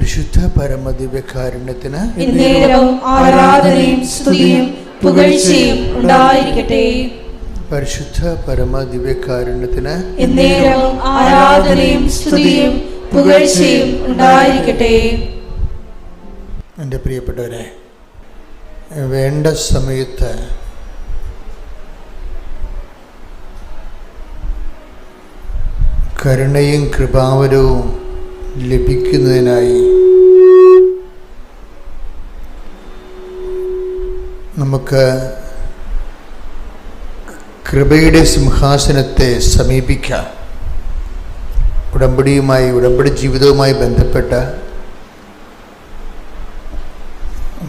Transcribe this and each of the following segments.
പരിശുദ്ധ പരമദിവ്യകാരുണ്യത്തിന് ആരാധനയും സ്തുതിയും പുകഴ്ചയും ഉണ്ടായിരിക്കട്ടെ. പരിശുദ്ധ പരമദിവ്യകാരുണ്യത്തിന് ആരാധനയും സ്തുതിയും പുകഴ്ചയും ഉണ്ടായിരിക്കട്ടെ. എൻ്റെ പ്രിയപ്പെട്ടവരെ, വേണ്ട സമയത്ത് കരുണയും കൃപാവരവും ലഭിക്കുന്നതിനായി നമുക്ക് കൃപയുടെ സിംഹാസനത്തെ സമീപിക്കാം. ഉടമ്പടി ജീവിതവുമായി ബന്ധപ്പെട്ട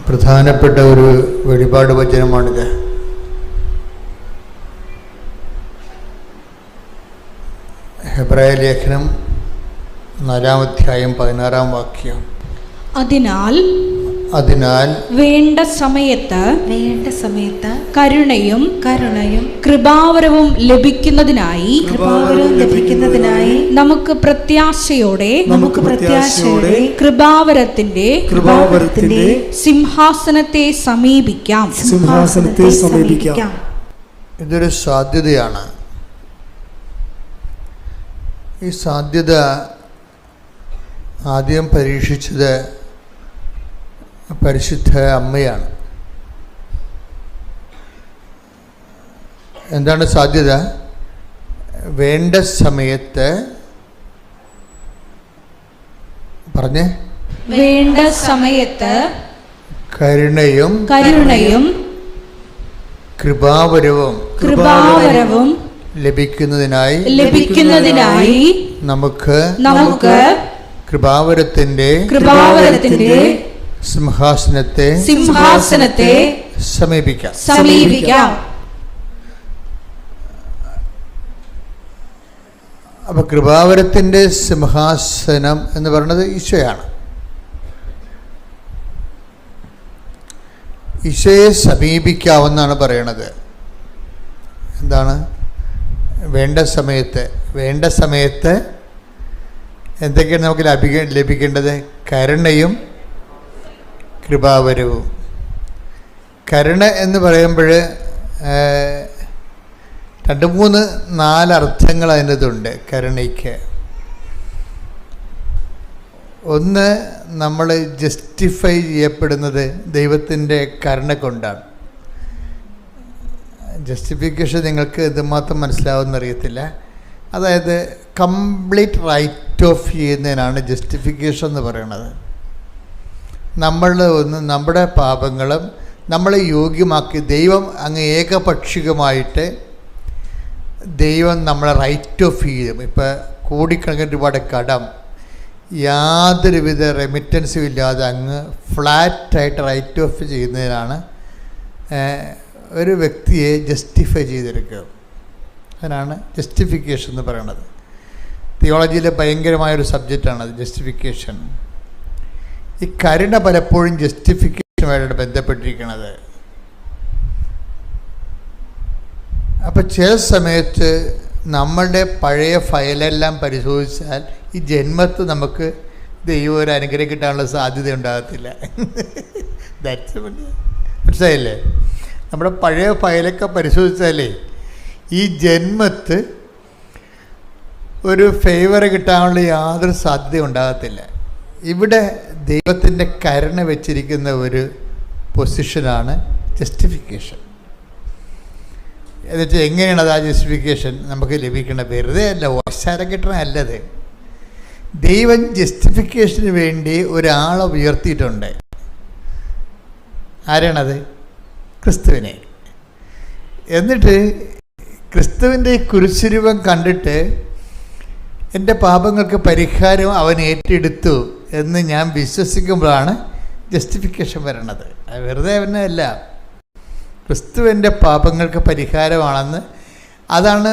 പ്രധാനപ്പെട്ട ഒരു വെളിപാട് വചനമാണിത്. ഹെബ്രായ ലേഖനം 4-ാം അധ്യായം 16-ാം വാക്യം. അതിനാൽ വേണ്ട സമയത്ത് കരുണയും കൃപാവരവും ലഭിക്കുന്നതിനായി നമുക്ക് പ്രത്യാശയോടെ കൃപാവരത്തിന്റെ സിംഹാസനത്തെ സമീപിക്കാം. ഇതൊരു സാധ്യതയാണ്. ഈ സാധ്യത ആദ്യം പരീക്ഷിച്ചത് പരിശുദ്ധ അമ്മയാണ്. എന്താണ് സാധ്യത? വേണ്ട സമയത്ത് വേണ്ട സമയത്ത് കരുണയും കൃപാവരവും ലഭിക്കുന്നതിനായി നമുക്ക് കൃപാവരത്തിന്റെ സിംഹാസനത്തെ സമീപിക്കാം. അപ്പൊ കൃപാവരത്തിന്റെ സിംഹാസനം എന്ന് പറയുന്നത് ഈശോയാണ്. ഈശോയെ സമീപിക്കാവുന്നാണ് പറയണത്. എന്താണ് വേണ്ട സമയത്ത് എന്തൊക്കെയാണ് നമുക്ക് ലഭിക്കേണ്ടത്? കരുണയും കൃപാവരവും. കരുണ എന്ന് പറയുമ്പോൾ 2-3-4 അർത്ഥങ്ങൾ അതിനകത്തുണ്ട് കരുണയ്ക്ക്. ഒന്ന്, നമ്മൾ ജസ്റ്റിഫൈ ചെയ്യപ്പെടുന്നത് ദൈവത്തിൻ്റെ കരുണ കൊണ്ടാണ്. ജസ്റ്റിഫിക്കേഷൻ നിങ്ങൾക്ക് എന്തുമാത്രം മനസ്സിലാവുമെന്നറിയത്തില്ല. അതായത് കംപ്ലീറ്റ് റൈറ്റ് ഓഫ് ചെയ്യുന്നതിനാണ് ജസ്റ്റിഫിക്കേഷൻ എന്ന് പറയുന്നത്. നമ്മുടെ പാപങ്ങളും നമ്മളെ യോഗ്യമാക്കി ദൈവം അങ്ങ് ഏകപക്ഷികമായിട്ട് ദൈവം നമ്മളെ റൈറ്റ് ഓഫ് ചെയ്യും. ഇപ്പോൾ കോടിക്കണക്കിന് രൂപയുടെ കടം യാതൊരുവിധ റെമിറ്റൻസും ഇല്ലാതെ അങ്ങ് ഫ്ലാറ്റായിട്ട് റൈറ്റ് ഓഫ് ചെയ്യുന്നതിനാണ് ഒരു വ്യക്തിയെ ജസ്റ്റിഫൈ ചെയ്തെടുക്കുക. അതിനാണ് ജസ്റ്റിഫിക്കേഷൻ എന്ന് പറയുന്നത്. തിയോളജിയിലെ ഭയങ്കരമായൊരു സബ്ജക്റ്റാണത് ജസ്റ്റിഫിക്കേഷൻ. ഈ കരുണ പലപ്പോഴും ജസ്റ്റിഫിക്കേഷനുമായിട്ട് ബന്ധപ്പെട്ടിരിക്കുന്നത്. അപ്പം ചില സമയത്ത് നമ്മളുടെ പഴയ ഫയലെല്ലാം പരിശോധിച്ചാൽ ഈ ജന്മത്ത് നമുക്ക് ദൈവം ഒരു അനുഗ്രഹം കിട്ടാനുള്ള സാധ്യത ഉണ്ടാകത്തില്ല. മനസ്സിലായില്ലേ? നമ്മുടെ പഴയ ഫയലൊക്കെ പരിശോധിച്ചാലേ ഈ ജന്മത്ത് ഒരു ഫേവർ കിട്ടാനുള്ള യാതൊരു സാധ്യത ഉണ്ടാകത്തില്ല. ഇവിടെ ദൈവത്തിൻ്റെ കരുണ വെച്ചിരിക്കുന്ന ഒരു പൊസിഷനാണ് ജസ്റ്റിഫിക്കേഷൻ. എന്നുവെച്ചാൽ എങ്ങനെയാണ് അത് ആ ജസ്റ്റിഫിക്കേഷൻ നമുക്ക് ലഭിക്കേണ്ട? വെറുതെ അല്ല, ഓശാരം കിട്ടണമല്ലത്. ദൈവം ജസ്റ്റിഫിക്കേഷന് വേണ്ടി ഒരാളെ ഉയർത്തിയിട്ടുണ്ട്. ആരാണത്? ക്രിസ്തുവിനെ. എന്നിട്ട് ക്രിസ്തുവിൻ്റെ കുരിശുരൂപം കണ്ടിട്ട് എൻ്റെ പാപങ്ങൾക്ക് പരിഹാരം അവൻ ഏറ്റെടുത്തു എന്ന് ഞാൻ വിശ്വസിക്കുമ്പോഴാണ് ജസ്റ്റിഫിക്കേഷൻ വരണത്. വെറുതെ അവനല്ല, ക്രിസ്തുവിൻ്റെ പാപങ്ങൾക്ക് പരിഹാരമാണെന്ന്. അതാണ്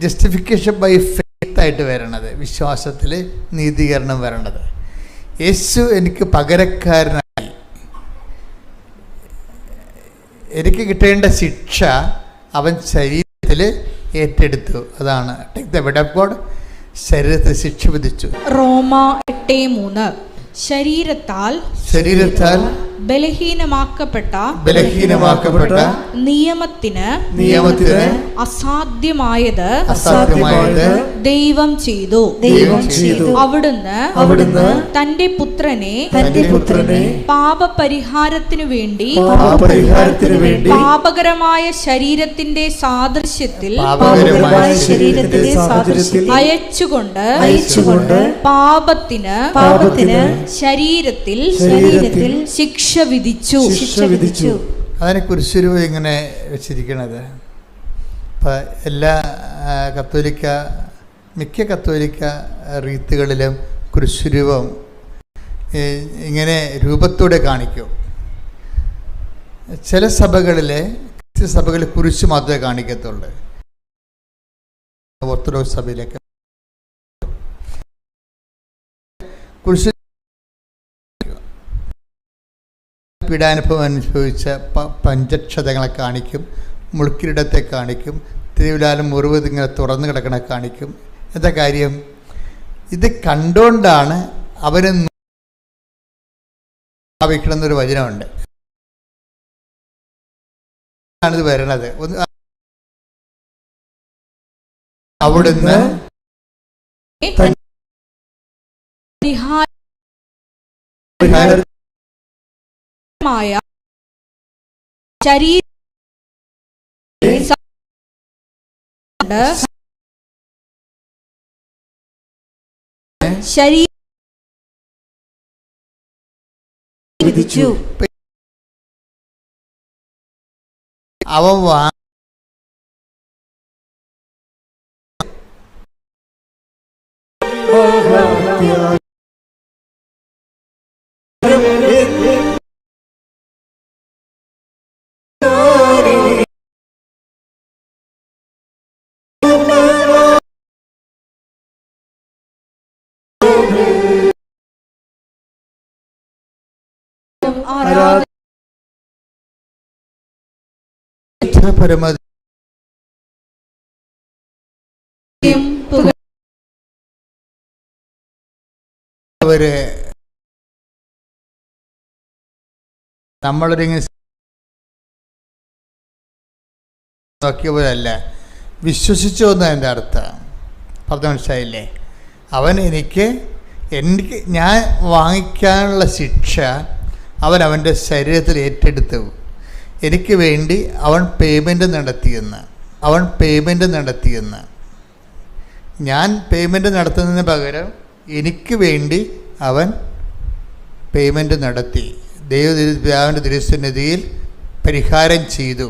ജസ്റ്റിഫിക്കേഷൻ ബൈ ഫെയ്ത്ത് ആയിട്ട് വരണത്, വിശ്വാസത്തിൽ നീതീകരണം വരണത്. യേശു എനിക്ക് പകരക്കാരനായി, എനിക്ക് കിട്ടേണ്ട ശിക്ഷ അവൻ ശരീരത്തിൽ ഏറ്റെടുത്തു. അതാണ് take the bed of God. ശരീരത്തിൽ ശിക്ഷ വിധിച്ചു. റോമ 8:3. ശരീരത്താൽ ബലഹീനമാക്കപ്പെട്ട നിയമത്തിന് അസാധ്യമായത് ദൈവം ചെയ്തു. അവിടുന്ന് തന്റെ പുത്രനെ പാപപരിഹാരത്തിനു വേണ്ടി പാപകരമായ ശരീരത്തിന്റെ സാദൃശ്യത്തിൽ അയച്ചുകൊണ്ട് പാപത്തിന് ശരീരത്തിൽ ശിക്ഷ വിധിച്ചു. അതിനെ കുരിശുരൂപം ഇങ്ങനെ വെച്ചിരിക്കണത് ഇപ്പം എല്ലാ മിക്ക കത്തോലിക്ക റീത്തുകളിലും കുരിശുരൂപം ഇങ്ങനെ രൂപത്തോടെ കാണിക്കും. ചില സഭകളിൽ കുരിശ് മാത്രമേ കാണിക്കത്തുള്ളൂ. ഓർത്തഡോക്സ് സഭയിലൊക്കെ കുരിശ് പീഡാനുഭവം അനുഭവിച്ച പഞ്ചക്ഷതങ്ങളെ കാണിക്കും, മുൾക്കിരീടത്തെ കാണിക്കും, തിരുവിലാലും മുറിവ് ഇങ്ങനെ തുറന്നു കിടക്കണ കാണിക്കും. എന്താ കാര്യം? ഇത് കണ്ടുകൊണ്ടാണ് അവരെ ഭാവിക്കണമെന്നൊരു വചനമുണ്ട്. ആണിത് വരണത്. അവിടുന്ന് വിധിച്ചു. അവൻ പരമതി അവര് നമ്മളൊരിങ്ങനെ നോക്കിയവരല്ല, വിശ്വസിച്ചു എന്ന് എൻ്റെ അർത്ഥം. പറഞ്ഞ മനസ്സിലായില്ലേ? അവൻ എനിക്ക് ഞാൻ വാങ്ങിക്കാനുള്ള ശിക്ഷ അവൻ്റെ ശരീരത്തിൽ ഏറ്റെടുത്തു. എനിക്ക് വേണ്ടി അവൻ പേയ്മെൻറ്റ് നടത്തിയെന്ന് ഞാൻ പേയ്മെൻറ്റ് നടത്തുന്നതിന് പകരം എനിക്ക് വേണ്ടി അവൻ പേയ്മെൻറ്റ് നടത്തി. ദൈവപിതാവിൻ്റെ തിരുസന്നിധിയിൽ പരിഹാരം ചെയ്തു.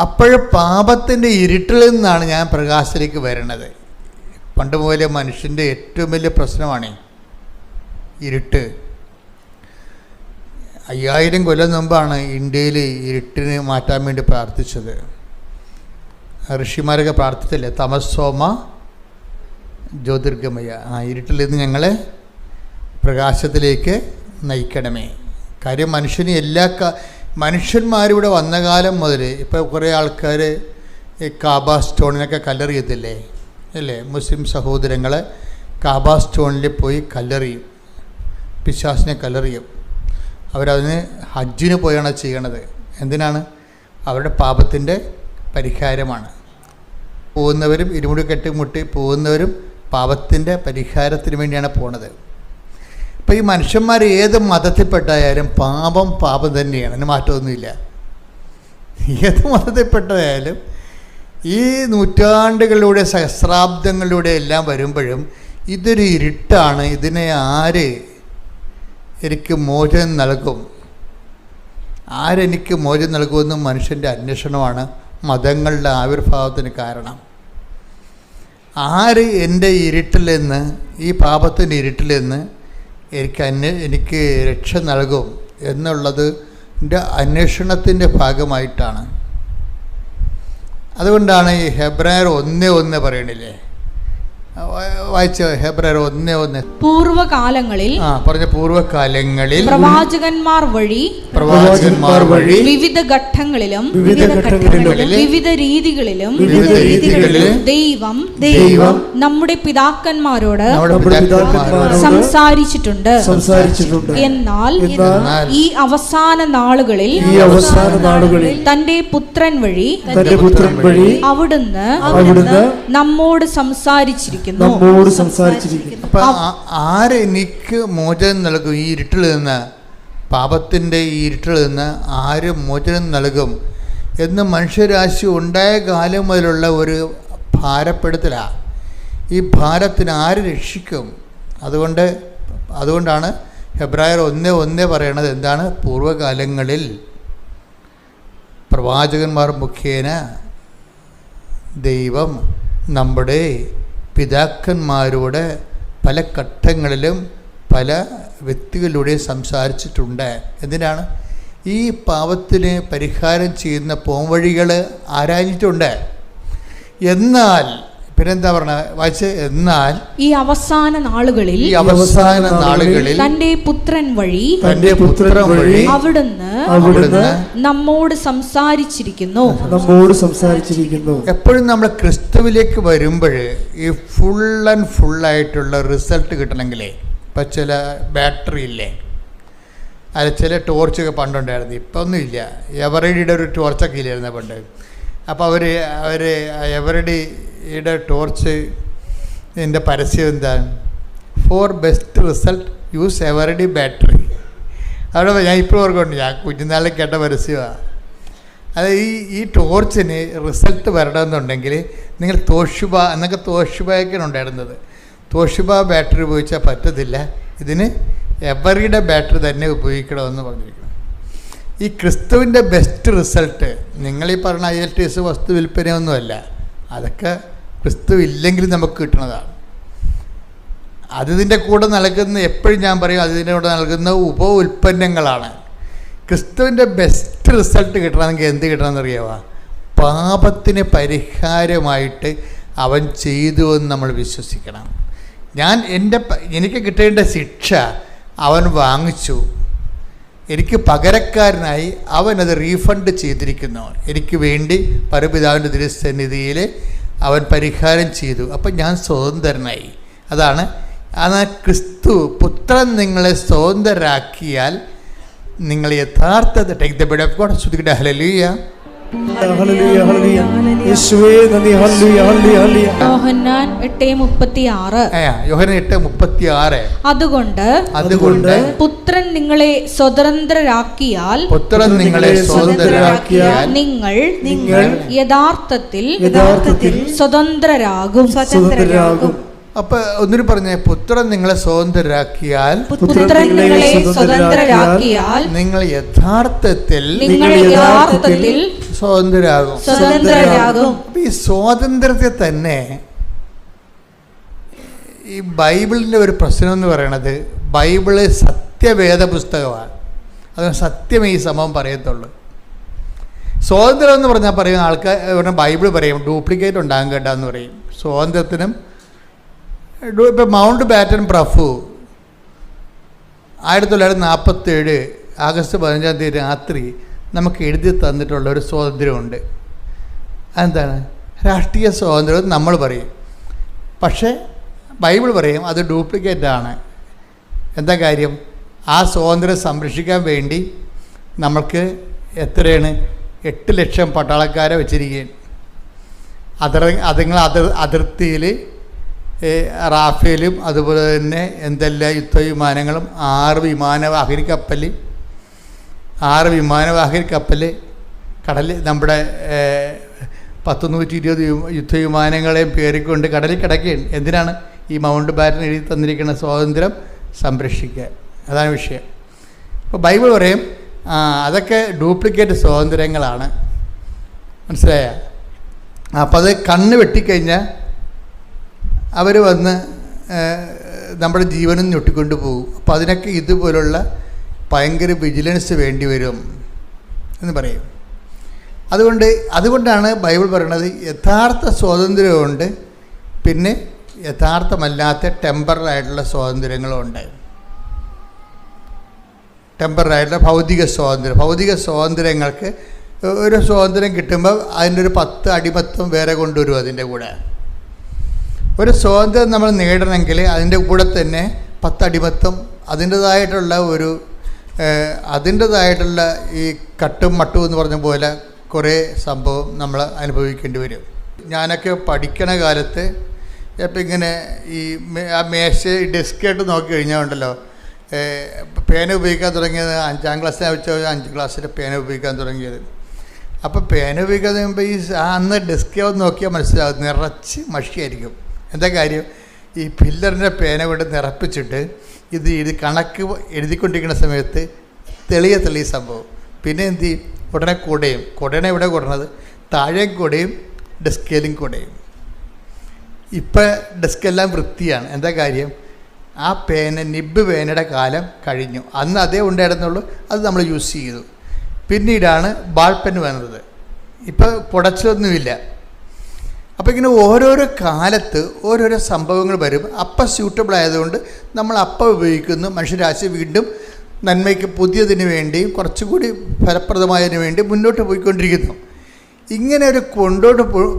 അപ്പോഴും പാപത്തിൻ്റെ ഇരുട്ടിൽ നിന്നാണ് ഞാൻ പ്രകാശത്തിലേക്ക് വരണത്. പണ്ട് മുതലേ മനുഷ്യൻ്റെ ഏറ്റവും വലിയ പ്രശ്നമാണ് ഇരുട്ട്. 5000 കൊല്ലം മുമ്പാണ് ഇന്ത്യയിൽ ഇരുട്ടിനെ മാറ്റാൻ വേണ്ടി പ്രാർത്ഥിച്ചത്. ഋഷിമാരൊക്കെ പ്രാർത്ഥിച്ചില്ലേ? തമസോമ ജ്യോതിർഗമയ, ഇരുട്ടിൽ നിന്ന് ഞങ്ങളെ പ്രകാശത്തിലേക്ക് നയിക്കണമേ. കാര്യം മനുഷ്യന്മാരിവിടെ വന്ന കാലം മുതൽ ഇപ്പോൾ കുറേ ആൾക്കാർ ഈ കാബ സ്റ്റോണിനൊക്കെ കല്ലെറിയത്തില്ലേ അല്ലേ? മുസ്ലിം സഹോദരങ്ങൾ കാബ സ്റ്റോണിൽ പോയി കല്ലെറിയും, പിശാസിനെ കല്ലെറിയും. അവരതിന് ഹജ്ജിന് പോയാണ് ചെയ്യണത്. എന്തിനാണ്? അവരുടെ പാപത്തിൻ്റെ പരിഹാരമാണ്. പോകുന്നവരും ഇരുമുടി കെട്ടിമുട്ടി പോകുന്നവരും പാപത്തിൻ്റെ പരിഹാരത്തിന് വേണ്ടിയാണ് പോണത്. അപ്പോൾ ഈ മനുഷ്യന്മാർ ഏത് മതത്തിൽപ്പെട്ടായാലും പാപം തന്നെയാണ്, അതിന് മാറ്റമൊന്നുമില്ല. ഏത് മതത്തിൽപ്പെട്ടതായാലും ഈ നൂറ്റാണ്ടുകളിലൂടെ സഹസ്രാബ്ദങ്ങളിലൂടെ എല്ലാം വരുമ്പോഴും ഇതൊരു ഇരുട്ടാണ്. ഇതിനെ ആര് എനിക്ക് മോചനം നൽകും, ആരെനിക്ക് മോചനം നൽകുമെന്ന് മനുഷ്യൻ്റെ അന്വേഷണമാണ് മതങ്ങളുടെ ആവിർഭാവത്തിന് കാരണം. ആര് എൻ്റെ ഇരുട്ടിൽ നിന്ന്, ഈ പാപത്തിൻ്റെ ഇരുട്ടിൽ നിന്ന് എനിക്ക് രക്ഷ നൽകും എന്നുള്ളത് എൻ്റെ അന്വേഷണത്തിൻ്റെ ഭാഗമായിട്ടാണ്. അതുകൊണ്ടാണ് ഈ ഹെബ്രായർ 1:1 പറയണില്ലേ, വായിച്ചോ, ഹെബ്രായർ 1:1. പൂർവകാലങ്ങളിൽ പറഞ്ഞ പൂർവ്വകാലങ്ങളിൽ പ്രവാചകന്മാർ വഴി വിവിധ ഘട്ടങ്ങളിലും വിവിധ രീതികളിലും ദൈവം നമ്മുടെ പിതാക്കന്മാരോട് സംസാരിച്ചിട്ടുണ്ട്. എന്നാൽ ഈ അവസാന നാളുകളിൽ തന്റെ പുത്രൻ വഴി അവിടുന്ന് നമ്മോട് സംസാരിച്ചിരിക്കുന്നു. അപ്പൊ ആര് എനിക്ക് മോചനം നൽകും? ഈ ഇരുട്ടിൽ നിന്ന്, പാപത്തിൻ്റെ ഈ ഇരുട്ടിൽ നിന്ന് ആര് മോചനം നൽകും എന്ന് മനുഷ്യരാശി ഉണ്ടായ കാലം മുതലുള്ള ഒരു ഭാരപ്പെടുത്തലാണ്. ഈ ഭാരത്തിന് ആര് രക്ഷിക്കും? അതുകൊണ്ടാണ് ഹെബ്രായർ 1:1 പറയണത് എന്താണ്? പൂർവ്വകാലങ്ങളിൽ പ്രവാചകന്മാർ മുഖേന ദൈവം നമ്മുടെ പിതാക്കന്മാരോട് പല ഘട്ടങ്ങളിലും പല വ്യക്തികളിലൂടെ സംസാരിച്ചിട്ടുണ്ട്. എന്തിനാണ്? ഈ പാപത്തിന് പരിഹാരം ചെയ്യുന്ന പോംവഴികൾ ആരാഞ്ഞിട്ടുണ്ട്. എന്നാൽ പിന്നെന്താ പറഞ്ഞ വായിച്ച്? എന്നാൽ ഈ അവസാന നാളുകളിൽ തന്റെ പുത്രൻ വഴി അവിടുന്ന് നമ്മോട് സംസാരിച്ചിരിക്കുന്നു. എപ്പോഴും നമ്മൾ ക്രിസ്തുവിലേക്ക് വരുമ്പോൾ ഈ ഫുള്ളായിട്ടുള്ള റിസൾട്ട് കിട്ടണമെങ്കിലേ, ഇപ്പം ചില ബാറ്ററി ഇല്ലേ, അത് ചില ടോർച്ചൊക്കെ പണ്ടുണ്ടായിരുന്നു, ഇപ്പം ഒന്നുമില്ല. എവറഡിയുടെ ഒരു ടോർച്ചൊക്കെ ഇല്ലായിരുന്നു പണ്ട്. അപ്പോൾ അവർ എവറഡിയുടെ ടോർച്ച് ഇതിൻ്റെ പരസ്യം എന്താണ്? Four best result use Eveready battery. അവിടെ ഞാൻ ഇപ്പോൾ ഓർക്കുന്നുണ്ട്, ഞാൻ കുഞ്ഞുനാളിൽ കേട്ട പരസ്യമാണ്. അത് ഈ ടോർച്ചിന് റിസൾട്ട് വരണമെന്നുണ്ടെങ്കിൽ നിങ്ങൾ തോഷിബ എന്നൊക്കെ തോഷിബയൊക്കെയാണ് ഉണ്ടായിരുന്നത്. തോഷിബ ബാറ്ററി ഉപയോഗിച്ചാൽ പറ്റത്തില്ല, ഇതിന് എവറിയുടെ ബാറ്ററി തന്നെ ഉപയോഗിക്കണമെന്ന് പറഞ്ഞിരിക്കണം. ഈ ക്രിസ്തുവിൻ്റെ ബെസ്റ്റ് റിസൾട്ട് നിങ്ങളീ പറഞ്ഞ ILTS വസ്തു വിൽപ്പനയൊന്നുമല്ല, അതൊക്കെ ക്രിസ്തു ഇല്ലെങ്കിൽ നമുക്ക് കിട്ടുന്നതാണ്. അതിൻ്റെ കൂടെ നൽകുന്ന, എപ്പോഴും ഞാൻ പറയും, അതിൻ്റെ കൂടെ നൽകുന്ന ഉൽപ്പന്നങ്ങളാണ്. ക്രിസ്തുവിൻ്റെ ബെസ്റ്റ് റിസൾട്ട് കിട്ടണമെങ്കിൽ എന്ത് കിട്ടണമെന്നറിയാമോ? പാപത്തിന് പരിഹാരമായിട്ട് അവൻ ചെയ്തു എന്ന് നമ്മൾ വിശ്വസിക്കണം. എനിക്ക് കിട്ടേണ്ട ശിക്ഷ അവൻ വാങ്ങിച്ചു, എനിക്ക് പകരക്കാരനായി അവനത് റീഫണ്ട് ചെയ്തിരിക്കുന്നു. എനിക്ക് വേണ്ടി പരപിതാവിൻ്റെ തിരുസന്നിധിയിൽ അവൻ പരിഹാരം ചെയ്തു. അപ്പം ഞാൻ സ്വതന്ത്രനായി. അതാണ് ക്രിസ്തു പുത്രൻ നിങ്ങളെ സ്വതന്ത്രരാക്കിയാൽ നിങ്ങൾ യഥാർത്ഥ take the bread of God. ശ്രുതിക്കട്ടെ ഹല്ലേലൂയ. യോഹന്നാൻ 8:36. അതുകൊണ്ട് പുത്രൻ നിങ്ങളെ സ്വതന്ത്രരാക്കിയാൽ നിങ്ങൾ യഥാർത്ഥത്തിൽ സ്വതന്ത്രരാകും. അപ്പൊ ഒന്നിനു പറഞ്ഞേ, പുത്രൻ നിങ്ങളെ സ്വതന്ത്രരാക്കിയാൽ നിങ്ങൾ യഥാർത്ഥത്തിൽ സ്വതന്ത്രരാകും. ഈ സ്വാതന്ത്ര്യത്തെ തന്നെ ഈ ബൈബിളിൻ്റെ ഒരു പ്രശ്നം എന്ന് പറയണത്, ബൈബിള് സത്യവേദ പുസ്തകമാണ്. അതുകൊണ്ട് സത്യമേ ഈ സംഭവം പറയത്തുള്ളൂ. സ്വാതന്ത്ര്യം എന്ന് പറഞ്ഞാൽ പറയും ആൾക്കാർ, ബൈബിൾ പറയും ഡ്യൂപ്ലിക്കേറ്റ് ഉണ്ടാകും കേട്ടാന്ന് പറയും. സ്വാതന്ത്ര്യത്തിനും ഇപ്പം മൗണ്ട് ബാറ്റൻ പ്രഭു 1947 ആഗസ്റ്റ് 15 രാത്രി നമുക്ക് എഴുതി തന്നിട്ടുള്ള ഒരു സ്വാതന്ത്ര്യമുണ്ട്. അതെന്താണ്? രാഷ്ട്രീയ സ്വാതന്ത്ര്യം നമ്മൾ പറയും, പക്ഷേ ബൈബിൾ പറയും അത് ഡ്യൂപ്ലിക്കേറ്റാണ്. എന്താ കാര്യം? ആ സ്വാതന്ത്ര്യം സംരക്ഷിക്കാൻ വേണ്ടി നമ്മൾക്ക് എത്രയാണ് 8 ലക്ഷം പട്ടാളക്കാരെ വെച്ചിരിക്കുകയാണ്. അതുങ്ങൾ അതിർത്തിയിൽ റാഫേലും അതുപോലെ തന്നെ എന്തെല്ലാം യുദ്ധവിമാനങ്ങളും 6 വിമാനവാഹിനി കപ്പൽ കടലിൽ നമ്മുടെ 120 യുദ്ധവിമാനങ്ങളെയും പേറിക്കൊണ്ട് കടലിൽ കിടക്കുകയാണ്. എന്തിനാണ്? ഈ മൗണ്ട് ബാറ്റൻ എഴുതി തന്നിരിക്കുന്ന സ്വാതന്ത്ര്യം സംരക്ഷിക്കാൻ. അതാണ് വിഷയം. അപ്പോൾ ബൈബിൾ പറയും അതൊക്കെ ഡ്യൂപ്ലിക്കേറ്റ് സ്വാതന്ത്ര്യങ്ങളാണ്. മനസ്സിലായ? അപ്പോൾ അത് കണ്ണ് വെട്ടിക്കഴിഞ്ഞാൽ അവർ വന്ന് നമ്മുടെ ജീവനും ഞൊട്ടിക്കൊണ്ട് പോകും. അപ്പോൾ അതിനൊക്കെ ഇതുപോലുള്ള ഭയങ്കര വിജിലൻസ് വേണ്ടി വരും എന്ന് പറയും. അതുകൊണ്ടാണ് ബൈബിൾ പറയണത് യഥാർത്ഥ സ്വാതന്ത്ര്യമുണ്ട്, പിന്നെ യഥാർത്ഥമല്ലാത്ത ടെമ്പററായിട്ടുള്ള സ്വാതന്ത്ര്യങ്ങളുമുണ്ട്. ടെമ്പററായിട്ടുള്ള ഭൗതിക സ്വാതന്ത്ര്യങ്ങൾക്ക് ഒരു സ്വാതന്ത്ര്യം കിട്ടുമ്പോൾ അതിൻ്റെ ഒരു 10 അടിമത്വം വേറെ കൊണ്ടുവരും. അതിൻ്റെ കൂടെ ഒരു സ്വാതന്ത്ര്യം നമ്മൾ നേടണമെങ്കിൽ അതിൻ്റെ കൂടെ തന്നെ 10 അടിമത്വം അതിൻ്റേതായിട്ടുള്ള ഈ കട്ടും മട്ടും എന്ന് പറഞ്ഞ പോലെ കുറേ സംഭവം നമ്മൾ അനുഭവിക്കേണ്ടി വരും. ഞാനൊക്കെ പഠിക്കണ കാലത്ത് ഇപ്പം ഇങ്ങനെ ഈ മേശ ഡെസ്കായിട്ട് നോക്കി കഴിഞ്ഞാൽ ഉണ്ടല്ലോ, പേന ഉപയോഗിക്കാൻ തുടങ്ങിയത് 5ാം ക്ലാസ്സിനെ വെച്ചാൽ 5 ക്ലാസ്സിൽ പേന ഉപയോഗിക്കാൻ തുടങ്ങിയത്. അപ്പോൾ പേന ഉപയോഗിക്കാൻ തുടങ്ങുമ്പോൾ ഈ അന്ന് ഡെസ്ക് നോക്കിയാൽ മനസ്സിലാകും, നിറച്ച് മഷിയായിരിക്കും. എന്താ കാര്യം? ഈ പില്ലറിൻ്റെ പേന കൊണ്ട് നിറപ്പിച്ചിട്ട് ഇത് കണക്ക് എഴുതിക്കൊണ്ടിരിക്കുന്ന സമയത്ത് തെളിയ സംഭവം. പിന്നെ എന്ത് ചെയ്യും? ഉടനെ കുടയാണ് ഇവിടെ കൊടുക്കുന്നത്, താഴെയും കുടയും ഡെസ്കേലും കുടയും. ഇപ്പം ഡെസ്കെല്ലാം വൃത്തിയാണ്. എന്താ കാര്യം? ആ നിബ്ബ് പേനയുടെ കാലം കഴിഞ്ഞു. അന്ന് അതേ ഉണ്ടായിരുന്നുള്ളൂ, അത് നമ്മൾ യൂസ് ചെയ്തു. പിന്നീടാണ് ബാൾ പെൻ വന്നത്. ഇപ്പം പുടച്ചൊന്നുമില്ല. അപ്പോൾ ഇങ്ങനെ ഓരോരോ കാലത്ത് ഓരോരോ സംഭവങ്ങൾ വരും. അപ്പം സ്യൂട്ടബിൾ ആയതുകൊണ്ട് നമ്മൾ അപ്പം ഉപയോഗിക്കുന്നു. മനുഷ്യരാശി വീണ്ടും നന്മയ്ക്ക് പുതിയതിന് വേണ്ടിയും കുറച്ചുകൂടി ഫലപ്രദമായതിനു വേണ്ടി മുന്നോട്ട് പോയിക്കൊണ്ടിരിക്കുന്നു. ഇങ്ങനെ ഒരു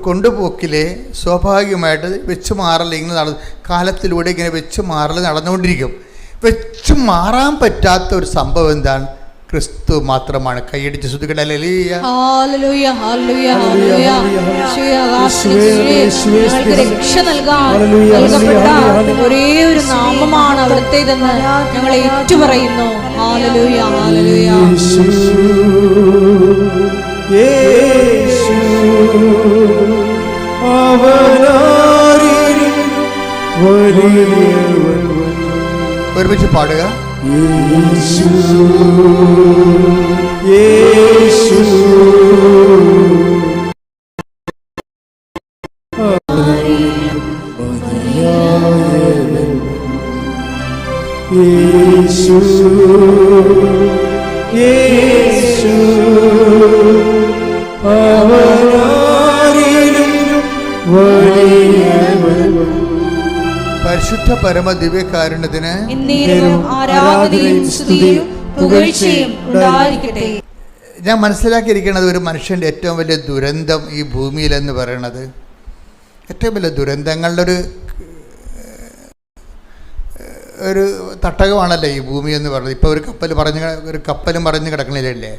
കൊണ്ടുപോക്കിലെ സ്വാഭാവികമായിട്ട് വെച്ച് മാറൽ ഇങ്ങനെ കാലത്തിലൂടെ ഇങ്ങനെ വെച്ച് മാറൽ നടന്നുകൊണ്ടിരിക്കും. വെച്ച് മാറാൻ പറ്റാത്ത ഒരു സംഭവം എന്താണ്? ക്രിസ്തു മാത്രമാണ്. കൈയടിച്ച് ശ്രുതിക്കട്ടെ. രക്ഷ നൽകപ്പെട്ട ഒരേ ഒരു നാമമാണ് അവിടുത്തേതെന്ന് ഞങ്ങൾ ഏറ്റുപറയുന്നു. ഹല്ലേലൂയ, ഹല്ലേലൂയ. ഒരുമിച്ച് പാടുക. യേശു യേശു യേശു യേശു പരിശുദ്ധ പരമ ദിവ്യകാരുണ്യത്തിന് ആരാധനയും സ്തുതിയും പുകഴ്ചയും ഉണ്ടായിരിക്കട്ടെ. ഞാൻ മനസ്സിലാക്കിയിരിക്കുന്നത് ഒരു മനുഷ്യൻ്റെ ഏറ്റവും വലിയ ദുരന്തം ഈ ഭൂമിയിലെന്ന് പറയണത്, ഏറ്റവും വലിയ ദുരന്തങ്ങളുടെ ഒരു തട്ടകമാണല്ലോ ഈ ഭൂമി എന്ന് പറയുന്നത്. ഇപ്പോൾ ഒരു കപ്പലും പറഞ്ഞ് കിടക്കണില്ലേ,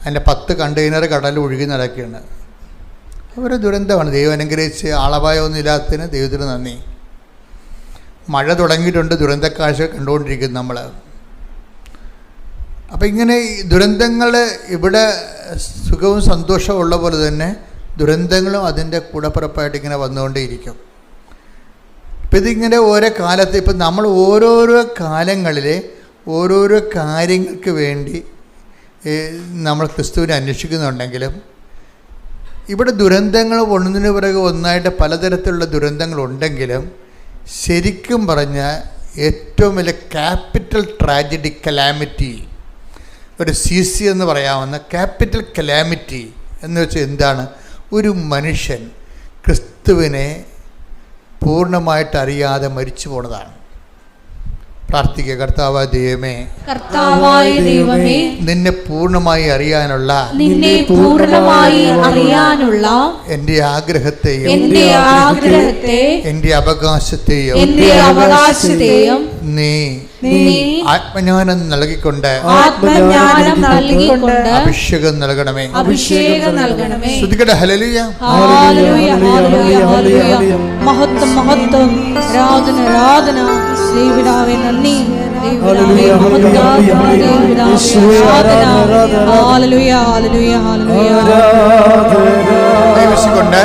അതിൻ്റെ 10 കണ്ടെയ്നർ കടലിൽ ഒഴുകി നടക്കുകയാണ്. ഒരു ദുരന്തമാണ്. ദൈവം അനുഗ്രഹിച്ച് ആളപായമൊന്നും ഇല്ലാത്തതിന് ദൈവത്തിന് നന്ദി. മഴ തുടങ്ങിയിട്ടുണ്ട്, ദുരന്തക്കാഴ്ച കണ്ടുകൊണ്ടിരിക്കുന്നു നമ്മൾ. അപ്പം ഇങ്ങനെ ദുരന്തങ്ങൾ ഇവിടെ സുഖവും സന്തോഷവും ഉള്ള പോലെ തന്നെ ദുരന്തങ്ങളും അതിൻ്റെ കൂടപ്പിറപ്പായിട്ട് ഇങ്ങനെ വന്നുകൊണ്ടേയിരിക്കും. ഇപ്പം ഇതിങ്ങനെ ഓരോ കാലത്ത് ഇപ്പം നമ്മൾ ഓരോരോ കാലങ്ങളിൽ ഓരോരോ കാര്യങ്ങൾക്ക് വേണ്ടി നമ്മൾ ക്രിസ്തുവിനെ അന്വേഷിക്കുന്നുണ്ടെങ്കിലും ഇവിടെ ദുരന്തങ്ങൾ ഒന്നിനു പിറകെ ഒന്നായിട്ട് പലതരത്തിലുള്ള ദുരന്തങ്ങളുണ്ടെങ്കിലും ശരിക്കും പറഞ്ഞാൽ ഏറ്റവും വലിയ ക്യാപിറ്റൽ ട്രാജഡി കലാമിറ്റി, ഒരു CC എന്ന് പറയാവുന്ന ക്യാപിറ്റൽ കലാമിറ്റി എന്ന് വെച്ചാൽ എന്താണ്? ഒരു മനുഷ്യൻ ക്രിസ്തുവിനെ പൂർണ്ണമായിട്ട് അറിയാതെ മരിച്ചു പോണതാണ്. പ്രാർത്ഥിക്കുക. കർത്താവായ ദൈവമേ, നിന്നെ പൂർണ്ണമായി അറിയാനുള്ള എൻ്റെ ആഗ്രഹത്തെയും എൻ്റെ അവകാശത്തെയും നീ ആത്മജ്ഞാനം നൽകിക്കൊണ്ട് അഭിഷേകം നൽകണമേ. ശ്രുതിക്കട്ടെ. ഹല്ലേലൂയ. മഹത്വം മഹത്വം, ആരാധന ആരാധന. ദൈവപിതാവേ നന്ദി, ദൈവപിതാവേ മഹത്വം, ദൈവപിതാവേ ആരാധന. ഹല്ലേലൂയ, ഹല്ലേലൂയ, ഹല്ലേലൂയ. ദൈവശികൊണ്ട്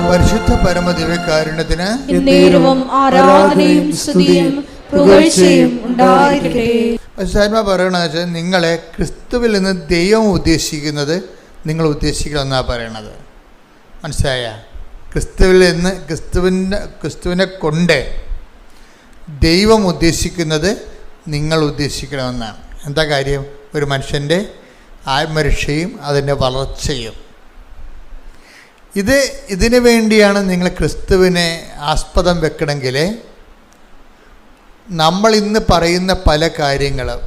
പരിശുദ്ധ പരമദിവ്യകാരുണ്യത്തിന് ആരാധനയും സ്തുതിയും പുകഴ്ചയും ഉണ്ടായിരിക്കട്ടെ. പരിശുദ്ധാത്മാവ് പറയണമെന്ന് വെച്ചാൽ നിങ്ങളെ ക്രിസ്തുവിൽ നിന്ന് ദൈവം ഉദ്ദേശിക്കുന്നത് നിങ്ങൾ ഉദ്ദേശിക്കണമെന്നാണ് പറയണത്. മനസ്സിലായ? ക്രിസ്തുവിൽ നിന്ന് ക്രിസ്തുവിനെ കൊണ്ട് ദൈവം ഉദ്ദേശിക്കുന്നത് നിങ്ങൾ ഉദ്ദേശിക്കണമെന്നാണ്. എന്താ കാര്യം? ഒരു മനുഷ്യൻ്റെ ആത്മരക്ഷയും അതിൻ്റെ വളർച്ചയും. ഇതിനു വേണ്ടിയാണ് നിങ്ങൾ ക്രിസ്തുവിനെ ആസ്പദം വെക്കണമെങ്കിൽ നമ്മൾ ഇന്ന് പറയുന്ന പല കാര്യങ്ങളും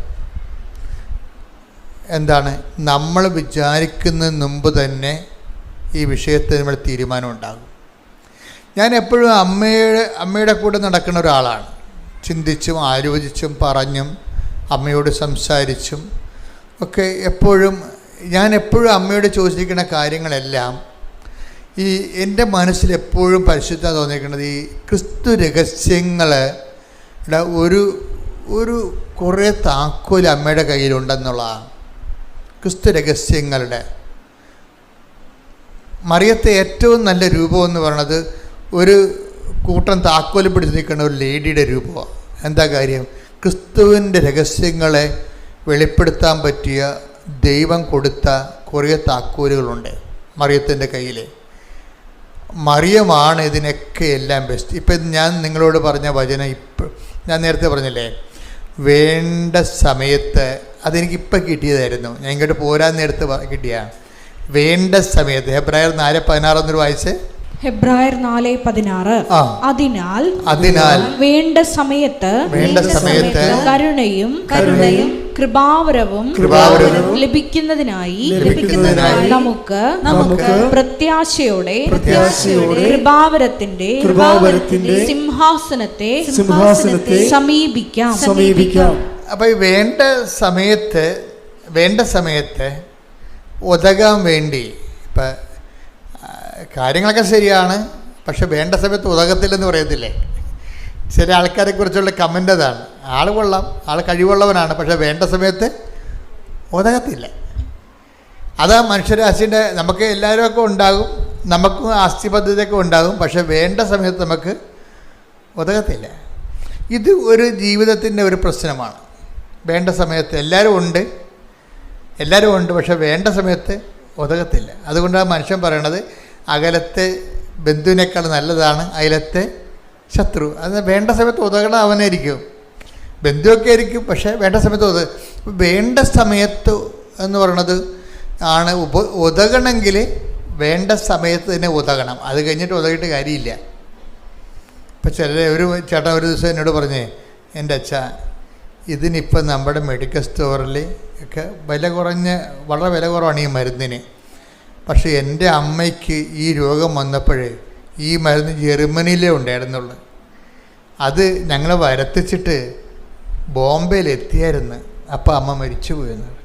എന്താണ്, നമ്മൾ വിചാരിക്കുന്നതിന് മുമ്പ് തന്നെ ഈ വിഷയത്തിൽ നമ്മൾ തീരുമാനം ഉണ്ടാകും. ഞാൻ എപ്പോഴും അമ്മയുടെ കൂടെ നടക്കുന്ന ഒരാളാണ്. ചിന്തിച്ചും ആലോചിച്ചും പറഞ്ഞും അമ്മയോട് സംസാരിച്ചും ഒക്കെ ഞാൻ എപ്പോഴും അമ്മയോട് ചോദിച്ചിരിക്കുന്ന കാര്യങ്ങളെല്ലാം ഈ എൻ്റെ മനസ്സിലെപ്പോഴും പരിശുദ്ധ തോന്നിയിരിക്കുന്നത് ഈ ക്രിസ്തു രഹസ്യങ്ങളുടെ ഒരു കുറേ താക്കോൽ അമ്മയുടെ കയ്യിലുണ്ടെന്നുള്ളതാണ്. ക്രിസ്തു രഹസ്യങ്ങളുടെ മറിയത്തെ ഏറ്റവും നല്ല രൂപമെന്ന് പറയുന്നത് ഒരു കൂട്ടം താക്കോൽ പിടിച്ച് നിൽക്കുന്ന ഒരു ലേഡിയുടെ രൂപമാണ്. എന്താ കാര്യം? ക്രിസ്തുവിൻ്റെ രഹസ്യങ്ങളെ വെളിപ്പെടുത്താൻ പറ്റിയ ദൈവം കൊടുത്ത കുറേ താക്കോലുകളുണ്ട് മറിയത്തിൻ്റെ കയ്യിൽ. മറിയമാണ് ഇതിനൊക്കെ എല്ലാം ബെസ്റ്റ്. ഇപ്പം ഞാൻ നിങ്ങളോട് പറഞ്ഞ വചനം ഞാൻ നേരത്തെ പറഞ്ഞില്ലേ, വേണ്ട സമയത്ത് അതെനിക്കിപ്പം കിട്ടിയതായിരുന്നു. ഞാൻ ഇങ്ങോട്ട് പോരാൻ നേരത്ത് കിട്ടിയ വേണ്ട സമയത്ത്. ഹെബ്രായർ 4:16 വായിച്ച്. ഹെബ്രായർ 4:16. അതിനാൽ വേണ്ട സമയത്ത് കരുണയും കൃപാവരവും ലഭിക്കുന്നതിനായി നമുക്ക് പ്രത്യാശയോടെ കൃപാവരത്തിന്റെ സിംഹാസനത്തെ സമീപിക്കാം. അപ്പൊ ഈ വേണ്ട സമയത്ത് ഉതകാൻ വേണ്ടി ഇപ്പം കാര്യങ്ങളൊക്കെ ശരിയാണ്, പക്ഷെ വേണ്ട സമയത്ത് ഉതകത്തില്ലെന്ന് പറയത്തില്ലേ? ചില ആൾക്കാരെ കുറിച്ചുള്ള കമൻ്റ് അതാണ്. ആൾ കൊള്ളാം, ആൾ കഴിവുള്ളവനാണ്, പക്ഷെ വേണ്ട സമയത്ത് ഉതകത്തില്ല. അതാ മനുഷ്യരാശിൻ്റെ നമുക്ക് എല്ലാവരുമൊക്കെ ഉണ്ടാകും, നമുക്കും ആസ്തി പദ്ധതിയൊക്കെ ഉണ്ടാകും, പക്ഷെ വേണ്ട സമയത്ത് നമുക്ക് ഉതകത്തില്ല. ഇത് ഒരു ജീവിതത്തിൻ്റെ ഒരു പ്രശ്നമാണ്. വേണ്ട സമയത്ത് എല്ലാവരും ഉണ്ട്, പക്ഷെ വേണ്ട സമയത്ത് ഉതകത്തില്ല. അതുകൊണ്ടാണ് മനുഷ്യൻ പറയണത് അകലത്തെ ബന്ധുവിനേക്കാൾ നല്ലതാണ് അയലത്തെ ശത്രു. അത് വേണ്ട സമയത്ത് ഉതകണം അവനായിരിക്കും, ബന്ധുവൊക്കെ ആയിരിക്കും, പക്ഷേ വേണ്ട സമയത്ത് വേണ്ട സമയത്ത് എന്ന് പറയണത് ആണ് ഉതകണമെങ്കിൽ വേണ്ട സമയത്ത് തന്നെ ഉതകണം. അത് കഴിഞ്ഞിട്ട് ഉതകിയിട്ട് കാര്യമില്ല. ഇപ്പം ഒരു ചേട്ടൻ ഒരു ദിവസം എന്നോട് പറഞ്ഞേ, എൻ്റെ അച്ഛാ, ഇതിനിപ്പം നമ്മുടെ മെഡിക്കൽ സ്റ്റോറിൽ ഒക്കെ വളരെ വില കുറവാണ് ഈ മരുന്നിന്. പക്ഷേ എൻ്റെ അമ്മയ്ക്ക് ഈ രോഗം വന്നപ്പോഴേ ഈ മരുന്ന് ജർമ്മനിയിലേ ഉണ്ടായിരുന്നുള്ളൂ. അത് ഞങ്ങൾ വരുത്തിച്ചിട്ട് ബോംബെയിൽ എത്തിയായിരുന്നു. അപ്പോൾ അമ്മ മരിച്ചു പോയെന്നാണ്.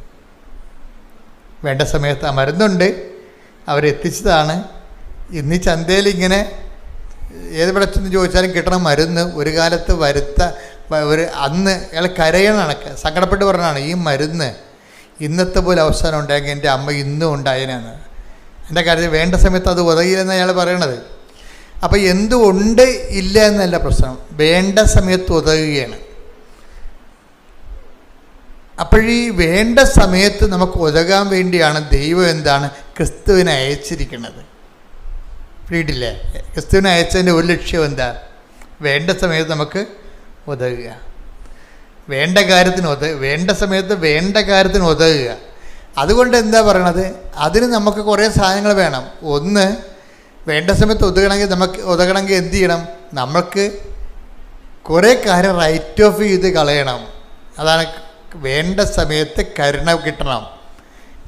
വേണ്ട സമയത്ത് ആ മരുന്നുണ്ട്, അവരെത്തിച്ചതാണ്. ഇന്ന് ചന്തയിൽ ഇങ്ങനെ ഏത് വിളച്ചെന്ന് ചോദിച്ചാലും കിട്ടണം മരുന്ന്. ഒരു കാലത്ത് അന്ന് അയാൾ കരയണ സങ്കടപ്പെട്ട് പറഞ്ഞാണ്, ഈ മരുന്ന് ഇന്നത്തെ പോലെ അവസാനം ഉണ്ടായെങ്കിൽ എൻ്റെ അമ്മ ഇന്നും ഉണ്ടായനാണ്. എൻ്റെ കാര്യത്തിൽ വേണ്ട സമയത്ത് അത് ഉതകില്ലെന്ന് അയാൾ പറയണത്. അപ്പോൾ എന്തുകൊണ്ട് ഇല്ല എന്നല്ല പ്രശ്നം, വേണ്ട സമയത്ത് ഉതകുകയാണ്. അപ്പോഴീ വേണ്ട സമയത്ത് നമുക്ക് ഉതകാൻ വേണ്ടിയാണ് ദൈവം എന്താണ് ക്രിസ്തുവിനെ അയച്ചിരിക്കുന്നത്. വീട്ടില്ലേ, ക്രിസ്തുവിനെ അയച്ചതിൻ്റെ ഒരു ലക്ഷ്യം എന്താ? വേണ്ട സമയത്ത് നമുക്ക് ഉതകുക, വേണ്ട സമയത്ത് വേണ്ട കാര്യത്തിന് ഉതകുക. അതുകൊണ്ട് എന്താ പറയണത്, അതിന് നമുക്ക് കുറേ സാധനങ്ങൾ വേണം. ഒന്ന്, വേണ്ട സമയത്ത് ഉതകണമെങ്കിൽ എന്ത് ചെയ്യണം? നമ്മൾക്ക് കുറേ കാര്യം റൈറ്റ് ഓഫ് ചെയ്ത് കളയണം. അതാണ് വേണ്ട സമയത്ത് കരുണ കിട്ടണം.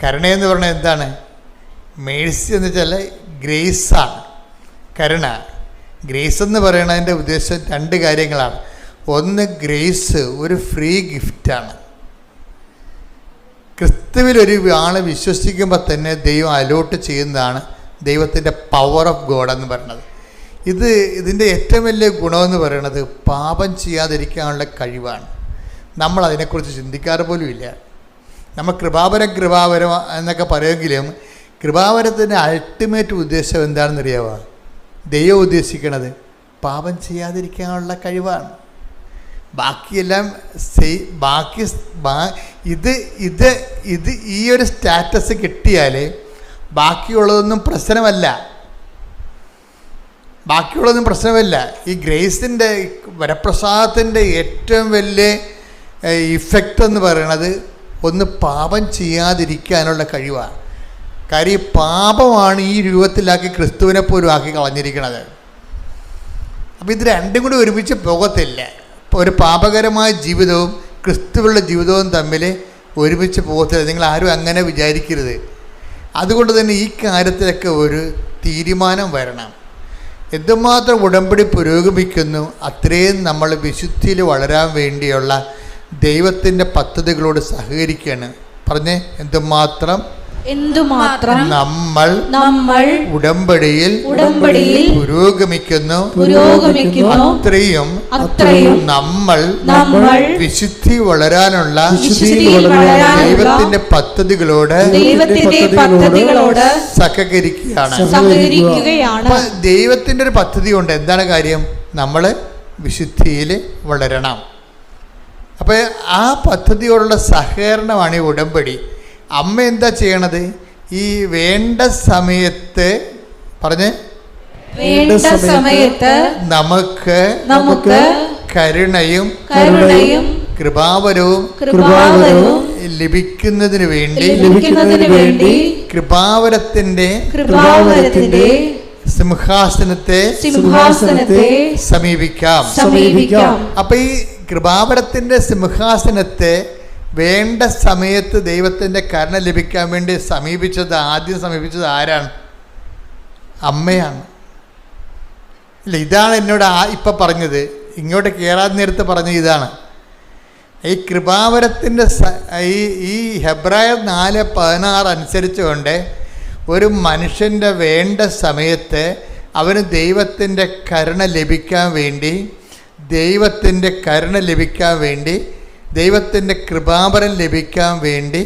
കരുണയെന്ന് പറഞ്ഞാൽ എന്താണ്? മേഴ്സി എന്ന് വെച്ചാൽ ഗ്രേസാണ് കരുണ. ഗ്രേസ് എന്ന് പറയുന്നതിൻ്റെ ഉദ്ദേശം രണ്ട് കാര്യങ്ങളാണ്. ഒന്ന്, ഗ്രേസ് ഒരു ഫ്രീ ഗിഫ്റ്റാണ്. ക്രിസ്തുവിലൊരു ആളെ വിശ്വസിക്കുമ്പോൾ തന്നെ ദൈവം അലോട്ട് ചെയ്യുന്നതാണ് ദൈവത്തിൻ്റെ പവർ ഓഫ് ഗോഡ് എന്ന് പറയുന്നത്. ഇതിൻ്റെ ഏറ്റവും വലിയ ഗുണമെന്ന് പറയുന്നത് പാപം ചെയ്യാതിരിക്കാനുള്ള കഴിവാണ്. നമ്മൾ അതിനെക്കുറിച്ച് ചിന്തിക്കാറ് പോലും ഇല്ല. നമ്മൾ കൃപാവരം എന്നൊക്കെ പറയുമെങ്കിലും കൃപാവരത്തിൻ്റെ അൾട്ടിമേറ്റ് ഉദ്ദേശം എന്താണെന്നറിയാമോ? ദൈവം ഉദ്ദേശിക്കുന്നത് പാപം ചെയ്യാതിരിക്കാനുള്ള കഴിവാണ്. ബാക്കിയെല്ലാം ഇത് ഈ ഒരു സ്റ്റാറ്റസ് കിട്ടിയാൽ ബാക്കിയുള്ളതൊന്നും പ്രശ്നമല്ല. ഈ ഗ്രേസിൻ്റെ വരപ്രസാദത്തിൻ്റെ ഏറ്റവും വലിയ ഇഫക്റ്റ് എന്ന് പറയുന്നത് ഒന്ന് പാപം ചെയ്യാതിരിക്കാനുള്ള കഴിവാണ്. കാര്യം പാപമാണ് ഈ രൂപത്തിലാക്കി ക്രിസ്തുവിനെ പോലും ആക്കി കളഞ്ഞിരിക്കുന്നത്. അപ്പോൾ ഇത് രണ്ടും കൂടി ഒരുമിച്ച് പോകത്തില്ല. ഒരു പാപകരമായ ജീവിതവും ക്രിസ്തുവിലുള്ള ജീവിതവും തമ്മിൽ ഒരുമിച്ച് പോകത്തില്ല. നിങ്ങൾ ആരും അങ്ങനെ വിചാരിക്കരുത്. അതുകൊണ്ട് തന്നെ ഈ കാര്യത്തിലൊക്കെ ഒരു തീരുമാനം വരണം. എന്തുമാത്രം ഉടമ്പടി പുരോഗമിക്കുന്നു അത്രയും നമ്മൾ വിശുദ്ധിയിൽ വളരാൻ വേണ്ടിയുള്ള ദൈവത്തിൻ്റെ പദ്ധതികളോട് സഹകരിക്കുകയാണ്. പറഞ്ഞേ, എന്തുമാത്രം നമ്മൾ ഉടമ്പടിയിൽ പുരോഗമിക്കുന്നു അത്രയും നമ്മൾ വിശുദ്ധി വളരാനുള്ള ദൈവത്തിന്റെ പദ്ധതികളോട് സഹകരിക്കുകയാണ്. ദൈവത്തിന്റെ ഒരു പദ്ധതി കൊണ്ട് എന്താണ് കാര്യം? നമ്മൾ വിശുദ്ധിയിൽ വളരണം. അപ്പോൾ ആ പദ്ധതിയോടുള്ള സഹകരണമാണ് ഈ ഉടമ്പടി. അമ്മ എന്താ ചെയ്യണത്? ഈ വേണ്ട സമയത്ത് നമുക്ക് കരുണയും കൃപാവരവും ലഭിക്കുന്നതിന് വേണ്ടി കൃപാവരത്തിന്റെ സിംഹാസനത്തെ സമീപിക്കാം. അപ്പൊ ഈ കൃപാവരത്തിന്റെ സിംഹാസനത്തെ വേണ്ട സമയത്ത് ദൈവത്തിൻ്റെ കരുണ ലഭിക്കാൻ വേണ്ടി ആദ്യം സമീപിച്ചത് ആരാണ്? അമ്മയാണ്. ഇല്ല, ഇതാണ് എന്നോട് ഇപ്പം പറഞ്ഞത്. ഇങ്ങോട്ട് കയറാൻ നേരത്ത് പറഞ്ഞ ഇതാണ്. ഈ കൃപാവരത്തിൻ്റെ ഈ ഹെബ്രായർ 4:16 അനുസരിച്ചുകൊണ്ട് ഒരു മനുഷ്യൻ്റെ വേണ്ട സമയത്ത് അവന് ദൈവത്തിൻ്റെ കരുണ ലഭിക്കാൻ വേണ്ടി ദൈവത്തിൻ്റെ കൃപാവരം ലഭിക്കാൻ വേണ്ടി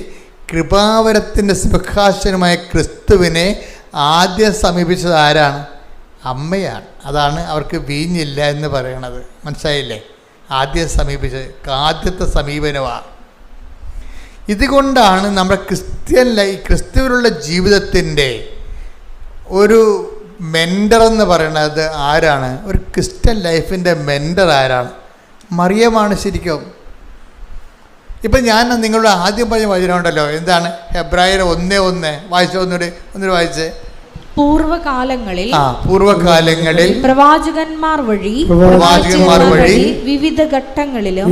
കൃപാവരത്തിൻ്റെ സിംഹാസനമായ ക്രിസ്തുവിനെ ആദ്യം സമീപിച്ചത് ആരാണ്? അമ്മയാണ്. അതാണ് അവർക്ക് വീഞ്ഞില്ല എന്ന് പറയണത്. മനസ്സിലായില്ലേ? ആദ്യം സമീപിച്ചത് ആദ്യത്തെ സമീപനമാണ്. ഇതുകൊണ്ടാണ് നമ്മുടെ ക്രിസ്തുവിലുള്ള ജീവിതത്തിൻ്റെ ഒരു മെൻറ്റർ എന്ന് പറയുന്നത് ആരാണ്? ഒരു ക്രിസ്ത്യൻ ലൈഫിൻ്റെ മെൻറ്റർ ആരാണ്? മറിയമാണ് ശരിക്കും. ഇപ്പം ഞാൻ നിങ്ങളുടെ ആദ്യം പറഞ്ഞ വചനമുണ്ടല്ലോ, എന്താണ്? ഹെബ്രായർ 1:1 വായിച്ചോ, ഒന്നുകൂടി വായിച്ചേ. പൂർവകാലങ്ങളിൽ പ്രവാചകന്മാർ വഴി വിവിധ ഘട്ടങ്ങളിലും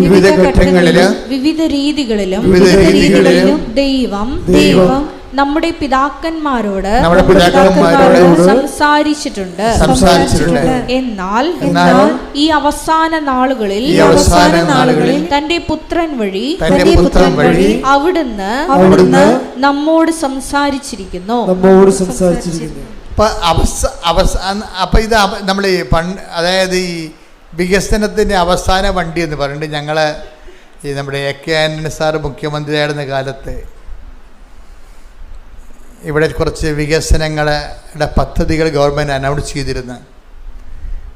വിവിധ രീതികളിലും ദൈവം നമ്മുടെ പിതാക്കന്മാരോട് സംസാരിച്ചിട്ടുണ്ട്. എന്നാൽ ഈ അവസാന നാളുകളിൽ തന്റെ പുത്രൻ വഴി അവിടുന്ന് നമ്മോട് സംസാരിച്ചിരിക്കുന്നു. അപ്പൊ ഇത് നമ്മൾ അതായത് ഈ വികസനത്തിന്റെ അവസാന വണ്ടി എന്ന് പറഞ്ഞിട്ട് ഞങ്ങള് ഈ നമ്മുടെ AK ആന്റണി സാറ് മുഖ്യമന്ത്രിയായിരുന്ന കാലത്ത് ഇവിടെ കുറച്ച് വികസനങ്ങളുടെ പദ്ധതികൾ ഗവൺമെൻറ് അനൗൺസ് ചെയ്തിരുന്നു.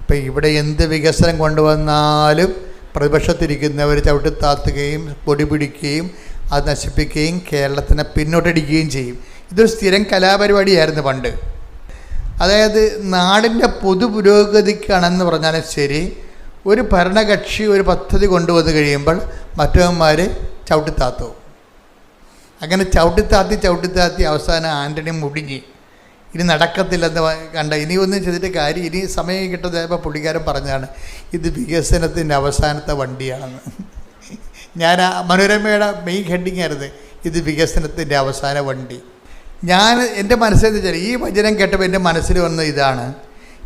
ഇപ്പം ഇവിടെ എന്ത് വികസനം കൊണ്ടുവന്നാലും പ്രതിപക്ഷത്തിരിക്കുന്നവർ ചവിട്ടിത്താത്തുകയും പൊടി പിടിക്കുകയും അത് നശിപ്പിക്കുകയും കേരളത്തിനെ പിന്നോട്ടടിക്കുകയും ചെയ്യും. ഇതൊരു സ്ഥിരം കലാപരിപാടിയായിരുന്നു പണ്ട്. അതായത് നാടിൻ്റെ പൊതുപുരോഗതിക്കാണെന്ന് പറഞ്ഞാലും ശരി, ഒരു ഭരണകക്ഷി ഒരു പദ്ധതി കൊണ്ടുവന്ന് കഴിയുമ്പോൾ മറ്റവന്മാർ ചവിട്ടിത്താത്തു. അങ്ങനെ ചവിട്ടിത്താത്തി അവസാനം ആൻ്റണി മുടിഞ്ഞ് ഇനി നടക്കത്തില്ലെന്ന് കണ്ട, ഇനി ഒന്നും ചെയ്തിട്ട് കാര്യം, ഇനി സമയം കിട്ടുന്നപ്പോൾ പുള്ളിക്കാരൻ പറഞ്ഞതാണ് ഇത് വികസനത്തിൻ്റെ അവസാനത്തെ വണ്ടിയാണെന്ന്. ഞാൻ മനോരമയുടെ മെയിൻ ഹെഡിങ് ആയിരുന്നു ഇത് വികസനത്തിൻ്റെ അവസാന വണ്ടി. ഞാൻ എൻ്റെ മനസ്സിലെന്ന് വെച്ചാൽ ഈ വചനം കേട്ടപ്പോൾ എൻ്റെ മനസ്സിൽ വന്ന ഇതാണ്,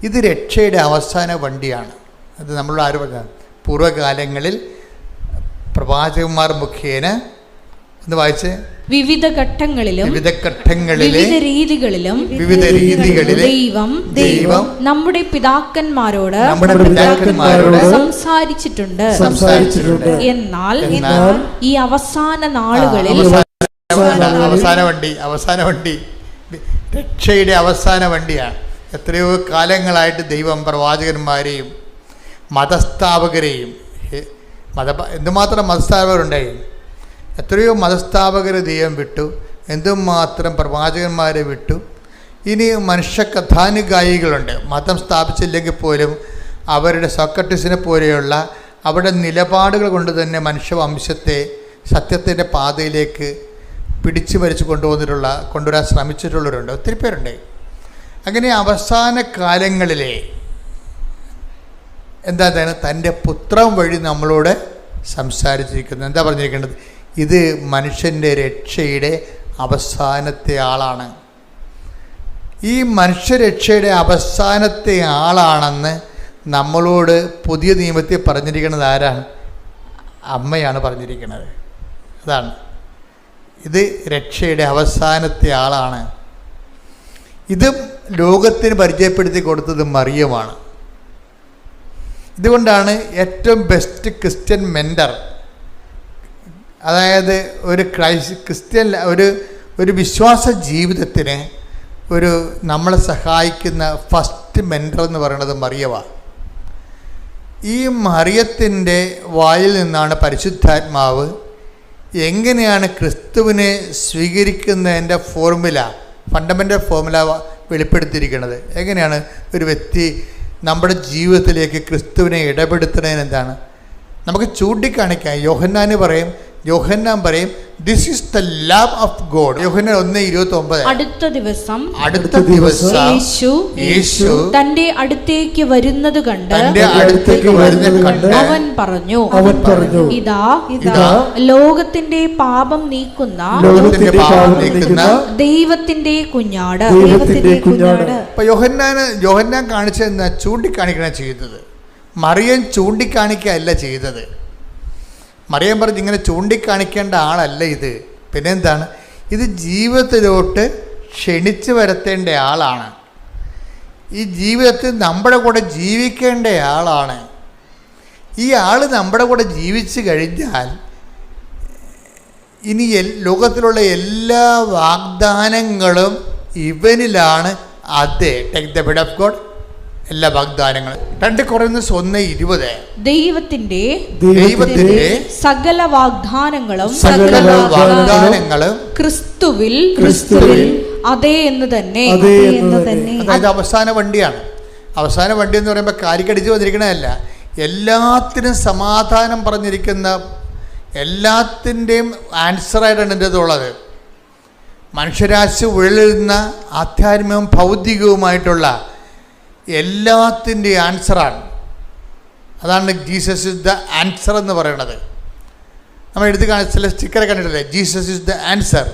ഇത് രക്ഷയുടെ അവസാന വണ്ടിയാണ്. അത് നമ്മളോട് ആര് പറഞ്ഞ പൂർവ്വകാലങ്ങളിൽ പ്രവാചകന്മാർ മുഖേന എന്ന് വായിച്ച് വിവിധ ഘട്ടങ്ങളിലും വിവിധ രീതികളിലും ദൈവം നമ്മുടെ പിതാക്കന്മാരോട് സംസാരിച്ചിട്ടുണ്ട്. എന്നാൽ ഈ അവസാന നാളുകളിൽ അവസാന വണ്ടി രക്ഷയുടെ അവസാന വണ്ടിയാണ്. എത്രയോ കാലങ്ങളായിട്ട് ദൈവം പ്രവാചകന്മാരെയും മതസ്ഥാപകരെയും എന്തുമാത്രം മതസ്ഥാപകരുണ്ടായി, എത്രയോ മതസ്ഥാപകർ ദൈവം വിട്ടു, എന്തുമാത്രം പ്രവാചകന്മാരെ വിട്ടു. ഇനി മനുഷ്യ കഥാനുഗായികളുണ്ട്, മതം സ്ഥാപിച്ചില്ലെങ്കിൽ പോലും അവരുടെ സോക്രട്ടീസിനെ പോലെയുള്ള അവരുടെ നിലപാടുകൾ കൊണ്ട് തന്നെ മനുഷ്യവംശത്തെ സത്യത്തിൻ്റെ പാതയിലേക്ക് പിടിച്ചു വലിച്ചു കൊണ്ടുവരാൻ ശ്രമിച്ചിട്ടുള്ളവരുണ്ട്, ഒത്തിരി പേരുണ്ട്. അങ്ങനെ അവസാന കാലങ്ങളിലെ എന്താണ് തൻ്റെ പുത്രൻ വഴി നമ്മളോട് സംസാരിച്ചിരിക്കുന്നത്. എന്താ പറഞ്ഞിരിക്കുന്നത്? ഇത് മനുഷ്യൻ്റെ രക്ഷയുടെ അവസാനത്തെ ആളാണ്. ഈ മനുഷ്യരക്ഷയുടെ അവസാനത്തെ ആളാണെന്ന് നമ്മളോട് പുതിയ നിയമത്തിൽ പറഞ്ഞിരിക്കുന്നത് ആരാണ്? അമ്മയാണ് പറഞ്ഞിരിക്കുന്നത്. അതാണ്, ഇത് രക്ഷയുടെ അവസാനത്തെ ആളാണ്. ഇത് ലോകത്തിന് പരിചയപ്പെടുത്തി കൊടുത്തത് മറിയമാണ്. ഇതുകൊണ്ടാണ് ഏറ്റവും ബെസ്റ്റ് ക്രിസ്ത്യൻ മെൻറ്റർ, അതായത് ഒരു ക്രിസ്ത്യൻ ഒരു വിശ്വാസ ജീവിതത്തിന് നമ്മളെ സഹായിക്കുന്ന ഫസ്റ്റ് മെൻറ്റർ എന്ന് പറയുന്നത് മറിയമാണ്. ഈ മറിയത്തിൻ്റെ വായിൽ നിന്നാണ് പരിശുദ്ധാത്മാവ് എങ്ങനെയാണ് ക്രിസ്തുവിനെ സ്വീകരിക്കുന്നതിൻ്റെ ഫണ്ടമെൻ്റൽ ഫോർമുല വെളിപ്പെടുത്തിയിരിക്കുന്നത്. എങ്ങനെയാണ് ഒരു വ്യക്തി നമ്മുടെ ജീവിതത്തിലേക്ക് ക്രിസ്തുവിനെ ഇടപെടുത്തുന്നതിന് എന്താണ് നമുക്ക് ചൂണ്ടിക്കാണിക്കാം. യോഹന്നാൻ പറയും this is the love of God. Yohannan 1:29. അടുത്ത ദിവസം യേശു തന്റെ അടുത്തേക്ക് വരുന്നത് കണ്ട് അവൻ പറഞ്ഞു ഇതാ ലോകത്തിന്റെ പാപം നീക്കുന്ന ദൈവത്തിന്റെ കുഞ്ഞാട്. അപ്പൊ യോഹന്നാൻ കാണിച്ചെന്ന ചൂണ്ടിക്കാണിക്കണം ചെയ്തത്. മറിയം ചൂണ്ടിക്കാണിക്കുകയല്ല ചെയ്തത്. മറിയം പറഞ്ഞ് ഇങ്ങനെ ചൂണ്ടിക്കാണിക്കേണ്ട ആളല്ല ഇത്. പിന്നെന്താണ്? ഇത് ജീവിതത്തിലോട്ട് ക്ഷണിച്ചു വരുത്തേണ്ട ആളാണ്. ഈ ജീവിതത്തിൽ നമ്മുടെ കൂടെ ജീവിക്കേണ്ട ആളാണ്. ഈ ആൾ നമ്മുടെ കൂടെ ജീവിച്ചു കഴിഞ്ഞാൽ ഇനി ലോകത്തിലുള്ള എല്ലാ വാഗ്ദാനങ്ങളും ഇവനിലാണ്. അതെ, take the bed of God, എല്ലാ വാഗ്ദാനങ്ങളും. 2 Corinthians 1:20. ദൈവത്തിന്റെ സകല വാഗ്ദാനങ്ങളും ക്രിസ്തുവിൽ അതേ എന്ന് തന്നെ. അതായത് അവസാന വണ്ടിയാണ്. അവസാന വണ്ടി എന്ന് പറയുമ്പോൾ കാരിക്കടിച്ച് വന്നിരിക്കണതല്ല, എല്ലാത്തിനും സമാധാനം പറഞ്ഞിരിക്കുന്ന, എല്ലാത്തിൻ്റെയും ആൻസറായിട്ടാണ് എൻ്റെ ഉള്ളത്. മനുഷ്യരാശി ഉഴലുന്ന ആധ്യാത്മികവും ഭൗതികവുമായിട്ടുള്ള എല്ലാത്തിൻ്റെ ആൻസറാണ്. അതാണ് ജീസസ് ഇസ് ദ ആൻസർ എന്ന് പറയുന്നത്. നമ്മൾ എടുത്ത് ചില സ്റ്റിക്കറെ കണ്ടിട്ടില്ലേ, Jesus is the answer.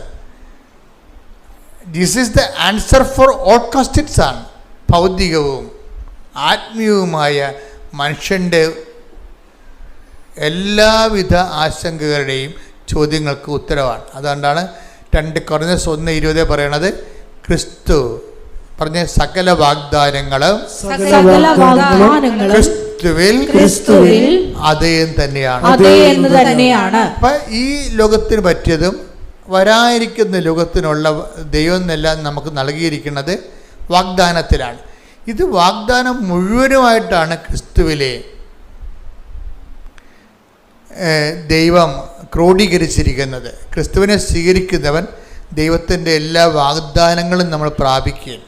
Jesus is the answer for all questions ആണ്. ഭൗതികവും ആത്മീയവുമായ മനുഷ്യൻ്റെ എല്ലാവിധ ആശങ്കകളുടെയും ചോദ്യങ്ങൾക്ക് ഉത്തരവാണ്. അതുകൊണ്ടാണ് 2 Corinthians 1:20 പറയണത് ക്രിസ്തു പറഞ്ഞ സകല വാഗ്ദാനങ്ങളും ക്രിസ്തുവിൽ അതേ തന്നെയാണ്. അപ്പൊ ഈ ലോകത്തിന് പറ്റിയതും വരാനിരിക്കുന്ന ലോകത്തിനുള്ള ദൈവം എന്നെല്ലാം നമുക്ക് നൽകിയിരിക്കുന്നത് വാഗ്ദാനത്തിലാണ്. ഇത് വാഗ്ദാനം മുഴുവനുമായിട്ടാണ് ക്രിസ്തുവിലെ ദൈവം ക്രോഡീകരിച്ചിരിക്കുന്നത്. ക്രിസ്തുവിനെ സ്വീകരിക്കുന്നവൻ ദൈവത്തിൻ്റെ എല്ലാ വാഗ്ദാനങ്ങളും നമ്മൾ പ്രാപിക്കുകയാണ്.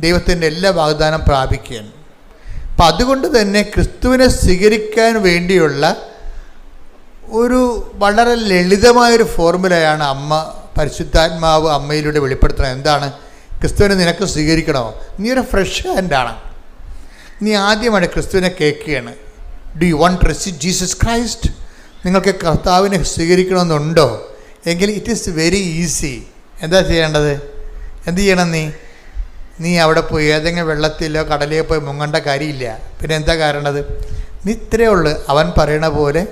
ദൈവത്തിൻ്റെ എല്ലാ വാഗ്ദാനം പ്രാപിക്കുകയാണ്. അപ്പം അതുകൊണ്ട് തന്നെ ക്രിസ്തുവിനെ സ്വീകരിക്കാൻ വേണ്ടിയുള്ള ഒരു വളരെ ലളിതമായൊരു ഫോർമുലയാണ് പരിശുദ്ധാത്മാവ് അമ്മയിലൂടെ വെളിപ്പെടുത്തുന്നത്. എന്താണ്? ക്രിസ്തുവിനെ നിനക്ക് സ്വീകരിക്കണോ? നീ ഒരു ഫ്രഷ് ഹാൻഡാണ്. നീ ആദ്യമാണ് ക്രിസ്തുവിനെ കേൾക്കുകയാണ്. Do you want to receive Jesus Christ? നിങ്ങൾക്ക് കർത്താവിനെ സ്വീകരിക്കണമെന്നുണ്ടോ? എങ്കിൽ ഇറ്റ് ഈസ് വെരി ഈസി. എന്താ ചെയ്യേണ്ടത്? എന്ത് ചെയ്യണം? നീ അവിടെ പോയി ഏതെങ്കിലും വെള്ളത്തിലോ കടലിലോ പോയി മുങ്ങേണ്ട കാര്യമില്ല. പിന്നെ എന്താ കാരണത്? നീ ഇത്രയേ ഉള്ളൂ, അവൻ പറയണ പോലെ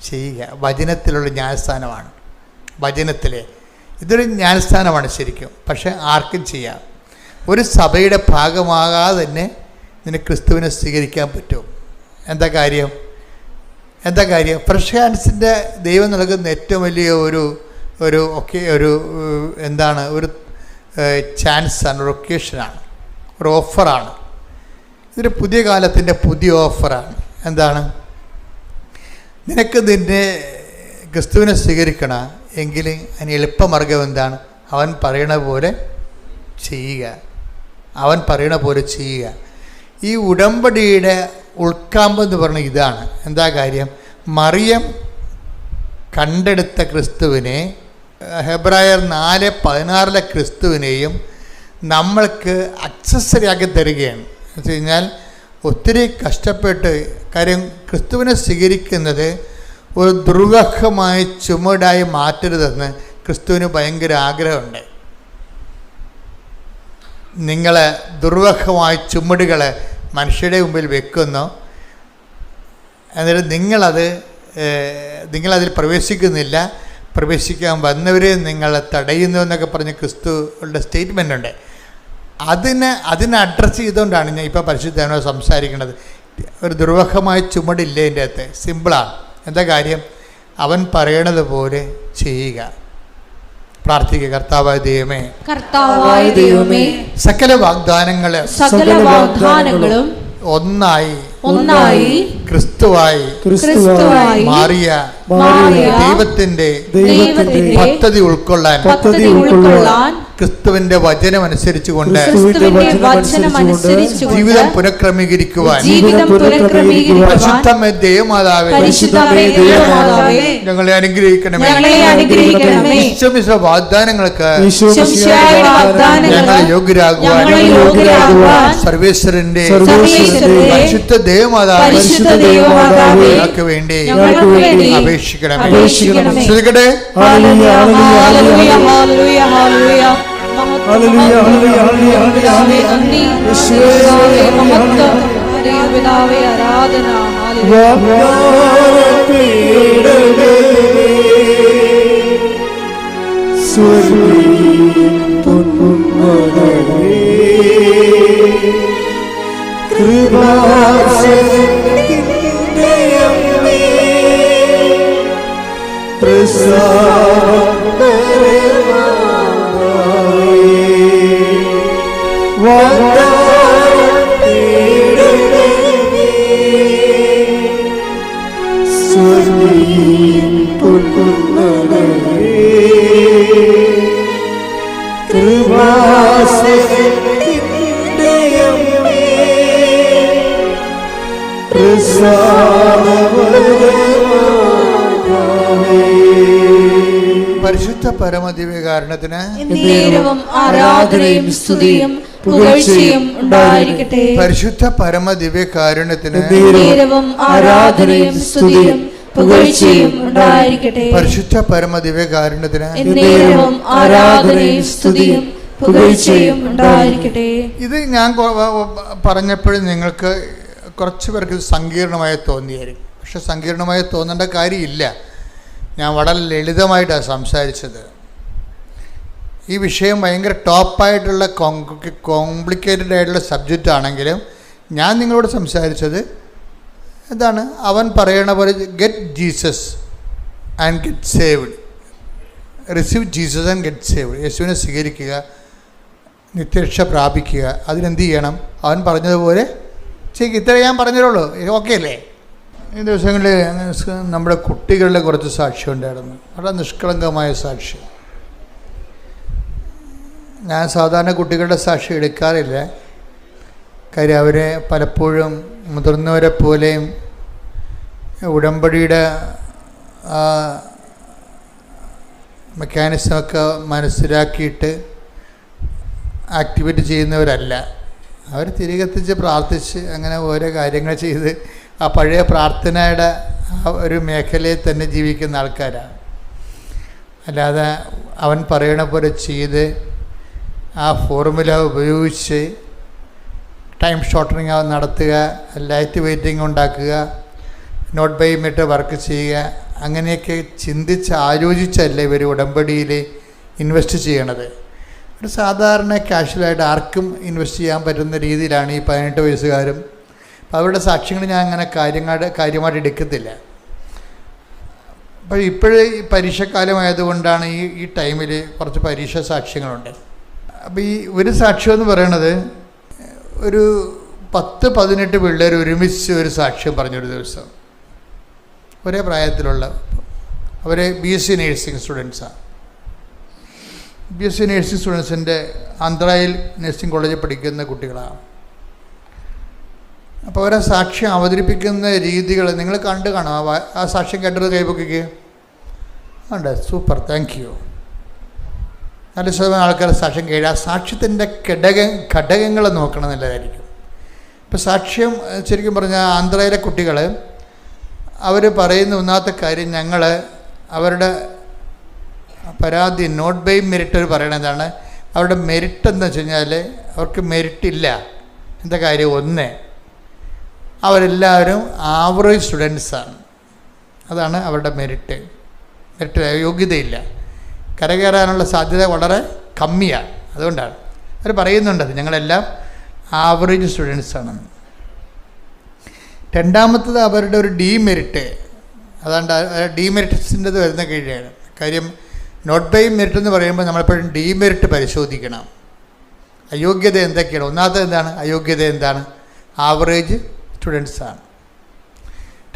ചെയ്യുക. വചനത്തിലുള്ള ജ്ഞാനസ്ഥാനമാണ്. ഇതൊരു ജ്ഞാനസ്ഥാനമാണ് ശരിക്കും. പക്ഷേ ആർക്കും ചെയ്യാം. ഒരു സഭയുടെ ഭാഗമാകാതെ തന്നെ നിന്നെ ക്രിസ്തുവിനെ സ്വീകരിക്കാൻ പറ്റും. എന്താ കാര്യം? ഫ്രഷ് ഹാൻഡ്സിൻ്റെ ദൈവം നൽകുന്ന ഏറ്റവും വലിയ ഒരു ചാൻസാണ്, ഒരു ഒക്കേഷനാണ്, ഒരു ഓഫറാണ്. ഇതൊരു പുതിയ കാലത്തിൻ്റെ പുതിയ ഓഫറാണ്. എന്താണ്? നിനക്ക് നിന്നെ ക്രിസ്തുവിനെ സ്വീകരിക്കണം എങ്കിൽ അതിന് എളുപ്പമാർഗം എന്താണ്? അവൻ പറയണ പോലെ ചെയ്യുക. അവൻ പറയണ പോലെ ചെയ്യുക. ഈ ഉടമ്പടിയുടെ ഉൾക്കാമ്പെന്ന് പറഞ്ഞാൽ ഇതാണ്. എന്താ കാര്യം? മറിയം കണ്ടെടുത്ത ക്രിസ്തുവിനെ, ഹെബ്രായർ 4:16 ക്രിസ്തുവിനെയും നമ്മൾക്ക് അക്സസറി ആക്കി തരികയാണ്. എന്ന് വെച്ച് കഴിഞ്ഞാൽ ഒത്തിരി കഷ്ടപ്പെട്ട്, കാര്യം ക്രിസ്തുവിനെ സ്വീകരിക്കുന്നത് ഒരു ദുർവഹമായ ചുമടായി മാറ്റരുതെന്ന് ക്രിസ്തുവിന് ഭയങ്കര ആഗ്രഹമുണ്ട്. നിങ്ങൾ ദുർവഹമായ ചുമടുകൾ മനുഷ്യരുടെ മുമ്പിൽ വെക്കുന്നു, എന്നിട്ട് നിങ്ങളതിൽ പ്രവേശിക്കുന്നില്ല, പ്രവേശിക്കാൻ വന്നവരെ നിങ്ങൾ തടയുന്നു എന്നൊക്കെ പറഞ്ഞ് ക്രിസ്തുവിൻ്റെ സ്റ്റേറ്റ്മെൻ്റ് ഉണ്ട്. അതിനെ അഡ്രസ്സ് ചെയ്തുകൊണ്ടാണ് ഞാൻ ഇപ്പോൾ പരിശുദ്ധനോട് സംസാരിക്കുന്നത്. ഒരു ദുർവഹമായ ചുമടില്ലേ എൻ്റെ അകത്ത്? സിമ്പിളാണ്. എന്താ കാര്യം? അവൻ പറയണത് പോലെ ചെയ്യുക. പ്രാർത്ഥിക്കുക. കർത്താവായ ദൈവമേ, സകല വാഗ്ദാനങ്ങളും ഒന്നായി ക്രിസ്തുവായി മാറിയ ദൈവത്തിന്റെ പദ്ധതി ഉൾക്കൊള്ളാൻ ക്രിസ്തുവിന്റെ വചനം അനുസരിച്ചുകൊണ്ട് ജീവിതം പുനഃക്രമീകരിക്കുവാൻ പരിശുദ്ധമേ ദൈവമാതാവേ ഞങ്ങളെ അനുഗ്രഹിക്കണമേ. ഈശോമിശിഹ വാഗ്ദാനങ്ങൾക്ക് ഞങ്ങൾ യോഗ്യരാകുവാൻ സർവേശ്വരന്റെ പരിശുദ്ധ ദൈവമാതാവേ ഞങ്ങൾക്ക് വേണ്ടി അപേക്ഷിക്കണമേ. ശ്രദ്ധിക്കട്ടെ. പരിശുദ്ധ പരമദിവ്യകാരുണ്യത്തിന് ആരാധനയും സ്തുതിയും പുകഴ്ചയും ഉണ്ടായിരിക്കട്ടെ. പരിശുദ്ധ പരമദിവ്യകാരുണ്യത്തിന് ആരാധനയും സ്തുതിയും പുകഴ്ചയും ഉണ്ടായിരിക്കട്ടെ. പരിശുദ്ധ പരമദിവ്യകാരുണ്യത്തിന് ആരാധനയും സ്തുതിയും പുകഴ്ചയും ഉണ്ടായിരിക്കട്ടെ. ഇത് ഞാൻ പറഞ്ഞപ്പോഴും നിങ്ങൾക്ക് കുറച്ച് പേർക്ക് സങ്കീർണമായി തോന്നിയായിരിക്കും. പക്ഷെ സങ്കീർണമായി തോന്നേണ്ട കാര്യമില്ല. ഞാൻ വളരെ ലളിതമായിട്ടാണ് സംസാരിച്ചത്. ഈ വിഷയം ഭയങ്കര ടോപ്പായിട്ടുള്ള കോംപ്ലിക്കേറ്റഡ് ആയിട്ടുള്ള സബ്ജക്റ്റ് ആണെങ്കിലും ഞാൻ നിങ്ങളോട് സംസാരിച്ചത് എന്താണ്? അവൻ പറയണ പോലെ get Jesus and get saved. Receive Jesus and get saved. യേശുവിനെ സ്വീകരിക്കുക, നിത്യരക്ഷ പ്രാപിക്കുക. അതിനെന്ത് ചെയ്യണം? അവൻ പറഞ്ഞതുപോലെ ചെയ്യും. ഇത്ര ഞാൻ പറഞ്ഞതേ. ഓക്കെ അല്ലേ? ഈ ദിവസങ്ങളിൽ നമ്മുടെ കുട്ടികളുടെ കുറച്ച് സാക്ഷ്യം ഉണ്ടായിരുന്നു. വളരെ നിഷ്കളങ്കമായ സാക്ഷ്യം. ഞാൻ സാധാരണ കുട്ടികളുടെ സാക്ഷ്യം എടുക്കാറില്ല. കാര്യം അവരെ പലപ്പോഴും മുതിർന്നവരെ പോലെയും ഉടമ്പടിയുടെ മെക്കാനിസമൊക്കെ മനസ്സിലാക്കിയിട്ട് ആക്ടിവേറ്റ് ചെയ്യുന്നവരല്ല. അവർ തിരികെത്തിച്ച് പ്രാർത്ഥിച്ച് അങ്ങനെ ഓരോ കാര്യങ്ങൾ ചെയ്ത് ആ പഴയ പ്രാർത്ഥനയുടെ ആ ഒരു മേഖലയിൽ തന്നെ ജീവിക്കുന്ന ആൾക്കാരാണ്. അല്ലാതെ അവൻ പറയണ പോലെ ചെയ്ത് ആ ഫോർമുല ഉപയോഗിച്ച് ടൈം ഷോർട്ടനിങ് നടത്തുക, ലൈറ്റ് വെയിറ്റിംഗ് ഉണ്ടാക്കുക, നോട്ട് ബൈ മീറ്റർ വർക്ക് ചെയ്യുക, അങ്ങനെയൊക്കെ ചിന്തിച്ച് ആലോചിച്ചല്ല ഇവർ ഉടമ്പടിയിൽ ഇൻവെസ്റ്റ് ചെയ്യണത്. ഒരു സാധാരണ കാഷ്വലായിട്ട് ആർക്കും ഇൻവെസ്റ്റ് ചെയ്യാൻ പറ്റുന്ന രീതിയിലാണ് ഈ 18 വയസ്സുകാരും. അപ്പോൾ അവരുടെ സാക്ഷ്യങ്ങൾ ഞാൻ അങ്ങനെ കാര്യമായിട്ട് എടുക്കത്തില്ല. അപ്പോൾ ഇപ്പോഴേ ഈ പരീക്ഷക്കാലമായതുകൊണ്ടാണ് ഈ ടൈമിൽ കുറച്ച് പരീക്ഷ സാക്ഷ്യങ്ങളുണ്ട്. അപ്പോൾ ഈ ഒരു സാക്ഷ്യം എന്ന് പറയണത് ഒരു 10-18 പിള്ളേർ ഒരുമിച്ച് ഒരു സാക്ഷ്യം പറഞ്ഞൊരു ദിവസം. ഒരേ പ്രായത്തിലുള്ള അവർ BSc നേഴ്സിംഗ് സ്റ്റുഡൻസാണ്. BSc നേഴ്സിംഗ് സ്റ്റുഡൻസിൻ്റെ ആന്ധ്രയിൽ നഴ്സിംഗ് കോളേജിൽ പഠിക്കുന്ന കുട്ടികളാണ്. അപ്പോൾ അവരെ സാക്ഷ്യം അവതരിപ്പിക്കുന്ന രീതികൾ നിങ്ങൾ കണ്ടു കാണാം. ആ സാക്ഷ്യം കേട്ടത് കൈപൊക്കിക്ക് ഉണ്ട്. Super, thank you. 4% ആൾക്കാർ സാക്ഷ്യം കേൾക്കുക. ആ സാക്ഷ്യത്തിൻ്റെ ഘടകങ്ങൾ നോക്കണം എന്നുള്ളതായിരിക്കും. ഇപ്പോൾ സാക്ഷ്യം ശരിക്കും പറഞ്ഞാൽ ആന്ധ്രയിലെ കുട്ടികൾ അവർ പറയുന്ന ഒന്നാമത്തെ കാര്യം, ഞങ്ങൾ അവരുടെ പരാതി നോട്ട് ബൈ മെറിറ്റ് അവർ പറയണതാണ്. അവരുടെ മെറിറ്റ് എന്ന് വെച്ച് കഴിഞ്ഞാൽ അവർക്ക് മെറിറ്റില്ല. എന്താ കാര്യം? ഒന്ന്, അവരെല്ലാവരും ആവറേജ് സ്റ്റുഡൻസാണ്. അതാണ് അവരുടെ മെറിറ്റ്. യോഗ്യതയില്ല, കരകയറാനുള്ള സാധ്യത വളരെ കമ്മിയാണ്. അതുകൊണ്ടാണ് അവർ പറയുന്നുണ്ടത് ഞങ്ങളെല്ലാം ആവറേജ് സ്റ്റുഡൻസാണ്. രണ്ടാമത്തത് അവരുടെ ഒരു ഡീമെറിറ്റ്. അതാണ്ട് ഡീമെറിറ്റ്സിൻ്റെത് വരുന്ന കീഴാണ്. കാര്യം നോട്ട് ബൈ മെറിറ്റ് എന്ന് പറയുമ്പോൾ നമ്മളെപ്പോഴും ഡീമെറിറ്റ് പരിശോധിക്കണം. അയോഗ്യത എന്തൊക്കെയാണ്? ഒന്നാമത്തെ എന്താണ് അയോഗ്യത? എന്താണ്? ആവറേജ് സ്റ്റുഡൻസാണ്.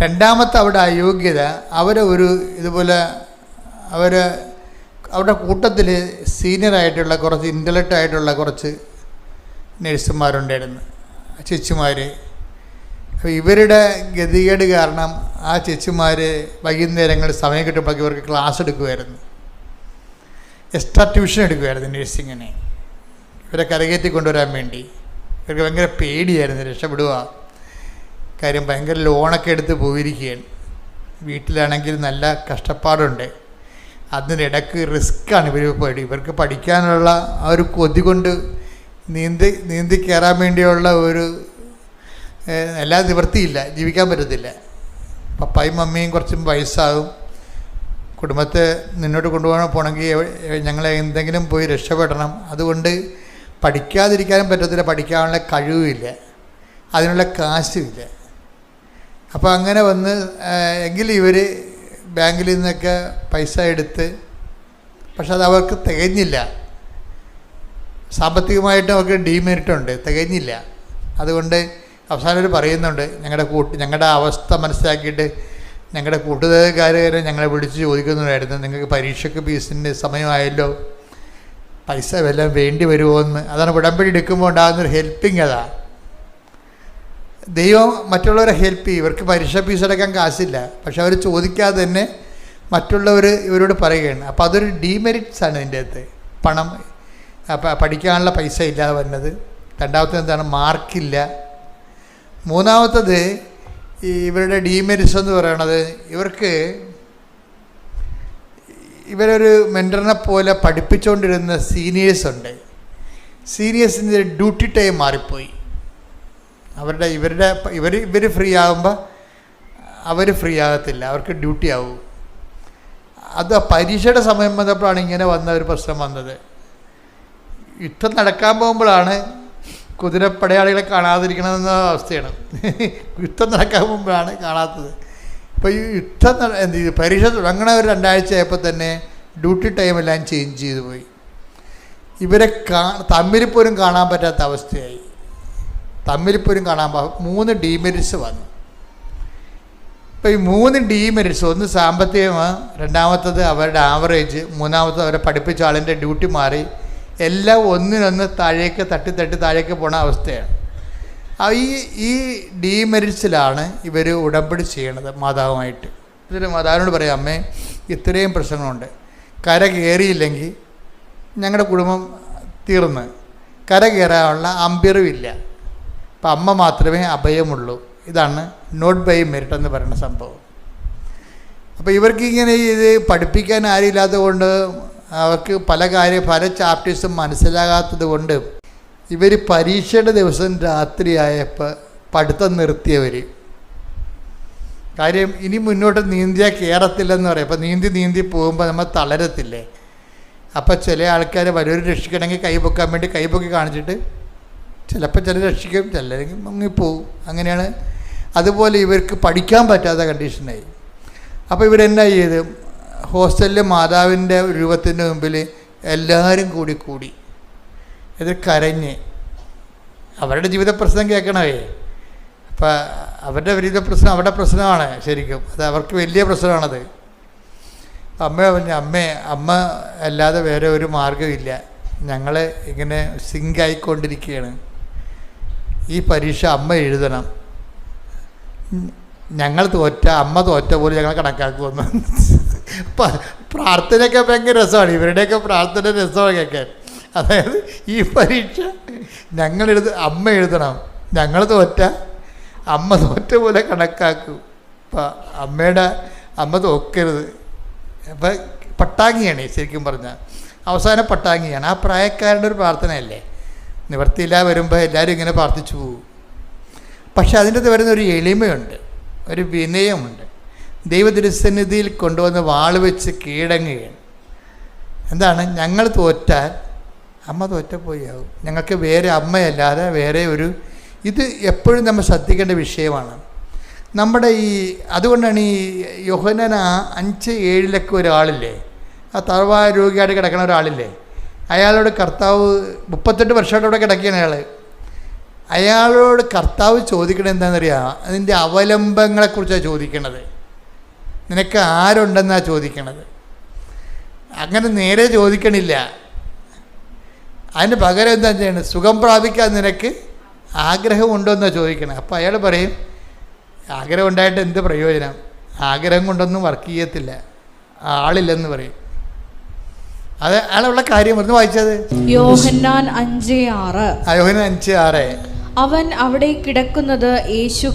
രണ്ടാമത്തെ അവരുടെ അയോഗ്യത, അവരെ ഒരു ഇതുപോലെ അവരുടെ കൂട്ടത്തിൽ സീനിയറായിട്ടുള്ള കുറച്ച് ഇൻ്റലക്റ്റായിട്ടുള്ള കുറച്ച് നഴ്സുമാരുണ്ടായിരുന്നു, ചേച്ചിമാർ. അപ്പോൾ ഇവരുടെ ഗതികേട് കാരണം ആ ചേച്ചിമാർ വൈകുന്നേരങ്ങളിൽ സമയം കിട്ടുമ്പോഴേക്കും ഇവർക്ക് ക്ലാസ് എടുക്കുമായിരുന്നു, എക്സ്ട്രാ ട്യൂഷൻ എടുക്കുമായിരുന്നു നഴ്സിങ്ങിന്, ഇവരെ കരകയറ്റി കൊണ്ടുവരാൻ വേണ്ടി. ഇവർക്ക് ഭയങ്കര പേടിയായിരുന്നു രക്ഷപ്പെടുക. കാര്യം ഭയങ്കര ലോണൊക്കെ എടുത്ത് പോയിരിക്കുകയാണ്. വീട്ടിലാണെങ്കിൽ നല്ല കഷ്ടപ്പാടുണ്ട്. അതിനിടയ്ക്ക് റിസ്ക്കാണ്. ഇവർക്ക് പഠിക്കാനുള്ള ആ ഒരു കൊതി കൊണ്ട് നീന്തി കയറാൻ വേണ്ടിയുള്ള ഒരു എല്ലാ നിവൃത്തിയില്ല, ജീവിക്കാൻ പറ്റത്തില്ല. പപ്പായും മമ്മിയും കുറച്ചും വയസ്സാകും. കുടുംബത്തെ മുന്നോട്ട് പോകണമെങ്കിൽ ഞങ്ങളെ എന്തെങ്കിലും പോയി രക്ഷപ്പെടണം. അതുകൊണ്ട് പഠിക്കാതിരിക്കാനും പറ്റത്തില്ല, പഠിക്കാനുള്ള കഴിവുമില്ല, അതിനുള്ള കാശുമില്ല. അപ്പോൾ അങ്ങനെ വന്ന് എങ്കിലും ഇവർ ബാങ്കിൽ നിന്നൊക്കെ പൈസ എടുത്ത്, പക്ഷെ അത് അവർക്ക് തികഞ്ഞില്ല. സാമ്പത്തികമായിട്ട് അവർക്ക് ഡീമെറിറ്റുണ്ട്, തികഞ്ഞില്ല. അതുകൊണ്ട് അവസാനം അവർ പറയുന്നുണ്ട്, ഞങ്ങളുടെ അവസ്ഥ മനസ്സിലാക്കിയിട്ട് ഞങ്ങളുടെ കൂട്ടുകാർ ഞങ്ങളെ വിളിച്ച് ചോദിക്കുന്നുണ്ടായിരുന്നു, നിങ്ങൾക്ക് പരീക്ഷയ്ക്ക് ഫീസിൻ്റെ സമയമായല്ലോ, പൈസ വല്ലതും വേണ്ടി വരുമോ എന്ന്. അതാണ് ഉടമ്പടി എടുക്കുമ്പോൾ ഉണ്ടാകുന്നൊരു ഹെൽപ്പിങ്. അതാണ് ദൈവം മറ്റുള്ളവരെ ഹെൽപ്പ് ചെയ്യും. ഇവർക്ക് പരീക്ഷ ഫീസ് അടക്കാൻ കാശില്ല, പക്ഷെ അവർ ചോദിക്കാതെ തന്നെ മറ്റുള്ളവർ ഇവരോട് പറയുകയാണ്. അപ്പോൾ അതൊരു ഡീമെറിറ്റ്സാണ് ഇതിൻ്റെ അകത്ത്. പണം പഠിക്കാനുള്ള പൈസ ഇല്ലാതെ വരുന്നത്. രണ്ടാമത്തത് എന്താണ്? മാർക്കില്ല. മൂന്നാമത്തത് ഇവരുടെ ഡീമെറിറ്റ്സ് എന്ന് പറയണത്, ഇവരൊരു മെൻറ്ററിനെ പോലെ പഠിപ്പിച്ചുകൊണ്ടിരുന്ന സീനിയേഴ്സുണ്ട്. സീനിയേഴ്സിൻ്റെ ഡ്യൂട്ടി ടൈം മാറിപ്പോയി. ഇവർ ഫ്രീ ആകുമ്പോൾ അവർ ഫ്രീ ആകത്തില്ല, അവർക്ക് ഡ്യൂട്ടി ആവും. അത് പരീക്ഷയുടെ സമയം വന്നപ്പോഴാണ് ഇങ്ങനെ വന്ന ഒരു പ്രശ്നം വന്നത്. യുദ്ധം നടക്കാൻ പോകുമ്പോഴാണ് കുതിരപ്പടയാളികളെ കാണാതിരിക്കണമെന്ന അവസ്ഥയാണ്. യുദ്ധം നടക്കാൻ പോകുമ്പോഴാണ് കാണാത്തത്. ഇപ്പോൾ ഈ പരീക്ഷ തുടങ്ങണ ഒരു 2 ആഴ്ച ആയപ്പോൾ തന്നെ ഡ്യൂട്ടി ടൈമെല്ലാം ചേഞ്ച് ചെയ്തു പോയി. ഇവരെ തമ്മിൽ പോലും കാണാൻ പറ്റാത്ത അവസ്ഥയായി. 3 ഡീമെറിറ്റ്സ് വന്നു. ഇപ്പോൾ ഈ 3 ഡീമെറിറ്റ്സ്, ഒന്ന് സാമ്പത്തികമാണ്, രണ്ടാമത്തത് അവരുടെ ആവറേജ്, മൂന്നാമത്തത് അവരെ പഠിപ്പിച്ച ആളിൻ്റെ ഡ്യൂട്ടി മാറി, എല്ലാം ഒന്നിനൊന്ന് താഴേക്ക് തട്ടി താഴേക്ക് പോണ അവസ്ഥയാണ്. ഈ ഡീമെറിറ്റ്സിലാണ് ഇവർ ഉടമ്പടി ചെയ്യണത് മാതാവുമായിട്ട്. ഇതിൽ മാതാവിനോട് പറയാം, അമ്മേ ഇത്രയും പ്രശ്നങ്ങളുണ്ട്, കര കയറിയില്ലെങ്കിൽ ഞങ്ങളുടെ കുടുംബം തീർന്ന്, കര കയറാനുള്ള അമ്പയറുമില്ല, അപ്പം അമ്മ മാത്രമേ അഭയമുള്ളൂ. ഇതാണ് നോട്ട് ബൈ മെറിറ്റ് എന്ന് പറയുന്ന സംഭവം. അപ്പോൾ ഇവർക്കിങ്ങനെ ഇത് പഠിപ്പിക്കാൻ ആരുമില്ലാത്തത് കൊണ്ട്, അവർക്ക് പല ചാപ്റ്റേഴ്സും മനസ്സിലാകാത്തത് കൊണ്ട് ഇവർ പരീക്ഷയുടെ ദിവസം രാത്രിയായപ്പോൾ പഠിത്തം നിർത്തിയവർ. കാര്യം ഇനി മുന്നോട്ട് നീന്തിയാൽ കയറത്തില്ലെന്ന് പറയും. അപ്പോൾ നീന്തി പോകുമ്പോൾ നമ്മൾ തളരത്തില്ലേ. അപ്പോൾ ചില ആൾക്കാർ വരൂർ രക്ഷിക്കണമെങ്കിൽ കൈപൊക്കാൻ വേണ്ടി കൈപൊക്കി കാണിച്ചിട്ട് ചിലപ്പോൾ ചിലർ രക്ഷിക്കും, ചിലരെങ്കിൽ മുങ്ങിപ്പോവും. അങ്ങനെയാണ്. അതുപോലെ ഇവർക്ക് പഠിക്കാൻ പറ്റാത്ത കണ്ടീഷനായി. അപ്പോൾ ഇവരെന്നാ ചെയ്ത്, ഹോസ്റ്റലിൽ മാതാവിൻ്റെ രൂപത്തിൻ്റെ മുമ്പിൽ എല്ലാവരും കൂടി ഇത് കരഞ്ഞ് അവരുടെ ജീവിത പ്രശ്നം കേൾക്കണമേ. അപ്പം അവരുടെ വലിയ പ്രശ്നം അവരുടെ പ്രശ്നമാണ് ശരിക്കും, അത് അവർക്ക് വലിയ പ്രശ്നമാണത്. അമ്മ പറഞ്ഞു, അമ്മ അല്ലാതെ വേറെ ഒരു മാർഗ്ഗമില്ല, ഞങ്ങൾ ഇങ്ങനെ സിങ്കായിക്കൊണ്ടിരിക്കുകയാണ്, ഈ പരീക്ഷ അമ്മ എഴുതണം, ഞങ്ങൾ അമ്മ തോറ്റ പോലെ ഞങ്ങൾ കണക്കാക്കുമെന്ന്. പ്രാർത്ഥനയൊക്കെ ഭയങ്കര രസമാണ്, ഇവരുടെയൊക്കെ പ്രാർത്ഥന രസമാണ് കേൾക്കാൻ. അതായത് ഈ പരീക്ഷ അമ്മ എഴുതണം, ഞങ്ങൾ അമ്മ തോറ്റ പോലെ കണക്കാക്കും. അപ്പം അമ്മ തോക്കരുത്. അപ്പം പട്ടാങ്ങിയാണ് ശരിക്കും പറഞ്ഞാൽ, അവസാനം പട്ടാങ്ങിയാണ്. ആ പ്രായക്കാരുടെ ഒരു പ്രാർത്ഥനയല്ലേ, നിവർത്തിയില്ല വരുമ്പോൾ എല്ലാവരും ഇങ്ങനെ പ്രാർത്ഥിച്ചു പോകും. പക്ഷെ അതിൻ്റെ അകത്ത് വരുന്ന ഒരു എളിമയുണ്ട്, ഒരു വിനയമുണ്ട്. ദൈവതിരുസന്നിധിയിൽ കൊണ്ടുവന്ന് വാള് വെച്ച് കീഴടങ്ങുകയാണ്. എന്താണ്? ഞങ്ങൾ തോറ്റാൽ അമ്മ തോറ്റപ്പോയാവും, ഞങ്ങൾക്ക് വേറെ അമ്മയല്ലാതെ വേറെ ഇത് എപ്പോഴും നമ്മൾ ശ്രദ്ധിക്കേണ്ട വിഷയമാണ്. നമ്മുടെ അതുകൊണ്ടാണ് ഈ യോഹന്നാൻ 5:7 ഒരാളില്ലേ, ആ തറവായ രോഗിയായിട്ട് കിടക്കുന്ന ഒരാളില്ലേ, അയാളോട് കർത്താവ് 38 വർഷമായിട്ട് അവിടെ കിടക്കുകയാണ് അയാളോട് കർത്താവ് ചോദിക്കണത് എന്താണെന്നറിയാം? അതിൻ്റെ അവലംബങ്ങളെക്കുറിച്ചാണ് ചോദിക്കണത്. നിനക്ക് ആരുണ്ടെന്നാണ് ചോദിക്കണത്. അങ്ങനെ നേരെ ചോദിക്കണില്ല, അതിന് പകരം എന്താ ചെയ്യണത്? സുഖം പ്രാപിക്കാൻ നിനക്ക് ആഗ്രഹമുണ്ടോ എന്നാണ് ചോദിക്കണത്. അപ്പോൾ അയാൾ പറയും, ആഗ്രഹം ഉണ്ടായിട്ട് എന്ത് പ്രയോജനം, ആഗ്രഹം കൊണ്ടൊന്നും വർക്ക് ചെയ്യത്തില്ല, ആളില്ലെന്ന് പറയും. അത് അയാളുള്ള കാര്യം ഒന്ന് വായിച്ചത് യോഹന്നാൻ 5:6. യോഹന്നാൻ 5:6. അവൻ അവിടെ കിടക്കുന്നത് യേശു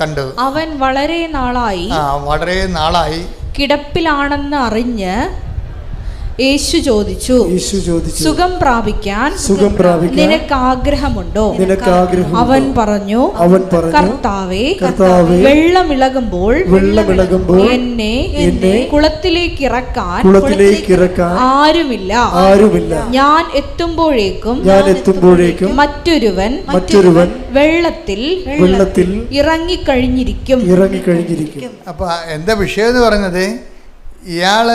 കണ്ടു. അവൻ വളരെ നാളായി കിടപ്പിലാണെന്ന് അറിഞ്ഞ് യേശു ചോദിച്ചു, സുഖം പ്രാപിക്കാൻ നിനക്ക് ആഗ്രഹമുണ്ടോ? അവൻ പറഞ്ഞു, കർത്താവേ, വെള്ളമിളകുമ്പോൾ എന്നെ കുളത്തിലേക്ക് ഇറക്കാൻ ആരുമില്ല. ഞാൻ എത്തുമ്പോഴേക്കും മറ്റൊരുവൻ വെള്ളത്തിൽ ഇറങ്ങിക്കഴിഞ്ഞിരിക്കും. അപ്പൊ എന്താ വിഷയം എന്ന് പറഞ്ഞത്? ഇയാൾ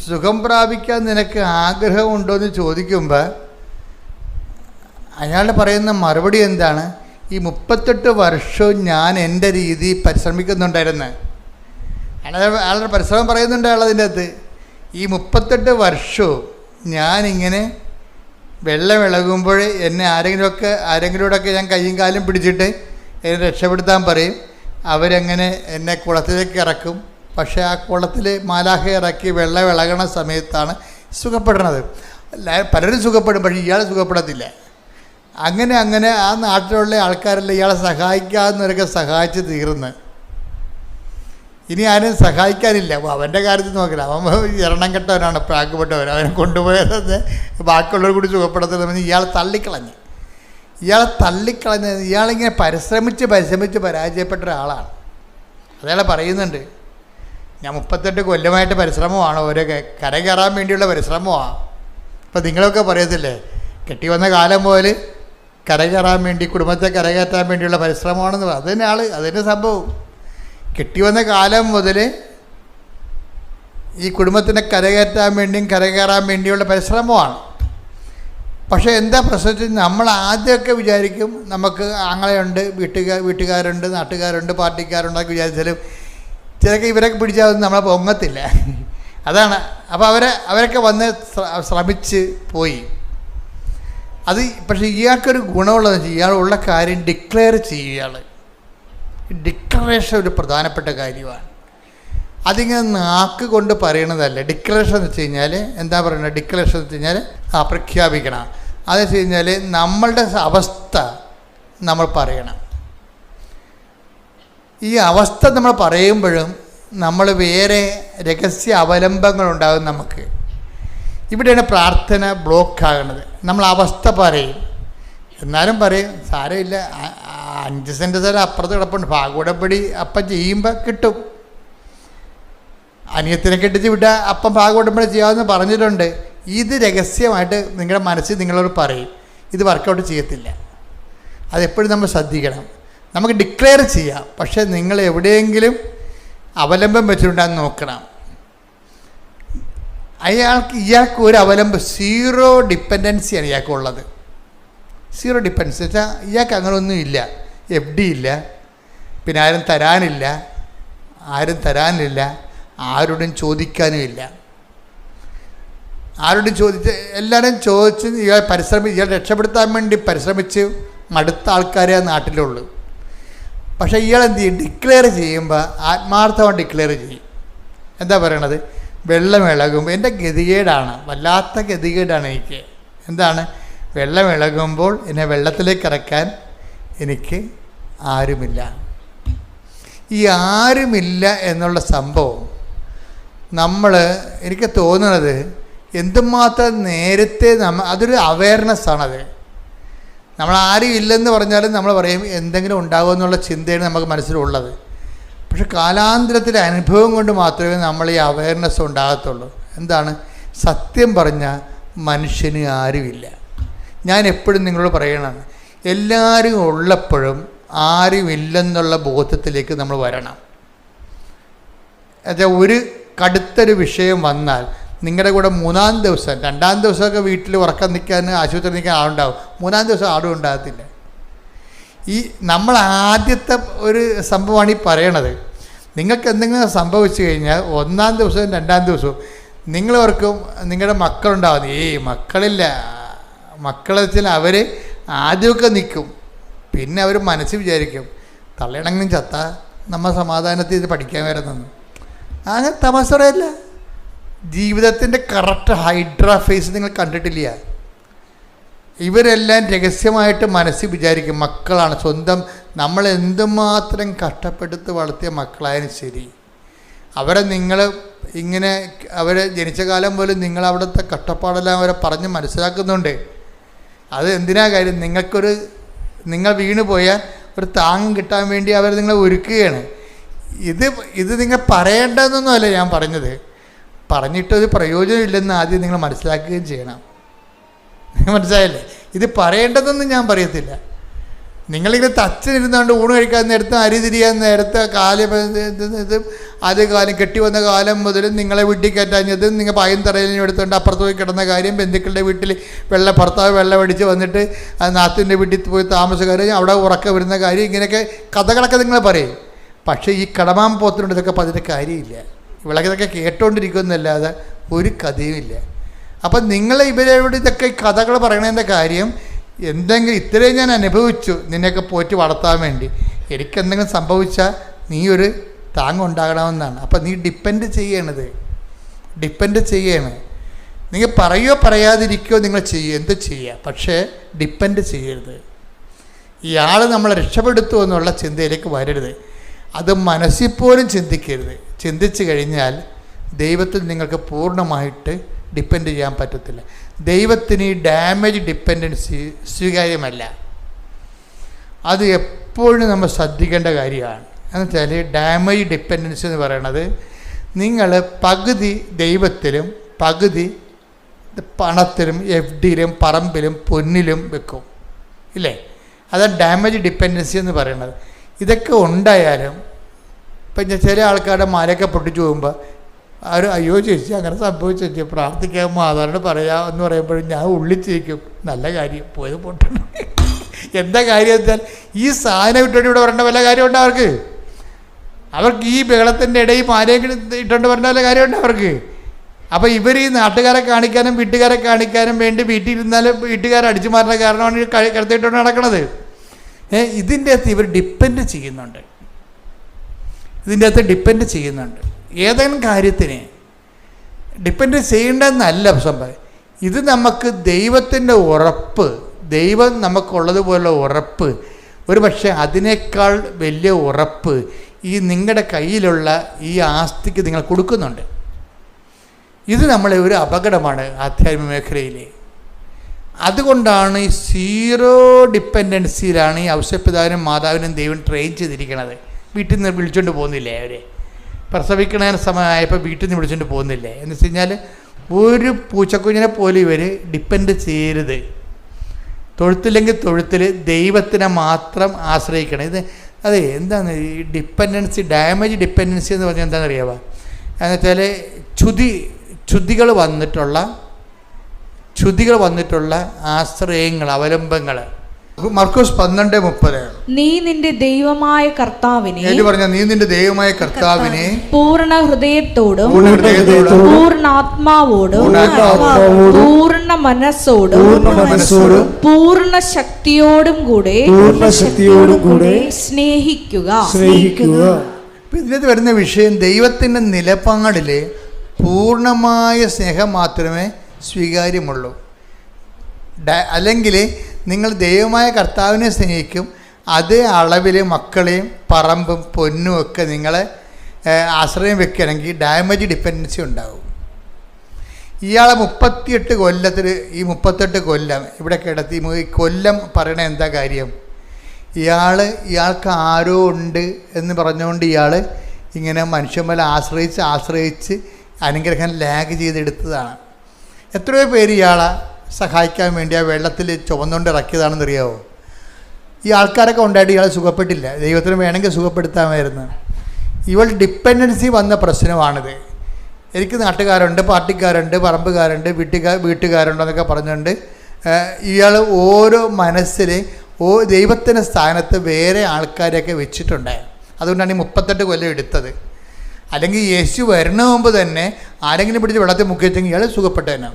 സുഖം പ്രാപിക്കാൻ നിനക്ക് ആഗ്രഹമുണ്ടോ എന്ന് ചോദിക്കുമ്പോൾ അയാൾ പറയുന്ന മറുപടി എന്താണ്? ഈ 38 വർഷവും ഞാൻ എൻ്റെ രീതി പരിശ്രമിക്കുന്നുണ്ടായിരുന്നു. അയാളുടെ പരിശ്രമം പറയുന്നുണ്ട് അയാൾ അതിൻ്റെ അകത്ത്. ഈ 38 വർഷവും ഞാനിങ്ങനെ വെള്ളമിളകുമ്പോൾ എന്നെ ആരെങ്കിലുമൊക്കെ ഞാൻ കയ്യും കാലും പിടിച്ചിട്ട് എന്നെ രക്ഷപ്പെടുത്താൻ പറയും. അവരങ്ങനെ എന്നെ കുളത്തിലേക്ക് ഇറക്കും. പക്ഷേ ആ കുളത്തിൽ മാലാഖ ഇറക്കി വെള്ളം ഇളകണ സമയത്താണ് സുഖപ്പെടുന്നത്. പലരും സുഖപ്പെടും, പക്ഷേ ഇയാൾ സുഖപ്പെടത്തില്ല. അങ്ങനെ ആ നാട്ടിലുള്ള ആൾക്കാരെല്ലാം ഇയാളെ സഹായിക്കാവുന്നവരൊക്കെ സഹായിച്ച് തീർന്ന് ഇനി ആരും സഹായിക്കാനില്ല. അവൻ്റെ കാര്യത്തിൽ നോക്കില്ല, അവൻ എണ്ണം കെട്ടവനാണ്, പ്രാക്കപ്പെട്ടവൻ. അവനെ കൊണ്ടുപോയത് ബാക്കിയുള്ളവർ കൂടി സുഖപ്പെടുത്തുന്ന ഇയാളെ തള്ളിക്കളഞ്ഞ് ഇയാളിങ്ങനെ പരിശ്രമിച്ച് പരാജയപ്പെട്ട ഒരാളാണ്. അതയാൾ പറയുന്നുണ്ട്, ഞാൻ 38 കൊല്ലമായിട്ട് പരിശ്രമമാണ്, ഓരോ കര കയറാൻ വേണ്ടിയുള്ള പരിശ്രമമാണ്. ഇപ്പം നിങ്ങളൊക്കെ പറയത്തില്ലേ, കെട്ടി വന്ന കാലം മുതൽ കര കയറാൻ വേണ്ടി, കുടുംബത്തെ കരകയറ്റാൻ വേണ്ടിയുള്ള പരിശ്രമമാണെന്ന് പറയും. അതുതന്നെ അതിൻ്റെ സംഭവം. കെട്ടി വന്ന കാലം മുതൽ ഈ കുടുംബത്തിനെ കരകയറ്റാൻ വേണ്ടിയുള്ള പരിശ്രമമാണ്. പക്ഷേ എന്താ പ്രശ്നം? നമ്മൾ ആദ്യമൊക്കെ വിചാരിക്കും നമുക്ക് ആങ്ങളെയുണ്ട്, വീട്ടുകാരുണ്ട്, നാട്ടുകാരുണ്ട്, പാർട്ടിക്കാരുണ്ടൊക്കെ വിചാരിച്ചാലും ചിലക്ക് ഇവരൊക്കെ പിടിച്ചാൽ നമ്മളെ പൊങ്ങത്തില്ല. അതാണ്. അപ്പോൾ അവരൊക്കെ വന്ന് ശ്രമിച്ച് പോയി. പക്ഷേ ഇയാൾക്കൊരു ഗുണമുള്ളതെന്ന് വെച്ചാൽ ഇയാളുള്ള കാര്യം ഡിക്ലെയർ ചെയ്യും. ഡിക്ലറേഷൻ ഒരു പ്രധാനപ്പെട്ട കാര്യമാണ്. അതിങ്ങനെ നാക്ക് കൊണ്ട് പറയണതല്ല. ഡിക്ലറേഷൻ എന്ന് വെച്ച് കഴിഞ്ഞാൽ എന്താ പറയുന്നത്? ഡിക്ലറേഷൻ എന്ന് വെച്ച് കഴിഞ്ഞാൽ പ്രഖ്യാപിക്കണം. അതെന്ന് വെച്ച് കഴിഞ്ഞാൽ നമ്മളുടെ അവസ്ഥ നമ്മൾ പറയണം. ഈ അവസ്ഥ നമ്മൾ പറയുമ്പോഴും നമ്മൾ വേറെ രഹസ്യ അവലംബങ്ങളുണ്ടാകും നമുക്ക്. ഇവിടെയാണ് പ്രാർത്ഥന ബ്ലോക്കാകുന്നത്. നമ്മൾ അവസ്ഥ പറയും, എന്നാലും പറയും സാരമില്ല, 5 സെൻറ്റ് സ്ഥലം അപ്പുറത്ത് കിടപ്പുണ്ട്, ഭാഗോടപ്പടി അപ്പം ചെയ്യുമ്പോൾ കിട്ടും, അനിയത്തിനെ കെട്ടിച്ച് വിട്ടാൽ അപ്പം ഭാഗോടപ്പടി ചെയ്യാമെന്ന് പറഞ്ഞിട്ടുണ്ട്. ഇത് രഹസ്യമായിട്ട് നിങ്ങളുടെ മനസ്സിൽ നിങ്ങളോട് പറയും. ഇത് വർക്കൗട്ട് ചെയ്യത്തില്ല. അതെപ്പോഴും നമ്മൾ ശ്രദ്ധിക്കണം. നമുക്ക് ഡിക്ലെയർ ചെയ്യാം, പക്ഷേ നിങ്ങൾ എവിടെയെങ്കിലും അവലംബം വെച്ചിട്ടുണ്ടെന്ന് നോക്കണം. ഇയാൾക്ക് ഒരു അവലംബം, 0 ഡിപ്പെൻഡൻസിയാണ് ഇയാൾക്കുള്ളത്. 0 ഡിപ്പെൻഡൻസി വെച്ചാൽ ഇയാൾക്ക് അങ്ങനെയൊന്നും ഇല്ല. FD ഇല്ല, പിന്നെ ആരും തരാനില്ല, ആരോടും ചോദിക്കാനും ഇല്ല. ആരോടും എല്ലാവരും ചോദിച്ച് ഇയാൾ രക്ഷപ്പെടുത്താൻ വേണ്ടി പരിശ്രമിച്ച് മടുത്ത ആൾക്കാരെ ആ നാട്ടിലുള്ളൂ. പക്ഷേ ഇയാൾ എന്ത് ചെയ്യും? ഡിക്ലെയർ ചെയ്യുമ്പോൾ ആത്മാർത്ഥമായി ഡിക്ലെയർ ചെയ്യും. എന്താ പറയണത്? വെള്ളം ഇളകുമ്പോൾ എൻ്റെ ഗതികേടാണ്, വല്ലാത്ത ഗതികേടാണ് എനിക്ക്. എന്താണ്? വെള്ളം ഇളകുമ്പോൾ എന്നെ വെള്ളത്തിലേക്ക് ഇറക്കാൻ എനിക്ക് ആരുമില്ല. ഈ ആരുമില്ല എന്നുള്ള സംഭവം എനിക്ക് തോന്നുന്നത് എന്തുമാത്രം നേരത്തെ അതൊരു അവയർനെസ്സാണത്. നമ്മൾ ആരും ഇല്ലെന്ന് പറഞ്ഞാലും നമ്മൾ പറയും എന്തെങ്കിലും ഉണ്ടാകുമെന്നുള്ള ചിന്തയാണ് നമുക്ക് മനസ്സിലുള്ളത്. പക്ഷെ കാലാന്തരത്തിലെ അനുഭവം കൊണ്ട് മാത്രമേ നമ്മൾ ഈ അവയർനെസ് ഉണ്ടാകത്തുള്ളൂ. എന്താണ്? സത്യം പറഞ്ഞാൽ മനുഷ്യന് ആരുമില്ല. ഞാൻ എപ്പോഴും നിങ്ങളോട് പറയണം, എല്ലാവരും ഉള്ളപ്പോഴും ആരുമില്ലെന്നുള്ള ബോധത്തിലേക്ക് നമ്മൾ വരണം. എന്നുവെച്ചാൽ ഒരു കടുത്തൊരു വിഷയം വന്നാൽ നിങ്ങളുടെ കൂടെ 2-ാം ദിവസം 2-ാം ദിവസമൊക്കെ വീട്ടിൽ ഉറക്കം നിൽക്കാൻ ആശുപത്രി നിൽക്കാൻ ആളുണ്ടാവും, 3-ാം ദിവസം ആളും ഉണ്ടാകത്തില്ല. നമ്മൾ ആദ്യത്തെ ഒരു സംഭവമാണ് ഈ പറയണത്. നിങ്ങൾക്ക് എന്തെങ്കിലും സംഭവിച്ചു കഴിഞ്ഞാൽ 1-ാം ദിവസവും 2-ാം ദിവസവും നിങ്ങളവർക്കും നിങ്ങളുടെ മക്കളുണ്ടാവുന്നു. മക്കളില്ല, മക്കളെ വെച്ചാൽ അവർ ആദ്യമൊക്കെ നിൽക്കും, പിന്നെ അവർ മനസ്സിൽ വിചാരിക്കും തള്ളയിടങ്ങും ചത്ത നമ്മൾ സമാധാനത്തിൽ ഇത് പഠിക്കാൻ വരുന്നെന്ന്. അങ്ങനെ തമാശയല്ല. ജീവിതത്തിൻ്റെ കറക്റ്റ് ഹൈഡ്രാ ഫേസ് നിങ്ങൾ കണ്ടിട്ടില്ല. ഇവരെല്ലാം രഹസ്യമായിട്ട് മനസ്സിൽ വിചാരിക്കും മക്കളാണ് സ്വന്തം. നമ്മൾ എന്തുമാത്രം കഷ്ടപ്പെടുത്ത് വളർത്തിയ മക്കളായാലും ശരി, അവരെ നിങ്ങൾ ഇങ്ങനെ അവരെ ജനിച്ച കാലം പോലും നിങ്ങൾ അവിടുത്തെ കഷ്ടപ്പാടെല്ലാം അവരെ പറഞ്ഞ് മനസ്സിലാക്കുന്നുണ്ട്. അത് എന്തിനാ കാര്യം? നിങ്ങൾ വീണ് പോയാൽ ഒരു താങ്ങം കിട്ടാൻ വേണ്ടി അവർ നിങ്ങളെ ഒരുക്കുകയാണ്. ഇത് നിങ്ങൾ പറയേണ്ടതെന്നൊന്നുമല്ല ഞാൻ പറഞ്ഞത്. പറഞ്ഞിട്ടൊരു പ്രയോജനമില്ലെന്ന് ആദ്യം നിങ്ങൾ മനസ്സിലാക്കുകയും ചെയ്യണം. മനസ്സിലായില്ലേ? ഇത് പറയേണ്ടതെന്നും ഞാൻ പറയത്തില്ല. നിങ്ങളിങ്ങനെ തച്ചനിരുന്നാണ്ട് ഊണ് കഴിക്കാൻ നേരത്ത് അരി തിരിയാൻ നേരത്തെ ആദ്യ കാലം കെട്ടി വന്ന കാലം മുതൽ നിങ്ങളെ വീട്ടിൽ കയറ്റാഞ്ഞതും നിങ്ങൾ പായും തറയിലും എടുത്തുകൊണ്ട് അപ്പുറത്ത് പോയി കിടന്ന കാര്യം, ബന്ധുക്കളുടെ വീട്ടിൽ ഭർത്താവ് വെള്ളം അടിച്ച് വന്നിട്ട് നാത്തിൻ്റെ വീട്ടിൽ പോയി താമസക്കാർ അവിടെ ഉറക്കം വരുന്ന കാര്യം, ഇങ്ങനെയൊക്കെ കഥകളൊക്കെ നിങ്ങൾ പറയും. പക്ഷേ ഈ കടമാൻ പോത്തിനോട് ഇതൊക്കെ പറഞ്ഞിട്ട് കാര്യമില്ല. ഇതൊക്കെ കേട്ടോണ്ടിരിക്കുമെന്നല്ലാതെ ഒരു കഥയുമില്ല. അപ്പം നിങ്ങൾ ഇവരോട് ഇതൊക്കെ കഥകൾ പറയണതിൻ്റെ കാര്യം, എന്തെങ്കിലും ഇത്രയും ഞാൻ അനുഭവിച്ചു നിന്നെയൊക്കെ പോറ്റി വളർത്താൻ വേണ്ടി, എനിക്കെന്തെങ്കിലും സംഭവിച്ചാൽ നീ ഒരു താങ്ങുണ്ടാകണമെന്നാണ്. അപ്പം നീ ഡിപ്പെൻഡ് ചെയ്യണം. നിങ്ങൾ പറയുകയോ പറയാതിരിക്കുകയോ നിങ്ങൾ എന്ത് ചെയ്യുക, പക്ഷേ ഡിപ്പെൻഡ് ചെയ്യരുത്. ഇയാൾ നമ്മളെ രക്ഷപ്പെടുത്തുമോ എന്നുള്ള ചിന്തയിലേക്ക് വരരുത്. അത് മനസ്സിൽ പോലും ചിന്തിക്കരുത്. ചിന്തിച്ചു കഴിഞ്ഞാൽ ദൈവത്തിൽ നിങ്ങൾക്ക് പൂർണ്ണമായിട്ട് ഡിപ്പെൻഡ് ചെയ്യാൻ പറ്റത്തില്ല. ദൈവത്തിന് ഈ ഡാമേജ് ഡിപ്പെൻഡൻസി സ്വീകാര്യമല്ല. അത് എപ്പോഴും നമ്മൾ ശ്രദ്ധിക്കേണ്ട കാര്യമാണ്. എന്നുവെച്ചാൽ ഡാമേജ് ഡിപ്പെൻഡൻസി എന്ന് പറയണത് നിങ്ങൾ പകുതി ദൈവത്തിലും പകുതി പണത്തിലും FDയിലും പറമ്പിലും പൊന്നിലും വെക്കും, ഇല്ലേ? അതാണ് ഡാമേജ് ഡിപ്പെൻഡൻസി എന്ന് പറയുന്നത്. ഇതൊക്കെ ഉണ്ടായാലും ഇപ്പം ചില ആൾക്കാരുടെ മലയൊക്കെ പൊട്ടിച്ചു പോകുമ്പോൾ അവർ അയ്യോ ചേച്ചി അങ്ങനെ സംഭവിച്ചു പ്രാർത്ഥിക്കാൻ മാതാവിനോട് പറയാമെന്ന് പറയുമ്പോഴും ഞാൻ ഉള്ളിച്ചിരിക്കും, നല്ല കാര്യം പോയത് പൊട്ടണം. എന്താ കാര്യം വെച്ചാൽ ഈ സാധനം ഇട്ടുകൊണ്ട് ഇവിടെ വരേണ്ട വല്ല കാര്യമുണ്ടോ അവർക്ക് ഈ ബഹളത്തിൻ്റെ ഇടയിൽ മാലയൊക്കെ ഇട്ടുകൊണ്ട് വരേണ്ട വല്ല കാര്യമുണ്ടോ അവർക്ക്? അപ്പോൾ ഇവർ ഈ നാട്ടുകാരെ കാണിക്കാനും വീട്ടുകാരെ കാണിക്കാനും വേണ്ടി വീട്ടിൽ ഇരുന്നാലും വീട്ടുകാരെ അടിച്ചു മാറുന്ന കാരണമാണ് ഈ കിടത്തിയിട്ടുണ്ട് നടക്കുന്നത്. ഇതിൻ്റെ അകത്ത് ഇവർ ഡിപ്പെൻഡ് ചെയ്യുന്നുണ്ട്. ഏതെങ്കിലും കാര്യത്തിന് ഡിപ്പെൻഡ് ചെയ്യേണ്ടതെന്നല്ല സംഭവം. ഇത് നമുക്ക് ദൈവത്തിൻ്റെ ഉറപ്പ്, ദൈവം നമുക്കുള്ളതുപോലുള്ള ഉറപ്പ്, ഒരു പക്ഷേ അതിനേക്കാൾ വലിയ ഉറപ്പ് ഈ നിങ്ങളുടെ കയ്യിലുള്ള ഈ ആസ്തിക്ക് നിങ്ങൾ കൊടുക്കുന്നുണ്ട്. ഇത് നമ്മളെ ഒരു അപകടമാണ് ആധ്യാത്മിക മേഖലയിൽ. അതുകൊണ്ടാണ് ഈ സീറോ ഡിപ്പെൻഡൻസിയിലാണ് ഈ ഔസേപ്പിതാവിനും മാതാവിനും ദൈവം ട്രെയിൻ ചെയ്തിരിക്കുന്നത്. വീട്ടിൽ നിന്ന് വിളിച്ചുകൊണ്ട് പോകുന്നില്ലേ? അവരെ പ്രസവിക്കണ സമയമായപ്പോൾ വീട്ടിൽ നിന്ന് വിളിച്ചുകൊണ്ട് പോകുന്നില്ലേ? എന്ന് വെച്ച് കഴിഞ്ഞാൽ ഒരു പൂച്ചക്കുഞ്ഞിനെ പോലും ഇവർ ഡിപ്പെൻഡ് ചെയ്യരുത്. തൊഴുത്തില്ലെങ്കിൽ തൊഴുത്തിൽ ദൈവത്തിനെ മാത്രം ആശ്രയിക്കണം. അതെ, എന്താണ് ഈ ഡിപ്പെൻഡൻസി, ഡാമേജ് ഡിപ്പെൻഡൻസി എന്ന് പറഞ്ഞാൽ എന്താണെന്ന് അറിയാമോ? എന്നുവെച്ചാൽ ചുതികൾ വന്നിട്ടുള്ള ആശ്രയങ്ങൾ, അവലംബങ്ങൾ, മർക്കോസ് 12:30. നീ നിന്റെ ദൈവമായ കർത്താവിനെ, നീ നിന്റെ ദൈവമായ കർത്താവിനെ പൂർണ്ണ ഹൃദയത്തോടും പൂർണ്ണാത്മാവോടും പൂർണ്ണ മനസ്സോടും പൂർണ്ണ ശക്തിയോടും കൂടെ സ്നേഹിക്കുക. ഇതിനകത്ത് വരുന്ന വിഷയം, ദൈവത്തിൻ്റെ നിലപാടില് പൂർണ്ണമായ സ്നേഹം മാത്രമേ സ്വീകാര്യമുള്ളൂ. അല്ലെങ്കിൽ നിങ്ങൾ ദൈവമായ കർത്താവിനെ സ്നേഹിക്കും, അതേ അളവിൽ മക്കളെയും പറമ്പും പൊന്നും ഒക്കെ നിങ്ങളെ ആശ്രയം വെക്കുകയാണെങ്കിൽ ഡാമേജ് ഡിപ്പെൻഡൻസി ഉണ്ടാകും. ഇയാളെ 38 കൊല്ലത്തിൽ, ഈ 38 കൊല്ലം ഇവിടെ കിടത്തി, ഈ കൊല്ലം പറയണ എന്താ കാര്യം? ഇയാൾക്ക് ആരോ ഉണ്ട് എന്ന് പറഞ്ഞുകൊണ്ട് ഇയാൾ ഇങ്ങനെ മനുഷ്യന്മാരെ ആശ്രയിച്ച് അനുഗ്രഹം ലാഗ് ചെയ്തെടുത്തതാണ്. എത്രയോ പേര് ഇയാളെ സഹായിക്കാൻ വേണ്ടി ആ വെള്ളത്തിൽ ചുവന്നുകൊണ്ട് ഇറക്കിയതാണെന്നറിയാവോ? ഈ ആൾക്കാരൊക്കെ ഉണ്ടായിട്ട് ഇയാൾ സുഖപ്പെട്ടില്ല. ദൈവത്തിന് വേണമെങ്കിൽ സുഖപ്പെടുത്താമായിരുന്നു. ഇവൾ ഡിപ്പെൻഡൻസി വന്ന പ്രശ്നമാണിത്. എനിക്ക് നാട്ടുകാരുണ്ട്, പാർട്ടിക്കാരുണ്ട്, പറമ്പുകാരുണ്ട്, വീട്ടുകാരുണ്ടെന്നൊക്കെ പറഞ്ഞുകൊണ്ട് ഇയാൾ ഓരോ മനസ്സിൽ ദൈവത്തിൻ്റെ സ്ഥാനത്ത് വേറെ ആൾക്കാരെയൊക്കെ വെച്ചിട്ടുണ്ട്. അതുകൊണ്ടാണ് ഈ 38 കൊല്ലം എടുത്തത്. അല്ലെങ്കിൽ യേശു വരുന്ന മുമ്പ് തന്നെ ആരെങ്കിലും പിടിച്ച് വെള്ളത്തിൽ മുക്കിവെച്ചെങ്കിൽ ഇയാൾ സുഖപ്പെട്ടേനെ.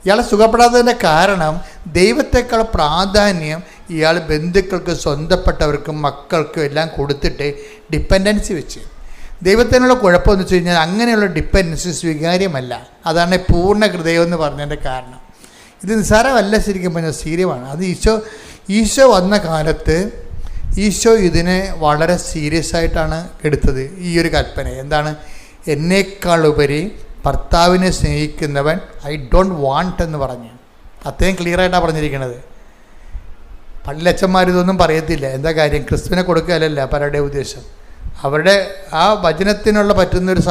ഇയാൾ സുഖപ്പെടാത്തതിൻ്റെ കാരണം ദൈവത്തെക്കാൾ പ്രാധാന്യം ഇയാൾ ബന്ധുക്കൾക്ക്, സ്വന്തപ്പെട്ടവർക്കും, മക്കൾക്കും എല്ലാം കൊടുത്തിട്ട് ഡിപ്പെൻഡൻസി വെച്ച്. ദൈവത്തിനുള്ള കുഴപ്പമെന്ന് വെച്ച് കഴിഞ്ഞാൽ അങ്ങനെയുള്ള ഡിപ്പെൻഡൻസി സ്വീകാര്യമല്ല. അതാണ് പൂർണ്ണ ഹൃദയം എന്ന് പറഞ്ഞതിൻ്റെ കാരണം. ഇത് നിസ്സാരമല്ല, ശരിക്കും പറഞ്ഞാൽ സീരിയമാണ്. അത് ഈശോ വന്ന കാലത്ത് ഈശോ ഇതിനെ വളരെ സീരിയസ് ആയിട്ടാണ് എടുത്തത്. ഈ ഒരു കൽപ്പന എന്താണ്? എന്നേക്കാളുപരി ഭർത്താവിനെ സ്നേഹിക്കുന്നവൻ ഐ ഡോണ്ട് വാണ്ട് എന്ന് പറഞ്ഞു. അത്രയും ക്ലിയറായിട്ടാണ് പറഞ്ഞിരിക്കുന്നത്. പള്ളിയച്ചന്മാരിതൊന്നും പറയത്തില്ല. എന്താ കാര്യം? ക്രിസ്തുവിനെ കൊടുക്കുകയല്ല പലരുടെ ഉദ്ദേശം. അവരുടെ ആ വചനത്തിനുള്ള പറ്റുന്നൊരു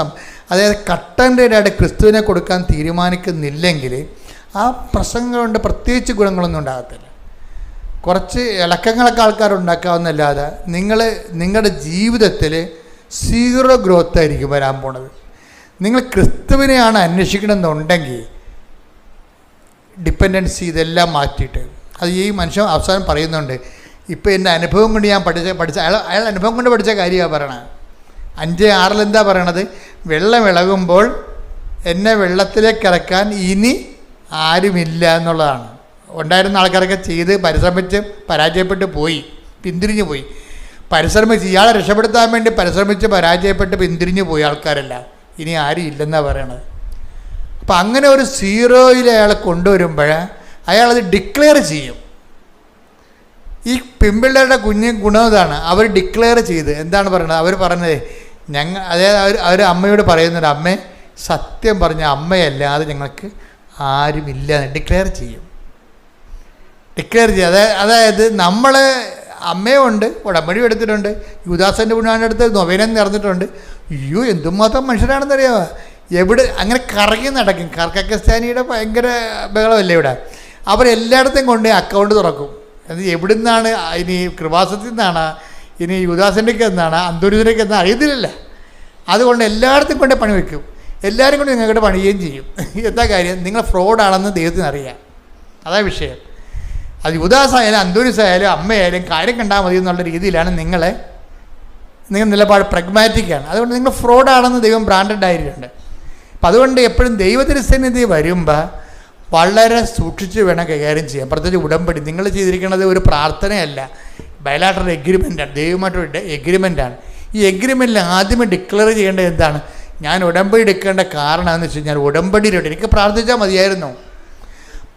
അതായത് കട്ടൻ്റെതായിട്ട് ക്രിസ്തുവിനെ കൊടുക്കാൻ തീരുമാനിക്കുന്നില്ലെങ്കിൽ ആ പ്രസംഗം കൊണ്ട് പ്രത്യേകിച്ച് ഗുണങ്ങളൊന്നും ഉണ്ടാകത്തില്ല. കുറച്ച് ഇളക്കങ്ങളൊക്കെ ആൾക്കാരുണ്ടാക്കാവുന്നല്ലാതെ നിങ്ങളുടെ ജീവിതത്തിൽ 0 ഗ്രോത്ത് ആയിരിക്കും വരാൻ പോണത്. നിങ്ങൾ ക്രിസ്തുവിനെയാണ് അന്വേഷിക്കണമെന്നുണ്ടെങ്കിൽ ഡിപ്പെൻഡൻസി ഇതെല്ലാം മാറ്റിയിട്ട്, അത് ഈ മനുഷ്യൻ അവസാനം പറയുന്നുണ്ട്. ഇപ്പോൾ എൻ്റെ അനുഭവം കൊണ്ട് ഞാൻ പഠിച്ച അയാൾ അനുഭവം കൊണ്ട് പഠിച്ച കാര്യമാണ് പറയണത്. 5:6 എന്താ പറയണത്? വെള്ളം ഇളകുമ്പോൾ എന്നെ വെള്ളത്തിലേക്ക് ഇറക്കാൻ ഇനി ആരുമില്ല എന്നുള്ളതാണ്. ഉണ്ടായിരുന്ന ആൾക്കാരൊക്കെ ചെയ്ത് പരിശ്രമിച്ച് പരാജയപ്പെട്ട് പോയി, പിന്തിരിഞ്ഞു പോയി. ഇയാളെ രക്ഷപ്പെടുത്താൻ വേണ്ടി പരിശ്രമിച്ച് പരാജയപ്പെട്ട് പിന്തിരിഞ്ഞു പോയി ആൾക്കാരെല്ലാം. ഇനി ആരും ഇല്ലെന്നാണ് പറയണത്. അപ്പം അങ്ങനെ ഒരു 0 അയാളെ കൊണ്ടുവരുമ്പോൾ അയാളത് ഡിക്ലെയർ ചെയ്യും. ഈ പെൺപിള്ളേരുടെ ഗുണം ഇതാണ്. അവർ ഡിക്ലെയർ ചെയ്ത് എന്താണ് പറയുന്നത്? അവർ പറഞ്ഞത് അതായത് അവർ അമ്മയോട് പറയുന്നുണ്ട്, അമ്മേ സത്യം പറഞ്ഞ അമ്മയല്ലാതെ ഞങ്ങൾക്ക് ആരുമില്ല എന്ന് ഡിക്ലെയർ ചെയ്യും. അതായത് നമ്മളെ അമ്മയുണ്ട്, ഉടമ്പടി എടുത്തിട്ടുണ്ട്, യുദാസൻ്റെ പുണ്യാൻ്റെ അടുത്ത് നൊവേനം നേർന്നിട്ടുണ്ട്. അയ്യോ എന്തുമാത്രം മനുഷ്യരാണെന്നറിയാമോ? അങ്ങനെ കറങ്ങി നടക്കും. കർക്കസ്ഥാനിയുടെ ഭയങ്കര ബഹളമല്ലേ ഇവിടെ. അവരെല്ലായിടത്തും കൊണ്ട് അക്കൗണ്ട് തുറക്കും. അത് എവിടെ നിന്നാണ്? ഇനി കൃപാസത്തിൽ നിന്നാണ്, ഇനി യുദാസൻ്റെക്ക് എന്നാണ്, അന്തൂരിതിലേക്ക് എന്നാണ് അറിയത്തില്ല. അതുകൊണ്ട് എല്ലായിടത്തും കൊണ്ട് പണി വയ്ക്കും. എല്ലാവരും കൊണ്ട് നിങ്ങൾക്കിട്ട് പണിയുകയും ചെയ്യും. എന്താ കാര്യം? നിങ്ങൾ ഫ്രോഡാണെന്ന് ദൈവത്തിന് അറിയാം. അതാ വിഷയം. അത് യുദാസായാലും അന്തൂരിസായാലും അമ്മയായാലും കാര്യം കണ്ടാൽ മതി എന്നുള്ള രീതിയിലാണ് നിങ്ങൾ നിലപാട് പ്രഗ്മാറ്റിക്കാണ്. അതുകൊണ്ട് നിങ്ങൾ ഫ്രോഡാണെന്ന് ദൈവം ബ്രാൻഡഡ് ആയിട്ടുണ്ട്. അപ്പം അതുകൊണ്ട് എപ്പോഴും ദൈവത്തിരുസന്നിധി വരുമ്പോൾ വളരെ സൂക്ഷിച്ച് വേണം കൈകാര്യം ചെയ്യാൻ. പ്രത്യേകിച്ച് ഉടമ്പടി നിങ്ങൾ ചെയ്തിരിക്കുന്നത് ഒരു പ്രാർത്ഥനയല്ല, ബയലാട്ടറൽ എഗ്രിമെൻ്റാണ്, ദൈവമായിട്ടൊരു എഗ്രിമെൻ്റാണ്. ഈ എഗ്രിമെൻറ്റിൽ ആദ്യമേ ഡിക്ലെയർ ചെയ്യേണ്ടത് എന്താണ്? ഞാൻ ഉടമ്പടി എടുക്കേണ്ട കാരണം എന്ന് വെച്ച് കഴിഞ്ഞാൽ ഉടമ്പടിയിലോട്ട് എനിക്ക് പ്രാർത്ഥിച്ചാൽ മതിയായിരുന്നു.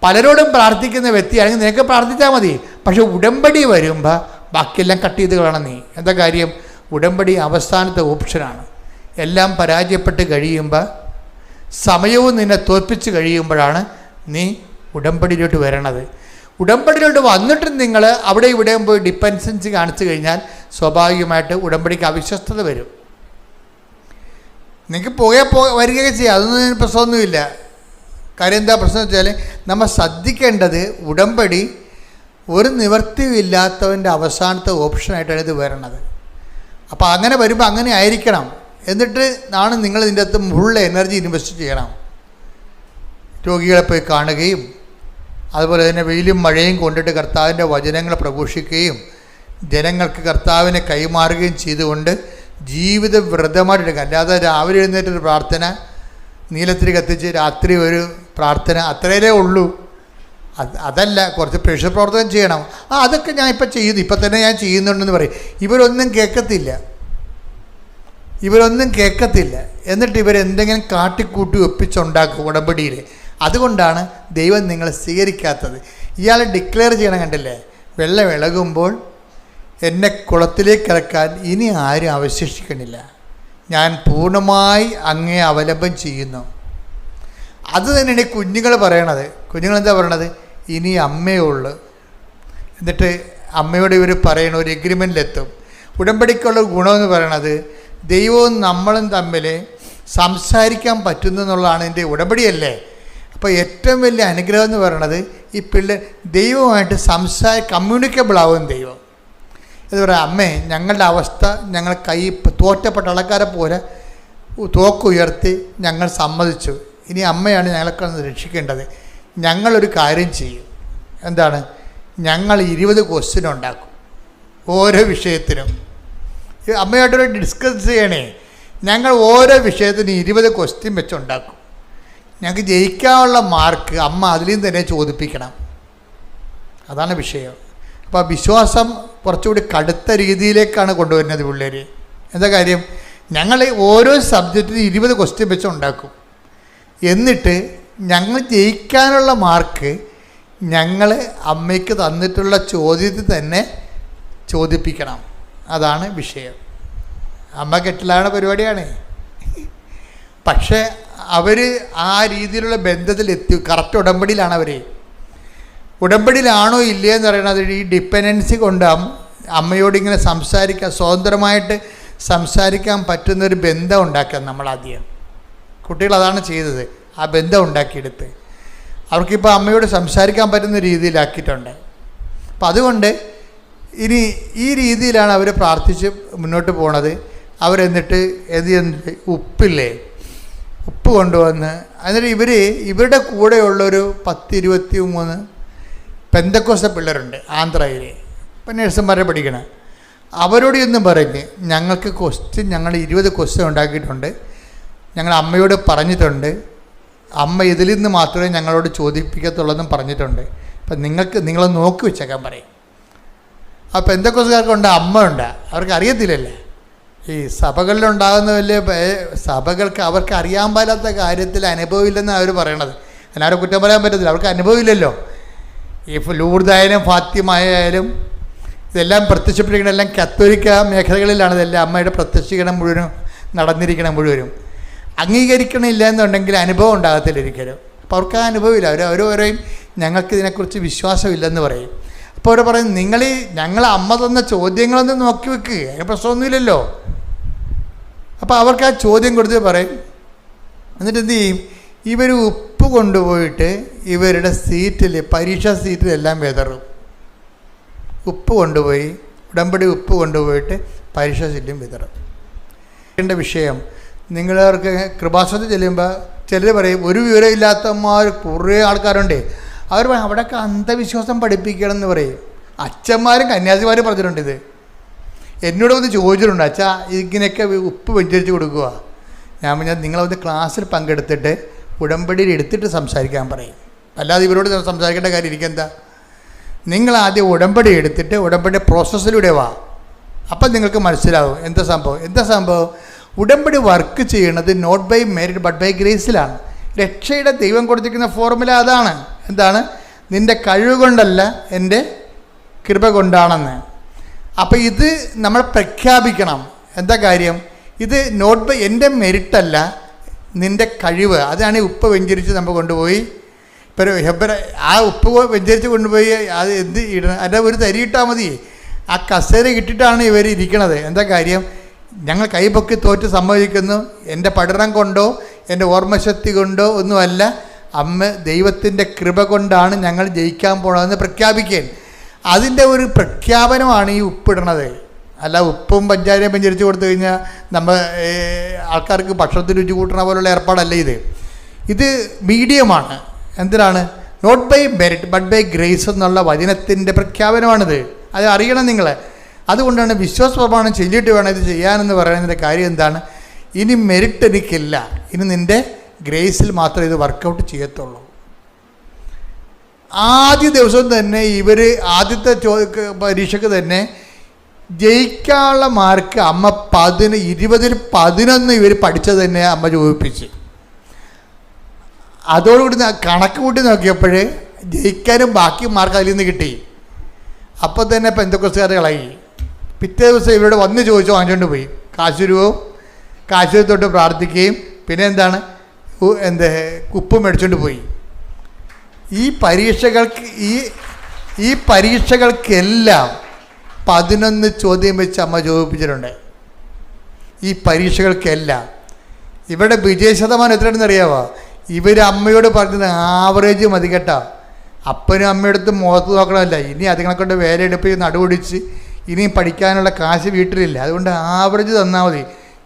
പലരോടും പ്രാർത്ഥിക്കുന്ന വ്യക്തിയാണെങ്കിൽ നിനക്ക് പ്രാർത്ഥിച്ചാൽ മതി. പക്ഷെ ഉടമ്പടി വരുമ്പോൾ ബാക്കിയെല്ലാം കട്ട് ചെയ്ത് കളയണം നീ. എന്താ കാര്യം? ഉടമ്പടി അവസാനത്തെ ഓപ്ഷനാണ്. എല്ലാം പരാജയപ്പെട്ട് കഴിയുമ്പോൾ, സമയവും നിന്നെ തോൽപ്പിച്ച് കഴിയുമ്പോഴാണ് നീ ഉടമ്പടിയിലോട്ട് വരണത്. ഉടമ്പടിയിലോട്ട് വന്നിട്ടും നിങ്ങൾ അവിടെ ഇവിടെയും പോയി ഡിപ്പെൻഡൻസി കാണിച്ചു കഴിഞ്ഞാൽ സ്വാഭാവികമായിട്ട് ഉടമ്പടിക്ക് അവിശ്വസ്തത വരും. നിങ്ങൾക്ക് വരികയൊക്കെ ചെയ്യാം, അതൊന്നും പ്രശ്നമൊന്നുമില്ല. കാര്യം എന്താ പ്രശ്നം വെച്ചാൽ നമ്മൾ ശ്രദ്ധിക്കേണ്ടത് ഉടമ്പടി ഒരു നിവൃത്തിയില്ലാത്തവൻ്റെ അവസാനത്തെ ഓപ്ഷനായിട്ടാണ് ഇത് വരണത്. അപ്പോൾ അങ്ങനെ വരുമ്പോൾ അങ്ങനെ ആയിരിക്കണം. എന്നിട്ട് നിങ്ങൾ ഇതിൻ്റെ അകത്ത് ഫുൾ എനർജി ഇൻവെസ്റ്റ് ചെയ്യണം. രോഗികളെ പോയി കാണുകയും അതുപോലെ തന്നെ വെയിലും മഴയും കൊണ്ടിട്ട് കർത്താവിൻ്റെ വചനങ്ങൾ പ്രഘോഷിക്കുകയും ജനങ്ങൾക്ക് കർത്താവിനെ കൈമാറുകയും ചെയ്തുകൊണ്ട് ജീവിത വ്രതമായിട്ടെടുക്കുക. അല്ലാതെ രാവിലെ എഴുന്നേറ്റൊരു പ്രാർത്ഥന, നീലത്തിരി കത്തിച്ച് രാത്രി ഒരു പ്രാർത്ഥന, അത്രയേ ഉള്ളൂ. അതല്ല, കുറച്ച് പ്രേക്ഷിത പ്രവർത്തനം ചെയ്യണം. അതൊക്കെ ഞാൻ ഇപ്പം ചെയ്യുന്നു, ഇപ്പം തന്നെ ഞാൻ ചെയ്യുന്നുണ്ടെന്ന് പറയും. ഇവരൊന്നും കേൾക്കത്തില്ല. എന്നിട്ട് ഇവരെന്തെങ്കിലും കാട്ടിക്കൂട്ടി ഒപ്പിച്ചുണ്ടാക്കും ഉടമ്പടിയിൽ. അതുകൊണ്ടാണ് ദൈവം നിങ്ങളെ സ്വീകരിക്കാത്തത്. ഇയാൾ ഡിക്ലെയർ ചെയ്യണം, കണ്ടില്ലേ? വെള്ളം ഇളകുമ്പോൾ എന്നെ കുളത്തിലേക്ക് ഇറക്കാൻ ഇനി ആരും അവശേഷിക്കണില്ല, ഞാൻ പൂർണ്ണമായി അങ്ങേ അവലംബം ചെയ്യുന്നു. അത് തന്നെയാണ് ഈ കുഞ്ഞുങ്ങൾ പറയണത്. കുഞ്ഞുങ്ങളെന്താ പറയണത്? ഇനി അമ്മയേ ഉള്ളു. എന്നിട്ട് അമ്മയോട് ഇവർ പറയണ ഒരു എഗ്രിമെൻറ്റിലെത്തും. ഉടമ്പടിക്കുള്ള ഗുണമെന്ന് പറയണത് ദൈവവും നമ്മളും തമ്മിൽ സംസാരിക്കാൻ പറ്റുന്നു എന്നുള്ളതാണ് എൻ്റെ ഉടമ്പടിയല്ലേ. അപ്പോൾ ഏറ്റവും വലിയ അനുഗ്രഹം എന്ന് പറയണത് ഈ ദൈവവുമായിട്ട് കമ്മ്യൂണിക്കബിൾ ആവും ദൈവം. എന്ന് പറയാം, അമ്മേ ഞങ്ങളുടെ അവസ്ഥ ഞങ്ങൾ തോറ്റപ്പെട്ട ആൾക്കാരെ പോലെ തോക്കുയർത്തി ഞങ്ങൾ സമ്മതിച്ചു, ഇനി അമ്മയാണ് ഞങ്ങളൊക്കെ രക്ഷിക്കേണ്ടത്. ഞങ്ങളൊരു കാര്യം ചെയ്യും. എന്താണ്? ഞങ്ങൾ 20 ക്വസ്റ്റ്യൻ ഉണ്ടാക്കും ഓരോ വിഷയത്തിനും. അമ്മയായിട്ടൊരു ഡിസ്കസ് ചെയ്യണേ. ഞങ്ങൾ ഓരോ വിഷയത്തിനും 20 ക്വസ്റ്റ്യൻ വെച്ചുണ്ടാക്കും. ഞങ്ങൾക്ക് ജയിക്കാനുള്ള മാർക്ക് അമ്മ അതിലും തന്നെ ചോദിപ്പിക്കണം. അതാണ് വിഷയം. അപ്പോൾ വിശ്വാസം കുറച്ചുകൂടി കടുത്ത രീതിയിലേക്കാണ് കൊണ്ടുവരുന്നത് പിള്ളേർ. എന്താ കാര്യം? ഞങ്ങൾ ഓരോ സബ്ജക്റ്റിനും 20 ക്വസ്റ്റ്യൻ വെച്ച് ഉണ്ടാക്കും. എന്നിട്ട് ഞങ്ങൾ ജയിക്കാനുള്ള മാർക്ക് ഞങ്ങൾ അമ്മയ്ക്ക് തന്നിട്ടുള്ള ചോദ്യത്തിൽ തന്നെ ചോദിപ്പിക്കണം. അതാണ് വിഷയം. അമ്മ കെട്ടിലാണ് പരിപാടിയാണ്. പക്ഷേ അവർ ആ രീതിയിലുള്ള ബന്ധത്തിലെത്തി. കറക്റ്റ് ഉടമ്പടിയിലാണ് അവർ. ഉടമ്പടിയിലാണോ ഇല്ലയോ എന്ന് പറയുന്നത് ഈ ഡിപ്പെൻഡൻസി കൊണ്ടാകും. അമ്മയോട് ഇങ്ങനെ സ്വതന്ത്രമായിട്ട് സംസാരിക്കാൻ പറ്റുന്നൊരു ബന്ധം ഉണ്ടാക്കുക നമ്മളാദ്യം. കുട്ടികൾ അതാണ് ചെയ്തത്, ആ ബന്ധം ഉണ്ടാക്കിയെടുത്ത് അവർക്കിപ്പോൾ അമ്മയോട് സംസാരിക്കാൻ പറ്റുന്ന രീതിയിലാക്കിയിട്ടുണ്ട്. അപ്പം അതുകൊണ്ട് ഇനി ഈ രീതിയിലാണ് അവർ പ്രാർത്ഥിച്ച് മുന്നോട്ട് പോണത്. അവരെന്നിട്ട് ഉപ്പില്ലേ, ഉപ്പ് കൊണ്ടുവന്ന് എന്നിട്ട് ഇവരുടെ കൂടെയുള്ളൊരു 10-23 പെന്തക്കോസ്ത പിള്ളേരുണ്ട് ആന്ധ്രയിൽ. ഇപ്പം നഴ്സുമാരെ പഠിക്കണം. അവരോട് ഇന്നും പറഞ്ഞ് ഞങ്ങൾക്ക് ഞങ്ങൾ 20 ക്വസ്റ്റ്യൻ ഉണ്ടാക്കിയിട്ടുണ്ട്, ഞങ്ങൾ അമ്മയോട് പറഞ്ഞിട്ടുണ്ട്, അമ്മ ഇതിൽ നിന്ന് മാത്രമേ ഞങ്ങളോട് ചോദിപ്പിക്കത്തുള്ളതെന്നും പറഞ്ഞിട്ടുണ്ട്. അപ്പം നിങ്ങളെ നോക്കി വെച്ചേക്കാൻ പറയും. ആ പെന്തക്കോസ്തുകാർക്കുണ്ട്, അമ്മ ഉണ്ട്, അവർക്ക് അറിയത്തില്ലല്ലേ. ഈ സഭകളിലുണ്ടാകുന്ന വലിയ സഭകൾക്ക് അവർക്ക് അറിയാൻ പാലാത്ത കാര്യത്തിൽ അനുഭവമില്ലെന്ന് അവർ പറയണത്. എന്നാരും കുറ്റം പറയാൻ പറ്റത്തില്ല, അവർക്ക് അനുഭവമില്ലല്ലോ. ഈ ലൂർദായാലും ഫാത്തിമായാലും ഇതെല്ലാം പ്രത്യക്ഷപ്പെട്ടിരിക്കണം, എല്ലാം കത്തോലിക്ക മേഖലകളിലാണ് ഇതെല്ലാം അമ്മയുടെ പ്രത്യക്ഷീകരണം മുഴുവനും നടന്നിരിക്കണം. മുഴുവനും അംഗീകരിക്കണില്ല എന്നുണ്ടെങ്കിൽ അനുഭവം ഉണ്ടാകത്തില്ല ഒരിക്കലും. അപ്പോൾ അവർക്ക് ആ അനുഭവമില്ല. അവർ പറയും ഞങ്ങൾക്ക് ഇതിനെക്കുറിച്ച് വിശ്വാസമില്ലെന്ന് പറയും. അപ്പോൾ അവർ പറയും ഞങ്ങൾ അമ്മ തന്ന ചോദ്യങ്ങളൊന്നും നോക്കി വെക്കുക, അതിന് പ്രശ്നമൊന്നുമില്ലല്ലോ. അപ്പോൾ അവർക്ക് ആ ചോദ്യം കൊടുത്ത് പറയും. എന്നിട്ട് എന്ത് ചെയ്യും? ഇവർ ഉപ്പ് കൊണ്ടുപോയിട്ട് ഇവരുടെ പരീക്ഷാ സീറ്റിലെല്ലാം വിതറും. ഉപ്പ് കൊണ്ടുപോയി, ഉടമ്പടി ഉപ്പ് കൊണ്ടുപോയിട്ട് പരീക്ഷാ സീറ്റിലും വിതറും. എൻ്റെ വിഷയം നിങ്ങളവർക്ക് കൃപാസനത്തിൽ ചെല്ലുമ്പോൾ ചിലർ പറയും ഒരു വിവരമില്ലാത്തമാർ കുറേ ആൾക്കാരുണ്ട്. അവർ പറയും അവിടെയൊക്കെ അന്ധവിശ്വാസം പഠിപ്പിക്കണം എന്ന് പറയും. അച്ഛന്മാരും കന്യാസിമാരും പറഞ്ഞിട്ടുണ്ട്. ഇത് എന്നോട് ഒന്ന് ചോദിച്ചിട്ടുണ്ട്, അച്ഛാ ഇങ്ങനെയൊക്കെ ഉപ്പ് വെഞ്ചരിച്ച് കൊടുക്കുക. ഞാൻ നിങ്ങളൊന്ന് ക്ലാസ്സിൽ പങ്കെടുത്തിട്ട് ഉടമ്പടിയിൽ എടുത്തിട്ട് സംസാരിക്കാൻ പറയും. അല്ലാതെ ഇവരോട് സംസാരിക്കേണ്ട കാര്യം ഇരിക്കെന്താ? നിങ്ങൾ ആദ്യം ഉടമ്പടി എടുത്തിട്ട് ഉടമ്പടി പ്രോസസ്സിലൂടെ വാ. അപ്പം നിങ്ങൾക്ക് മനസ്സിലാവും എന്താ സംഭവം. ഉടമ്പടി വർക്ക് ചെയ്യണത് not by merit but by ഗ്രേസിലാണ്. രക്ഷയുടെ ദൈവം കൊടുത്തിരിക്കുന്ന ഫോർമുല അതാണ്. എന്താണ്? നിൻ്റെ കഴിവ് കൊണ്ടല്ല, എൻ്റെ കൃപ കൊണ്ടാണെന്ന്. അപ്പോൾ ഇത് നമ്മൾ പ്രഖ്യാപിക്കണം. എന്താ കാര്യം? ഇത് നോട്ട് ബൈ എൻ്റെ മെറിറ്റല്ല, നിൻ്റെ കഴിവ്. അതാണ് ഈ ഉപ്പ് വെഞ്ചരിച്ച് നമ്മൾ കൊണ്ടുപോയി ഇപ്പോൾ ആ ഉപ്പ് വെഞ്ചരിച്ച് കൊണ്ടുപോയി അത് എന്ത് ഇടണം? അതിൻ്റെ ഒരു തരി ഇട്ടാൽ മതി. ആ കസേര ഇട്ടിട്ടാണ് ഇവർ ഇരിക്കണത്. എന്താ കാര്യം? ഞങ്ങൾ കൈപൊക്കി തോറ്റ് സമ്മതിക്കുന്നു, എൻ്റെ പഠനം കൊണ്ടോ എൻ്റെ ഓർമ്മശക്തി കൊണ്ടോ ഒന്നുമല്ല, അമ്മ ദൈവത്തിൻ്റെ കൃപ കൊണ്ടാണ് ഞങ്ങൾ ജയിക്കാൻ പോകണമെന്ന് പ്രഖ്യാപിക്കാൻ. അതിൻ്റെ ഒരു പ്രഖ്യാപനമാണ് ഈ ഉപ്പിടണത്. അല്ല ഉപ്പും പഞ്ചാരയും വെഞ്ചരിച്ച് കൊടുത്തു കഴിഞ്ഞാൽ നമ്മൾ ആൾക്കാർക്ക് ഭക്ഷണത്തിന് രുചി കൂട്ടണ പോലുള്ള ഏർപ്പാടല്ല ഇത്. ഇത് മീഡിയമാണ്. എന്തിനാണ്? Not by merit but by grace എന്നുള്ള വചനത്തിൻ്റെ പ്രഖ്യാപനമാണിത്. അത് അറിയണം നിങ്ങൾ. അതുകൊണ്ടാണ് വിശ്വാസ പ്രമാണം ചൊല്ലിയിട്ട് വേണം ഇത് ചെയ്യാനെന്ന് പറയുന്നതിൻ്റെ കാര്യം എന്താണ്? ഇനി മെറിറ്റ് എനിക്കില്ല, ഇനി നിൻ്റെ ഗ്രേസിൽ മാത്രമേ ഇത് വർക്കൗട്ട് ചെയ്യത്തുള്ളൂ. ആദ്യ ദിവസം തന്നെ ഇവർ ആദ്യത്തെ പരീക്ഷയ്ക്ക് തന്നെ ജയിക്കാനുള്ള മാർക്ക് അമ്മ 20-ൽ 11 ഇവർ പഠിച്ചത് തന്നെ അമ്മ ചോദിപ്പിച്ച്. അതോടുകൂടി കണക്ക് കൂട്ടി നോക്കിയപ്പോൾ ജയിക്കാനും ബാക്കി മാർക്ക് അതിൽ നിന്ന് കിട്ടി. അപ്പോൾ തന്നെ പെന്തക്കോസ്തുകാർ കളയി. പിറ്റേ ദിവസം ഇവരോട് വന്ന് ചോദിച്ചു വാങ്ങിച്ചുകൊണ്ട് പോയി. കാശുരൂപം തൊട്ട് പ്രാർത്ഥിക്കുകയും പിന്നെ എന്താണ് കുപ്പും മേടിച്ചുകൊണ്ട് പോയി. ഈ പരീക്ഷകൾക്കെല്ലാം 11 ചോദ്യം വെച്ച് അമ്മ ചോദിപ്പിച്ചിട്ടുണ്ട്. ഈ പരീക്ഷകൾക്കെല്ലാം ഇവിടെ വിജയശതമാനം എത്രയാണെന്ന് അറിയാമോ? ഇവർ അമ്മയോട് പറഞ്ഞത് ആവറേജ് മതി കേട്ടോ. അപ്പനും അമ്മയുടെ മുഖത്ത് നോക്കണമല്ല. ഇനി അതുങ്ങളെ കൊണ്ട് വേലയെടുപ്പ് നടുപിടിച്ച് ഇനിയും പഠിക്കാനുള്ള കാശ് വീട്ടിലില്ല. അതുകൊണ്ട് ആവറേജ് തന്നാൽ മതി,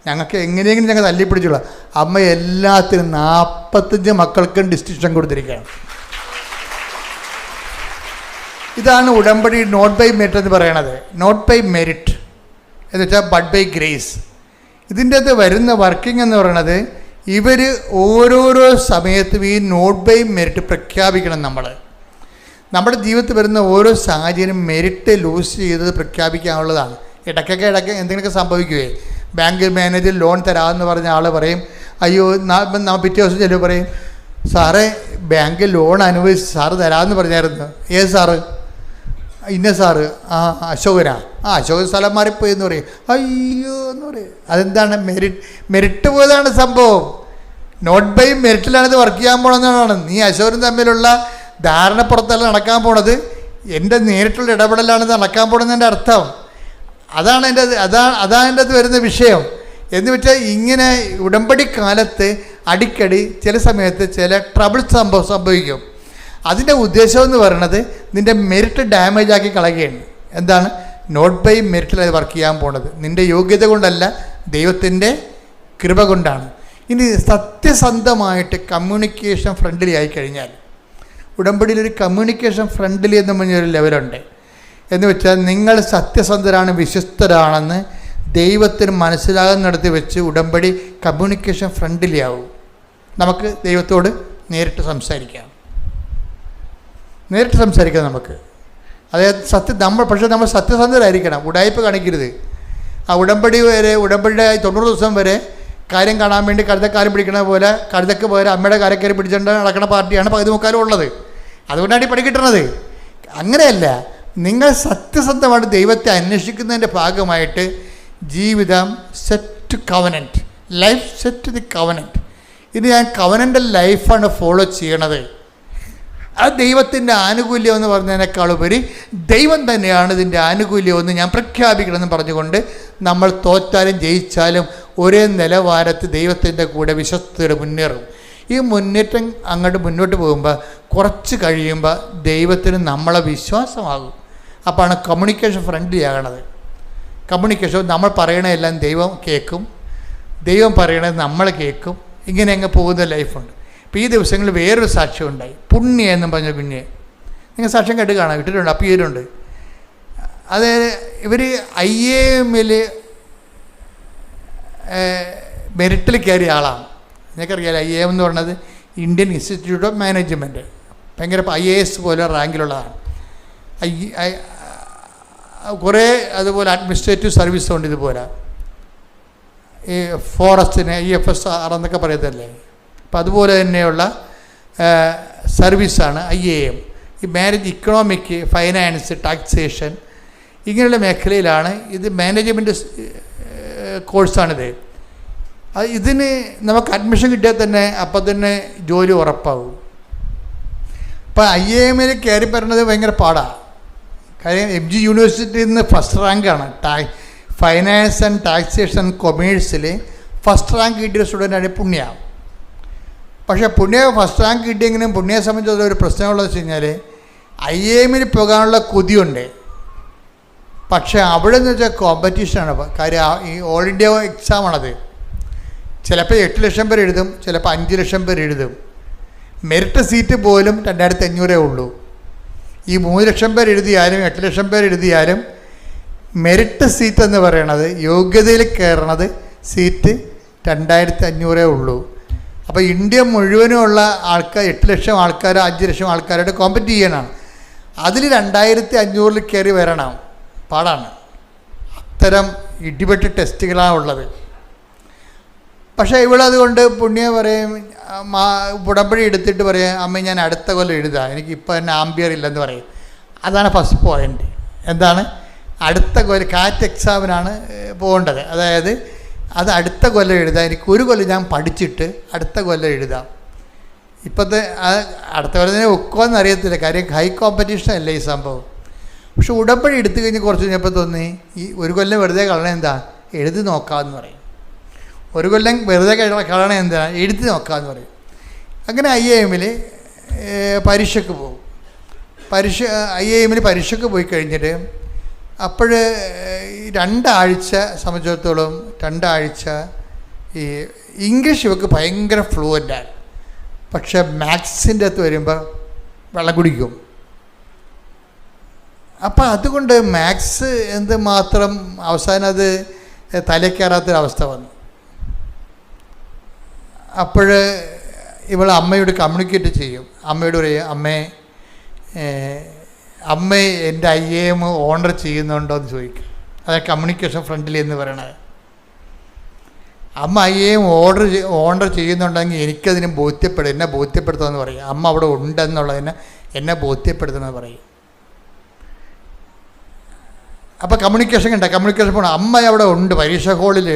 ഞങ്ങൾക്ക് എങ്ങനെയെങ്കിലും ഞങ്ങൾ തല്ലിപ്പിടിച്ചുള്ള. അമ്മ എല്ലാത്തിനും 45 മക്കൾക്കും ഡിസ്റ്റിങ്ഷൻ കൊടുത്തിരിക്കുകയാണ്. ഇതാണ് ഉടമ്പടി നോട്ട് ബൈ മെറിറ്റ് എന്ന് പറയണത്. നോട്ട് ബൈ മെറിറ്റ് എന്ന് വെച്ചാൽ ബട്ട് ബൈ ഗ്രേസ്. ഇതിൻ്റെ അകത്ത് വരുന്ന വർക്കിംഗ് എന്ന് പറയണത് ഇവർ ഓരോരോ സമയത്തും ഈ നോട്ട് ബൈ മെറിറ്റ് പ്രഖ്യാപിക്കണം. നമ്മുടെ ജീവിതത്തിൽ വരുന്ന ഓരോ സാഹചര്യം മെറിറ്റ് ലൂസ് ചെയ്തത് പ്രഖ്യാപിക്കാനുള്ളതാണ്. ഇടയ്ക്ക് എന്തെങ്കിലുമൊക്കെ സംഭവിക്കുവേ. ബാങ്ക് മാനേജർ ലോൺ തരാമെന്ന് പറഞ്ഞ ആൾ പറയും, അയ്യോ പിറ്റേ ദിവസം ചിലവ് പറയും, സാറേ ബാങ്ക് ലോൺ അനുവദിച്ച് സാറ് തരാമെന്ന് പറഞ്ഞായിരുന്നു. ഏത് സാറ്? ഇന്ന സാറ്. അശോകനാ. അശോകൻ സ്ഥലം മാറിപ്പോയി എന്ന് പറയും. അയ്യോ എന്ന് പറയും. അതെന്താണ്? മെറിറ്റ് പോയതാണ് സംഭവം. നോട്ട് ബൈ മെറിറ്റിലാണ് ഇത് വർക്ക് ചെയ്യാൻ പോകണമെന്നാണ്. നീ അശോകനും തമ്മിലുള്ള ധാരണപ്പുറത്തല്ല നടക്കാൻ പോണത്, എൻ്റെ നേരിട്ടുള്ള ഇടപെടലാണ് നടക്കാൻ പോണെന്നതിൻ്റെ അർത്ഥം. അതാണ് എൻ്റെ അത് വരുന്ന വിഷയം. എന്ന് വെച്ചാൽ ഇങ്ങനെ ഉടമ്പടി കാലത്ത് അടിക്കടി ചില സമയത്ത് ചില ട്രബിൾ സംഭവിക്കും. അതിൻ്റെ ഉദ്ദേശം എന്ന് പറയുന്നത് നിൻ്റെ മെറിറ്റ് ഡാമേജ് ആക്കി കളയുകയാണ്. എന്താണ്? നോട്ട് ബൈ മെറിറ്റിൽ അത് വർക്ക് ചെയ്യാൻ പോണത് നിൻ്റെ യോഗ്യത കൊണ്ടല്ല, ദൈവത്തിൻ്റെ കൃപ കൊണ്ടാണ്. ഇനി സത്യസന്ധമായിട്ട് കമ്മ്യൂണിക്കേഷൻ ഫ്രണ്ട്ലി ആയിക്കഴിഞ്ഞാൽ, ഉടമ്പടിയിലൊരു കമ്മ്യൂണിക്കേഷൻ ഫ്രണ്ട്ലി എന്ന് പറഞ്ഞൊരു ലെവലുണ്ട്. എന്ന് വെച്ചാൽ നിങ്ങൾ സത്യസന്ധരാണ്, വിശ്വസ്തരാണെന്ന് ദൈവത്തിന് മനസ്സിലാകുന്നിടത്ത് വെച്ച് ഉടമ്പടി കമ്മ്യൂണിക്കേഷൻ ഫ്രണ്ട്ലി ആവും. നമുക്ക് ദൈവത്തോട് നേരിട്ട് സംസാരിക്കാം നമുക്ക്. അതായത് പക്ഷേ നമ്മൾ സത്യസന്ധരായിരിക്കണം, ഉടായ്പ കാണിക്കരുത്. ആ ഉടമ്പടിയുടെ 90 ദിവസം വരെ കാര്യം കാണാൻ വേണ്ടി കഴുതക്കാരും പിടിക്കണ പോലെ കഴുതക്ക് പോലെ അമ്മയുടെ കാരക്കാരി പിടിച്ചുകൊണ്ട് നടക്കുന്ന പാർട്ടിയാണ് പകുതി മുക്കാലും ഉള്ളത്. അതുകൊണ്ടാണ് ഈ പണി കിട്ടുന്നത്. അങ്ങനെയല്ല, നിങ്ങൾ സത്യസന്ധമായിട്ട് ദൈവത്തെ അന്വേഷിക്കുന്നതിൻ്റെ ഭാഗമായിട്ട് ജീവിതം set covenant, life set the covenant. ഇത് ഞാൻ കവനൻ്റൽ ലൈഫാണ് ഫോളോ ചെയ്യണത്. അത് ദൈവത്തിൻ്റെ ആനുകൂല്യം എന്ന് പറഞ്ഞതിനേക്കാളുപരി ദൈവം തന്നെയാണ് ഇതിൻ്റെ ആനുകൂല്യമെന്ന് ഞാൻ പ്രഖ്യാപിക്കണമെന്ന് പറഞ്ഞുകൊണ്ട് നമ്മൾ തോറ്റാലും ജയിച്ചാലും ഒരേ നിലവാരത്തിൽ ദൈവത്തിൻ്റെ കൂടെ വിശ്വസ്തയോടെ മുന്നേറും. ഈ മുന്നേറ്റം അങ്ങോട്ട് മുന്നോട്ട് പോകുമ്പോൾ കുറച്ച് കഴിയുമ്പോൾ ദൈവത്തിന് നമ്മളെ വിശ്വാസമാകും. അപ്പോഴാണ് കമ്മ്യൂണിക്കേഷൻ ഫ്രണ്ട്ലി ആകണത്. കമ്മ്യൂണിക്കേഷൻ നമ്മൾ പറയണതെല്ലാം ദൈവം കേൾക്കും, ദൈവം പറയണത് നമ്മൾ കേൾക്കും. ഇങ്ങനെ അങ്ങ് പോകുന്ന ലൈഫുണ്ട്. ഇപ്പോൾ ഈ ദിവസങ്ങളിൽ വേറൊരു സാക്ഷ്യം ഉണ്ടായി. പുണ്യ എന്നും പറഞ്ഞ കുഞ്ഞ്, നിങ്ങൾ സാക്ഷ്യം കേട്ട് കാണാം, ഇട്ടിട്ടുണ്ട്, അപ്പിയരുണ്ട്. അത് ഇവർ IAM മെറിറ്റിൽ കയറിയ ആളാണ്. നിങ്ങൾക്കറിയാലോ IAM എന്ന് പറയുന്നത് ഇന്ത്യൻ ഇൻസ്റ്റിറ്റ്യൂട്ട് ഓഫ് മാനേജ്മെൻറ്റ്, ഭയങ്കര IAS പോലെ റാങ്കിലുള്ളതാണ്. കുറേ അതുപോലെ അഡ്മിനിസ്ട്രേറ്റീവ് സർവീസ് ഉണ്ട്. ഇതുപോലെ ഈ ഫോറസ്റ്റിന് EFSR എന്നൊക്കെ പറയത്തല്ലേ. അപ്പം അതുപോലെ തന്നെയുള്ള സർവീസാണ് IAM. ഈ മാനേജ് ഇക്കണോമിക്, ഫൈനാൻസ്, ടാക്സേഷൻ ഇങ്ങനെയുള്ള മേഖലയിലാണ് ഇത്. മാനേജ്മെൻറ്റ് കോഴ്സാണിത്. ഇതിന് നമുക്ക് അഡ്മിഷൻ കിട്ടിയാൽ തന്നെ അപ്പം തന്നെ ജോലി ഉറപ്പാകും. ഇപ്പം IAM കയറി വരുന്നത് ഭയങ്കര പാടാണ്. കാര്യം MG യൂണിവേഴ്സിറ്റിയിൽ നിന്ന് ഫസ്റ്റ് റാങ്കാണ്. ഫൈനാൻസ് ആൻഡ് ടാക്സേഷൻ കൊമേഴ്സിൽ ഫസ്റ്റ് റാങ്ക് കിട്ടിയ സ്റ്റുഡൻ്റാണ് പുണ്യ. പക്ഷേ പുണ്യ ഫസ്റ്റ് റാങ്ക് കിട്ടിയെങ്കിലും പുണ്യയെ സംബന്ധിച്ചുള്ള ഒരു പ്രശ്നമുള്ളതെന്ന് വെച്ച് കഴിഞ്ഞാൽ IAM പോകാനുള്ള കൊതിയുണ്ട്. പക്ഷേ അവിടെ നിന്ന് വെച്ചാൽ കോമ്പറ്റീഷനാണ്. കാര്യം ഈ ഓൾ ഇന്ത്യ എക്സാമാണത്. ചിലപ്പോൾ 8 ലക്ഷം പേര് എഴുതും, ചിലപ്പോൾ 5 ലക്ഷം പേര് എഴുതും. മെറിറ്റ് സീറ്റ് പോലും 2500 ഉള്ളൂ. ഈ 3 ലക്ഷം പേർ എഴുതിയാലും 8 ലക്ഷം പേർ എഴുതിയാലും മെറിറ്റ് സീറ്റ് എന്ന് പറയണത്, യോഗ്യതയിൽ കയറണത് സീറ്റ് 2500 ഉള്ളൂ. അപ്പോൾ ഇന്ത്യ മുഴുവനുമുള്ള ആൾക്കാർ 8 ലക്ഷം ആൾക്കാർ 5 ലക്ഷം ആൾക്കാരായിട്ട് കോമ്പറ്റ് ചെയ്യാനാണ്. അതിൽ 2500 കയറി വരണം, പാടാണ്. അത്തരം ഇടിപെട്ട് ടെസ്റ്റുകളാണ് ഉള്ളത്. പക്ഷേ ഇവളതുകൊണ്ട് പുണ്യം പറയും, ഉടമ്പടി എടുത്തിട്ട് പറയും, അമ്മ ഞാൻ അടുത്ത കൊല്ലം എഴുതാം, എനിക്കിപ്പോൾ തന്നെ ആംബിയർ ഇല്ലെന്ന് പറയും. അതാണ് ഫസ്റ്റ് പോയിൻ്റ്. എന്താണ്? അടുത്ത കൊല്ലം കാറ്റ് എക്സാമിനാണ് പോകേണ്ടത്. അതായത് അത് അടുത്ത കൊല്ലം എഴുതാം, എനിക്ക് ഒരു കൊല്ലം ഞാൻ പഠിച്ചിട്ട് അടുത്ത കൊല്ലം എഴുതാം. ഇപ്പോഴത്തെ അടുത്ത കൊല്ലത്തിനെ ഒക്കുമെന്ന് അറിയത്തില്ല, കാര്യം ഹൈ കോമ്പറ്റീഷൻ അല്ലേ ഈ സംഭവം. പക്ഷെ ഉടമ്പടി എടുത്തു കഴിഞ്ഞ് കുറച്ച് കഴിഞ്ഞപ്പോൾ തോന്നി ഈ ഒരു കൊല്ലം വെറുതെ കളയണ എന്താ, എഴുതി നോക്കാമെന്ന് പറയും. ഒരു കൊല്ലം വെറുതെ കളയണ എന്താ, എഴുതി നോക്കാമെന്ന് പറയും. അങ്ങനെ IIM പരീക്ഷയ്ക്ക് പോകും. IIM പരീക്ഷയ്ക്ക് പോയി കഴിഞ്ഞിട്ട് അപ്പോൾ 2 ആഴ്ച സംബന്ധിച്ചിടത്തോളം 2 ആഴ്ച ഈ ഇംഗ്ലീഷ് ഇവർക്ക് ഭയങ്കര ഫ്ലുവൻ്റാണ്. പക്ഷെ മാത്സിൻ്റെ അകത്ത് വരുമ്പോൾ വെള്ളം കുടിക്കും. അപ്പം അതുകൊണ്ട് മാത്സ് എന്തുമാത്രം അവസാനം അത് തലക്കയറാത്തൊരവസ്ഥ വന്നു. അപ്പോൾ ഇവൾ അമ്മയോട് കമ്മ്യൂണിക്കേറ്റ് ചെയ്യും. അമ്മയോട് പറയും, അമ്മ എൻ്റെ IIM ഓണർ ചെയ്യുന്നുണ്ടോ എന്ന് ചോദിക്കും. അതാണ് കമ്മ്യൂണിക്കേഷൻ ഫ്രണ്ട്ലി എന്ന് പറയണത്. അമ്മ IIM ഓണർ ചെയ്യുന്നുണ്ടെങ്കിൽ എനിക്കതിന് എന്നെ ബോധ്യപ്പെടുത്തുമെന്ന് പറയും. അമ്മ അവിടെ ഉണ്ടെന്നുള്ളതിനെ എന്നെ ബോധ്യപ്പെടുത്തുമെന്ന് പറയും. അപ്പോൾ കമ്മ്യൂണിക്കേഷൻ പോകണം. അമ്മ അവിടെ ഉണ്ട്, പരീക്ഷാ ഹാളിൽ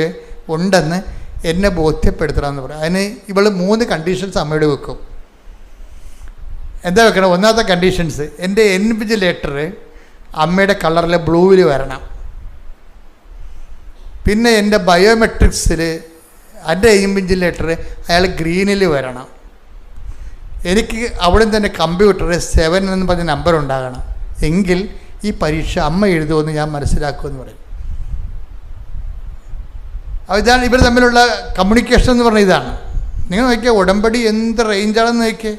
ഉണ്ടെന്ന് എന്നെ ബോധ്യപ്പെടുത്തണമെന്ന് പറയും. അതിന് ഇവൾ 3 കണ്ടീഷൻസ് അമ്മയോട് വെക്കും. എന്താ വെക്കണം? ഒന്നാമത്തെ കണ്ടീഷൻസ്, എൻ്റെ ഇൻവിജിലേറ്റർ അമ്മയുടെ കളറിൽ ബ്ലൂവിൽ വരണം. പിന്നെ എൻ്റെ ബയോമെട്രിക്സിൽ എൻ്റെ ഇൻവിജിലേറ്റർ അയാൾ ഗ്രീനിൽ വരണം. എനിക്ക് അവിടെ തന്നെ കമ്പ്യൂട്ടർ 7 എന്ന് പറഞ്ഞ നമ്പർ ഉണ്ടാകണം. എങ്കിൽ ഈ പരീക്ഷ അമ്മ എഴുതുമെന്ന് ഞാൻ മനസ്സിലാക്കുമെന്ന് പറയും. ഇതാണ് ഇവർ തമ്മിലുള്ള കമ്മ്യൂണിക്കേഷൻ എന്ന് പറഞ്ഞാൽ ഇതാണ്. നിങ്ങൾ നോക്കിയാൽ ഉടമ്പടി എന്ത് റേഞ്ചാണെന്ന് നോക്കിയേ.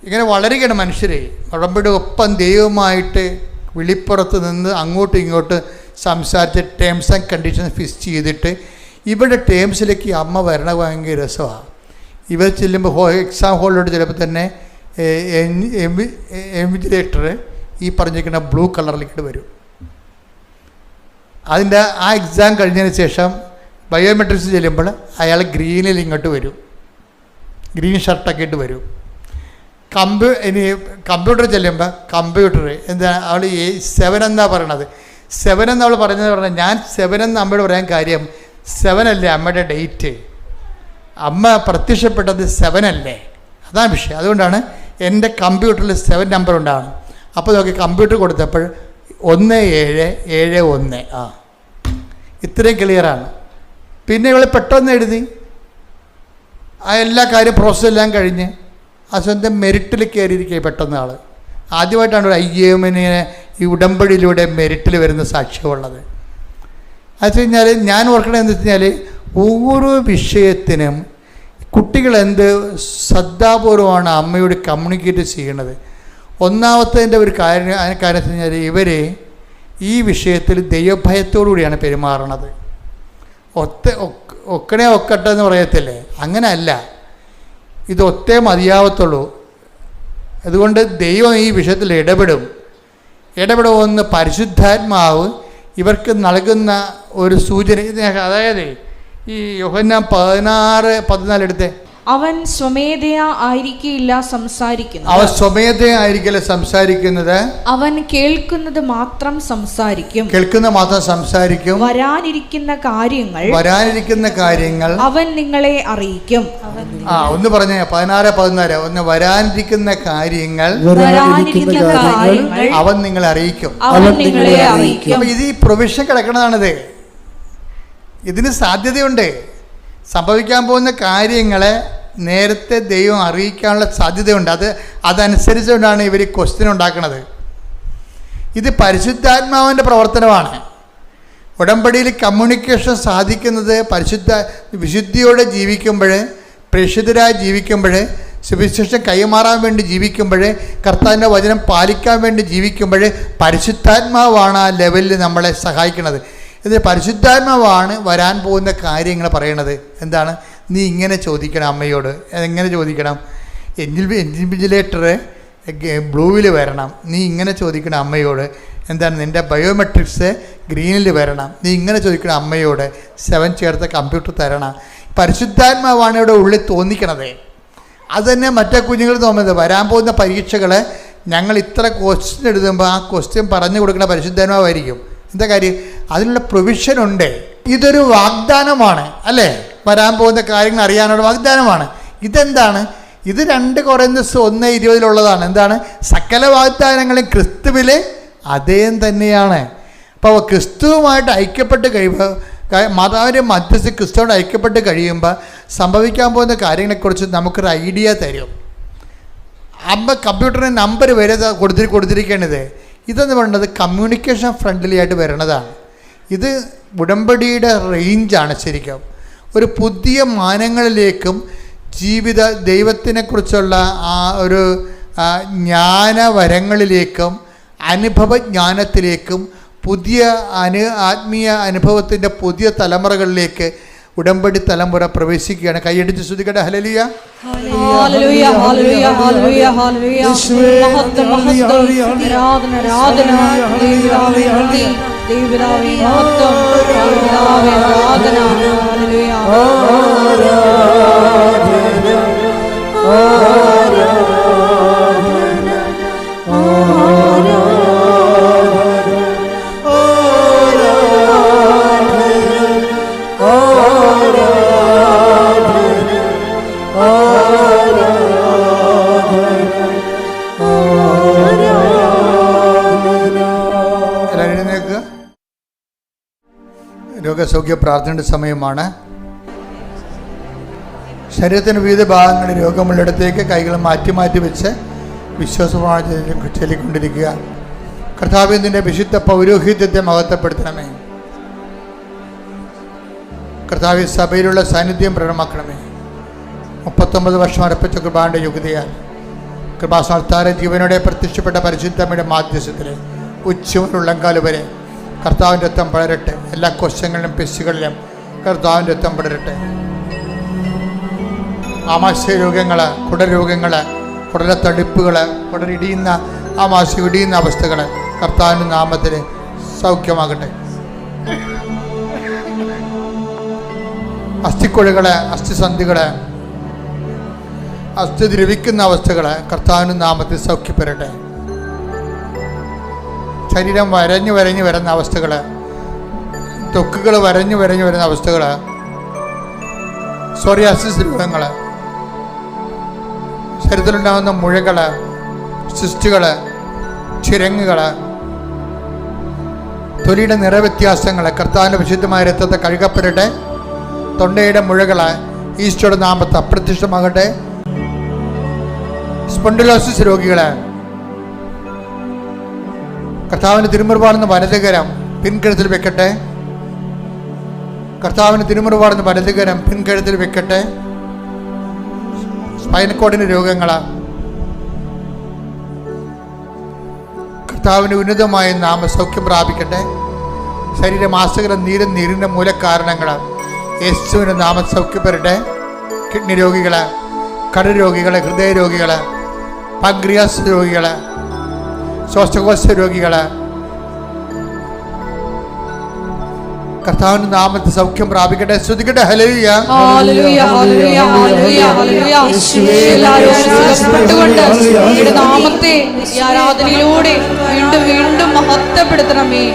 ഇങ്ങനെ വളരുകയാണ് മനുഷ്യരെ. ഉടമ്പടി ഒപ്പം ദൈവമായിട്ട് വിളിപ്പുറത്ത് നിന്ന് അങ്ങോട്ടും ഇങ്ങോട്ടും സംസാരിച്ച് ടേംസ് ആൻഡ് കണ്ടീഷൻസ് ഫിക്സ് ചെയ്തിട്ട് ഇവിടെ ടേംസിലേക്ക് അമ്മ വരണ ഭയങ്കര രസമാണ്. ഇവർ ചെല്ലുമ്പോൾ എക്സാം ഹോളിലോട്ട് ചിലപ്പോൾ തന്നെ ഇൻവിജിലേറ്റർ ഈ പറഞ്ഞിരിക്കുന്ന ബ്ലൂ കളറിലേക്ക് വരും. അതിൻ്റെ ആ എക്സാം കഴിഞ്ഞതിന് ശേഷം ബയോമെട്രിക്സ് ചെല്ലുമ്പോൾ അയാൾ ഗ്രീനിൽ ഇങ്ങോട്ട് വരും, ഗ്രീൻ ഷർട്ടൊക്കെ ഇട്ട് വരും. ഇനി കമ്പ്യൂട്ടർ ചെല്ലുമ്പോൾ കമ്പ്യൂട്ടർ എന്താ അവൾ 7 എന്നാണ് പറയണത്. 7 എന്ന് അവൾ പറഞ്ഞാൽ ഞാൻ 7 എന്ന് അമ്മയോട് പറയാൻ കാര്യം 7 അല്ലേ അമ്മയുടെ ഡേറ്റ്, അമ്മ പ്രത്യക്ഷപ്പെട്ടത് 7 അല്ലേ, അതാണ് വിഷയം. അതുകൊണ്ടാണ് എൻ്റെ കമ്പ്യൂട്ടറിൽ 7 നമ്പർ ഉണ്ടാകണം. അപ്പോൾ നോക്കി കമ്പ്യൂട്ടർ കൊടുത്തപ്പോൾ 1771 ഇത്രയും ക്ലിയറാണ്. പിന്നെ ഇവൾ പെട്ടെന്ന് എഴുതി, ആ എല്ലാ കാര്യം പ്രോസസ്സെല്ലാം കഴിഞ്ഞ് ആ സ്വന്തം മെറിറ്റിൽ കയറിയിരിക്കുക പെട്ടെന്ന് ആൾ. ആദ്യമായിട്ടാണ് ഒരു IIM ഈ ഉടമ്പടിയിലൂടെ മെറിറ്റിൽ വരുന്ന സാക്ഷ്യമുള്ളത്. അത് വെച്ച് കഴിഞ്ഞാൽ ഞാൻ ഓർക്കണത് എന്ന് വെച്ച് കഴിഞ്ഞാൽ ഓരോ വിഷയത്തിനും കുട്ടികൾ എന്ത് ശ്രദ്ധാപൂർവമാണ് അമ്മയോട് കമ്മ്യൂണിക്കേറ്റ് ചെയ്യണത്. ഒന്നാമത്തതിൻ്റെ ഒരു കാര്യം വെച്ച് കഴിഞ്ഞാൽ ഇവർ ഈ വിഷയത്തിൽ ദൈവഭയത്തോടു കൂടിയാണ് പെരുമാറണത്. ഒക്കട്ടെ എന്ന് പറയത്തില്ലേ, അങ്ങനെ അല്ല, ഇത് ഒത്തേ മതിയാവത്തുള്ളൂ. അതുകൊണ്ട് ദൈവം ഈ വിഷയത്തിൽ ഇടപെടുമെന്ന് പരിശുദ്ധാത്മാവ് ഇവർക്ക് നൽകുന്ന ഒരു സൂചന. അതായത് ഈ യോഹന്നാൻ 16:14 എടുത്തേ. അവൻ സ്വമേധയാ ആയിരിക്കില്ല സംസാരിക്കുന്നത്. അവൻ സ്വമേധയാ ആയിരിക്കില്ല സംസാരിക്കുന്നത്. അവൻ കേൾക്കുന്നത് മാത്രം സംസാരിക്കും. വരാനിരിക്കുന്ന കാര്യങ്ങൾ അവൻ നിങ്ങളെ അറിയിക്കും. ഒന്ന് പറഞ്ഞേ 16:14. ഒന്ന് വരാനിരിക്കുന്ന കാര്യങ്ങൾ അവൻ നിങ്ങളെ അറിയിക്കും. അപ്പൊ ഇത് ഈ പ്രൊവിഷൻ കിടക്കണതാണിത്. ഇതിന് സാധ്യതയുണ്ട്. സംഭവിക്കാൻ പോകുന്ന കാര്യങ്ങളെ നേരത്തെ ദൈവം അറിയിക്കാനുള്ള സാധ്യതയുണ്ട്. അതനുസരിച്ചുകൊണ്ടാണ് ഇവർ ക്വസ്റ്റ്യൻ ഉണ്ടാക്കുന്നത്. ഇത് പരിശുദ്ധാത്മാവിൻ്റെ പ്രവർത്തനമാണ്. ഉടമ്പടിയിൽ കമ്മ്യൂണിക്കേഷൻ സാധിക്കുന്നത് വിശുദ്ധിയോടെ ജീവിക്കുമ്പോൾ, പ്രേക്ഷിതരായി ജീവിക്കുമ്പോൾ, സുവിശേഷം കൈമാറാൻ വേണ്ടി ജീവിക്കുമ്പോൾ, കർത്താവിൻ്റെ വചനം പാലിക്കാൻ വേണ്ടി ജീവിക്കുമ്പോൾ പരിശുദ്ധാത്മാവാണ് ആ ലെവലിൽ നമ്മളെ സഹായിക്കുന്നത്. ഇത് പരിശുദ്ധാത്മാവാണ് വരാൻ പോകുന്ന കാര്യങ്ങൾ പറയണത്. എന്താണ്? നീ ഇങ്ങനെ ചോദിക്കണം അമ്മയോട്. എങ്ങനെ ചോദിക്കണം? ഇൻവിജിലേറ്റർ ബ്ലൂവിൽ വരണം. നീ ഇങ്ങനെ ചോദിക്കണം അമ്മയോട്. എന്താണ്? നിൻ്റെ ബയോമെട്രിക്സ് ഗ്രീനിൽ വരണം. നീ ഇങ്ങനെ ചോദിക്കണം അമ്മയോട്. 7 ചേർത്ത കമ്പ്യൂട്ടർ തരണം. പരിശുദ്ധാത്മാവാണ് ഇവിടെ ഉള്ളിൽ തോന്നിക്കണത്. അത് തന്നെ മറ്റേ കുഞ്ഞുങ്ങൾ തോന്നുന്നത്. വരാൻ പോകുന്ന പരീക്ഷകൾ ഞങ്ങൾ ഇത്ര ക്വസ്റ്റ്യൻ എഴുതുമ്പോൾ ആ ക്വസ്റ്റ്യൻ പറഞ്ഞു കൊടുക്കുന്ന പരിശുദ്ധാത്മാവായിരിക്കും. എന്താ കാര്യം? അതിനുള്ള പ്രൊവിഷനുണ്ട്. ഇതൊരു വാഗ്ദാനമാണ്, അല്ലേ? വരാൻ പോകുന്ന കാര്യങ്ങൾ അറിയാനുള്ള വാഗ്ദാനമാണ്. ഇതെന്താണ്? ഇത് 2 കൊറിന്ത്യർ 1:20 എന്താണ്? സകല വാഗ്ദാനങ്ങളും ക്രിസ്തുവിൽ അതേം തന്നെയാണ്. അപ്പോൾ ക്രിസ്തുവുമായിട്ട് ഐക്യപ്പെട്ട് കഴിയുമ്പോൾ, മാതാവിൻ്റെ മധ്യസ്ഥ ക്രിസ്തുവോട് ഐക്യപ്പെട്ട് കഴിയുമ്പോൾ സംഭവിക്കാൻ പോകുന്ന കാര്യങ്ങളെക്കുറിച്ച് നമുക്കൊരു ഐഡിയ തരും. അമ്മ കമ്പ്യൂട്ടറിന് നമ്പർ വരെ കൊടുത്തിരിക്കേണ്ടത്. ഇതെന്ന് പറയുന്നത് കമ്മ്യൂണിക്കേഷൻ ഫ്രണ്ട്ലി ആയിട്ട് വരണതാണ്. ഇത് ഉടമ്പടിയുടെ റേഞ്ചാണ്. ശരിക്കും ഒരു പുതിയ മാനങ്ങളിലേക്കും ജീവിത ദൈവത്തിനെക്കുറിച്ചുള്ള ആ ഒരു ജ്ഞാനവരങ്ങളിലേക്കും അനുഭവജ്ഞാനത്തിലേക്കും പുതിയ ആത്മീയ അനുഭവത്തിൻ്റെ പുതിയ തലമുറകളിലേക്ക് ഉടമ്പടി തലമുറ പ്രവേശിക്കുകയാണ്. കൈയടിച്ച് ശ്രുതിക്കട്ടെ. ഹല്ലേലൂയ, ഹല്ലേലൂയ, ഹല്ലേലൂയ, ഹല്ലേലൂയ, ഹല്ലേലൂയ. മഹത്വം, മഹത്വം, ആരാധന, ആരാധന. ദൈവപിതാവേ നന്ദി, ദൈവപിതാവേ മഹത്വം, ദൈവപിതാവേ ആരാധന. ഹല്ലേലൂയ, രോഗസൗഖ്യ പ്രാർത്ഥനയുടെ സമയമാണ്. ശരീരത്തിൻ്റെ വിവിധ ഭാഗങ്ങളിൽ രോഗമുള്ളിടത്തേക്ക് കൈകൾ മാറ്റി മാറ്റി വെച്ച് വിശ്വാസപ്രമാണത്തിൽ ചൊല്ലിക്കൊണ്ടിരിക്കുക. കർത്താവേ, നിന്റെ വിശുദ്ധ പൗരോഹിത്യത്തെ മഹത്വപ്പെടുത്തണമേ. കർത്താവേ, സഭയിലുള്ള സാന്നിധ്യം പ്രകടമാക്കണമേ. 39 വർഷം അർപ്പിച്ച കൃപാന്റെ യോഗ്യതയാൽ കൃപാസ്ഥാന ജീവനോടെ പ്രത്യക്ഷപ്പെട്ട പരിശുദ്ധമ്മയുടെ മാധ്യസ്ഥത്തിൽ ഉച്ചമുള്ളങ്കാല് വരെ കർത്താവിൻ്റെ രക്തം പടരട്ടെ. എല്ലാ കോശങ്ങളിലും പെശുകളിലും കർത്താവിൻ്റെ രക്തം പടരട്ടെ. ആമാശയ രോഗങ്ങൾ, കുടരോഗങ്ങൾ, കുടലത്തടിപ്പുകൾ, കുടലിടിയുന്ന ആമാശയം ഇടിയുന്ന അവസ്ഥകൾ കർത്താവിൻ്റെ നാമത്തിൽ സൗഖ്യമാകട്ടെ. അസ്ഥിക്കുഴികൾ, അസ്ഥിസന്ധികൾ, അസ്ഥി ദ്രവിക്കുന്ന അവസ്ഥകൾ കർത്താവിൻ്റെ നാമത്തിൽ സൗഖ്യപ്പെടട്ടെ. ശരീരം വരഞ്ഞു വരഞ്ഞു വരുന്ന അവസ്ഥകൾ, ത്വക്കുകൾ വരഞ്ഞു വരഞ്ഞു വരുന്ന അവസ്ഥകൾ, സോറിയാസിസ് രോഗങ്ങൾ, ശരീരത്തിലുണ്ടാകുന്ന മുഴകൾ, സിസ്റ്റുകൾ, ചിരങ്ങുകൾ, തൊലിയുടെ നിറവ്യത്യാസങ്ങൾ കർത്താവിൻ്റെ വിശുദ്ധമായ രക്തത്തെ കഴുകപ്പെടട്ടെ. തൊണ്ടയുടെ മുഴകൾ ഈശോയുടെ നാമത്തെ അപ്രത്യക്ഷമാകട്ടെ. സ്പോണ്ടിലോസിസ് രോഗികൾ കർത്താവിൻ്റെ തിരുമുറിവാടുന്ന വലതുകരം പിൻകഴുത്തിൽ വെക്കട്ടെ. കർത്താവിൻ്റെ തിരുമുറിവാടുന്ന വലതുകരം പിൻകഴുത്തിൽ വെക്കട്ടെ. സ്പൈനൽ കോഡിൻ്റെ രോഗങ്ങൾ കർത്താവിൻ്റെ ഉന്നതമായ നാമ സൗഖ്യം പ്രാപിക്കട്ടെ. ശരീരമാസകരം നീരും നീരിൻ്റെ മൂലകാരണങ്ങൾ യേശുവിൻ്റെ നാമം സൗഖ്യപ്പെടട്ടെ. കിഡ്നി രോഗികൾ, കരരോഗികൾ, ഹൃദയരോഗികൾ, പാൻക്രിയാസ് രോഗികൾ, ശ്വാസകോശ രോഗികൾ കർത്താവിന്റെ നാമത്തിൽ സൗഖ്യം പ്രാപിക്കട്ടെ. സ്തുതിക്കട്ടെ. ഹല്ലേലൂയ, ഹല്ലേലൂയ, ഹല്ലേലൂയ, ഹല്ലേലൂയ, ഹല്ലേലൂയ. എല്ലാവരും ശ്രദ്ധപ്പെട്ടുകൊണ്ട് അങ്ങയുടെ നാമത്തെ ഈ ആരാധനയിലൂടെ വീണ്ടും വീണ്ടും മഹത്വപ്പെടുത്തണമേ.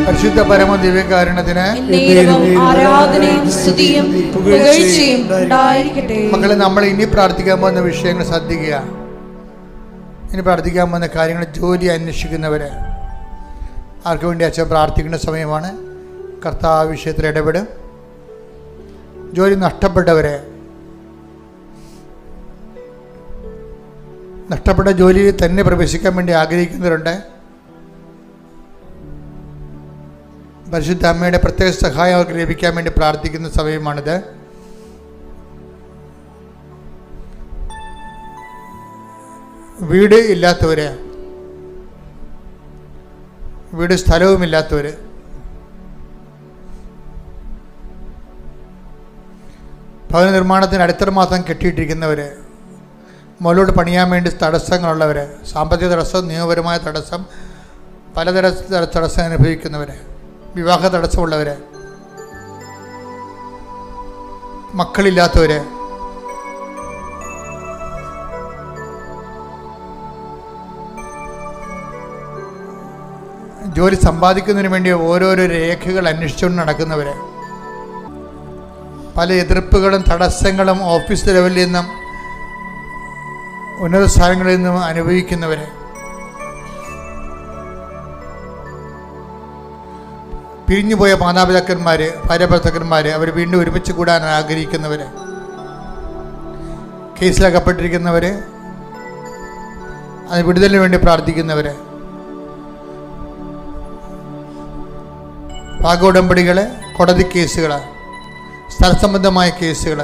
പരിശുദ്ധ പരമ ദിവ്യകാരുണ്യത്തിന് ആരാധനയും സ്തുതിയും പുകഴ്ചയും ഉണ്ടായിരിക്കട്ടെ. മക്കളെ, നമ്മൾ ഇനി പ്രാർത്ഥിക്കാൻ പോകുന്ന വിഷയങ്ങൾ ശ്രദ്ധിക്കുക. ഇനി പ്രാർത്ഥിക്കാൻ പോകുന്ന കാര്യങ്ങൾ ജോലി അന്വേഷിക്കുന്നവര്, അവർക്ക് വേണ്ടി അച്ഛൻ പ്രാർത്ഥിക്കേണ്ട സമയമാണ്. കർത്താവ് വിഷയത്തിൽ ഇടപെടും. ജോലി നഷ്ടപ്പെട്ടവരെ, നഷ്ടപ്പെട്ട ജോലിയിൽ തന്നെ പ്രവേശിക്കാൻ വേണ്ടി ആഗ്രഹിക്കുന്നവരുണ്ട്. പരിശുദ്ധ അമ്മയുടെ പ്രത്യേക സഹായം അവർക്ക് ലഭിക്കാൻ വേണ്ടി പ്രാർത്ഥിക്കുന്ന സമയമാണിത്. വീട് ഇല്ലാത്തവർ, വീട് സ്ഥലവുമില്ലാത്തവർ, ഭവന നിർമ്മാണത്തിന് അടുത്ത മാസം കെട്ടിയിട്ടിരിക്കുന്നവർ, മുകളിലോട്ട് പണിയാൻ വേണ്ടി തടസ്സങ്ങളുള്ളവർ, സാമ്പത്തിക തടസ്സം, നിയമപരമായ തടസ്സം, പലതര തടസ്സം അനുഭവിക്കുന്നവർ, വിവാഹ തടസ്സമുള്ളവർ, മക്കളില്ലാത്തവർ, ജോലി സമ്പാദിക്കുന്നതിന് വേണ്ടി ഓരോരോ രേഖകൾ അന്വേഷിച്ചുകൊണ്ട് നടക്കുന്നവർ, പല എതിർപ്പുകളും തടസ്സങ്ങളും ഓഫീസ് ലെവലിൽ നിന്നും ഉന്നത സ്ഥാനങ്ങളിൽ നിന്നും അനുഭവിക്കുന്നവർ, പിരിഞ്ഞുപോയ മാതാപിതാക്കന്മാർ, ഭാര്യാഭർത്താക്കന്മാർ, അവർ വീണ്ടും ഒരുമിച്ച് കൂടാൻ ആഗ്രഹിക്കുന്നവർ, കേസിലകപ്പെട്ടിരിക്കുന്നവർ, അത് വിടുതലിന് വേണ്ടി പ്രാർത്ഥിക്കുന്നവർ, ഭാഗോടമ്പടികൾ, കോടതി കേസുകൾ, സ്ഥലസംബന്ധമായ കേസുകൾ,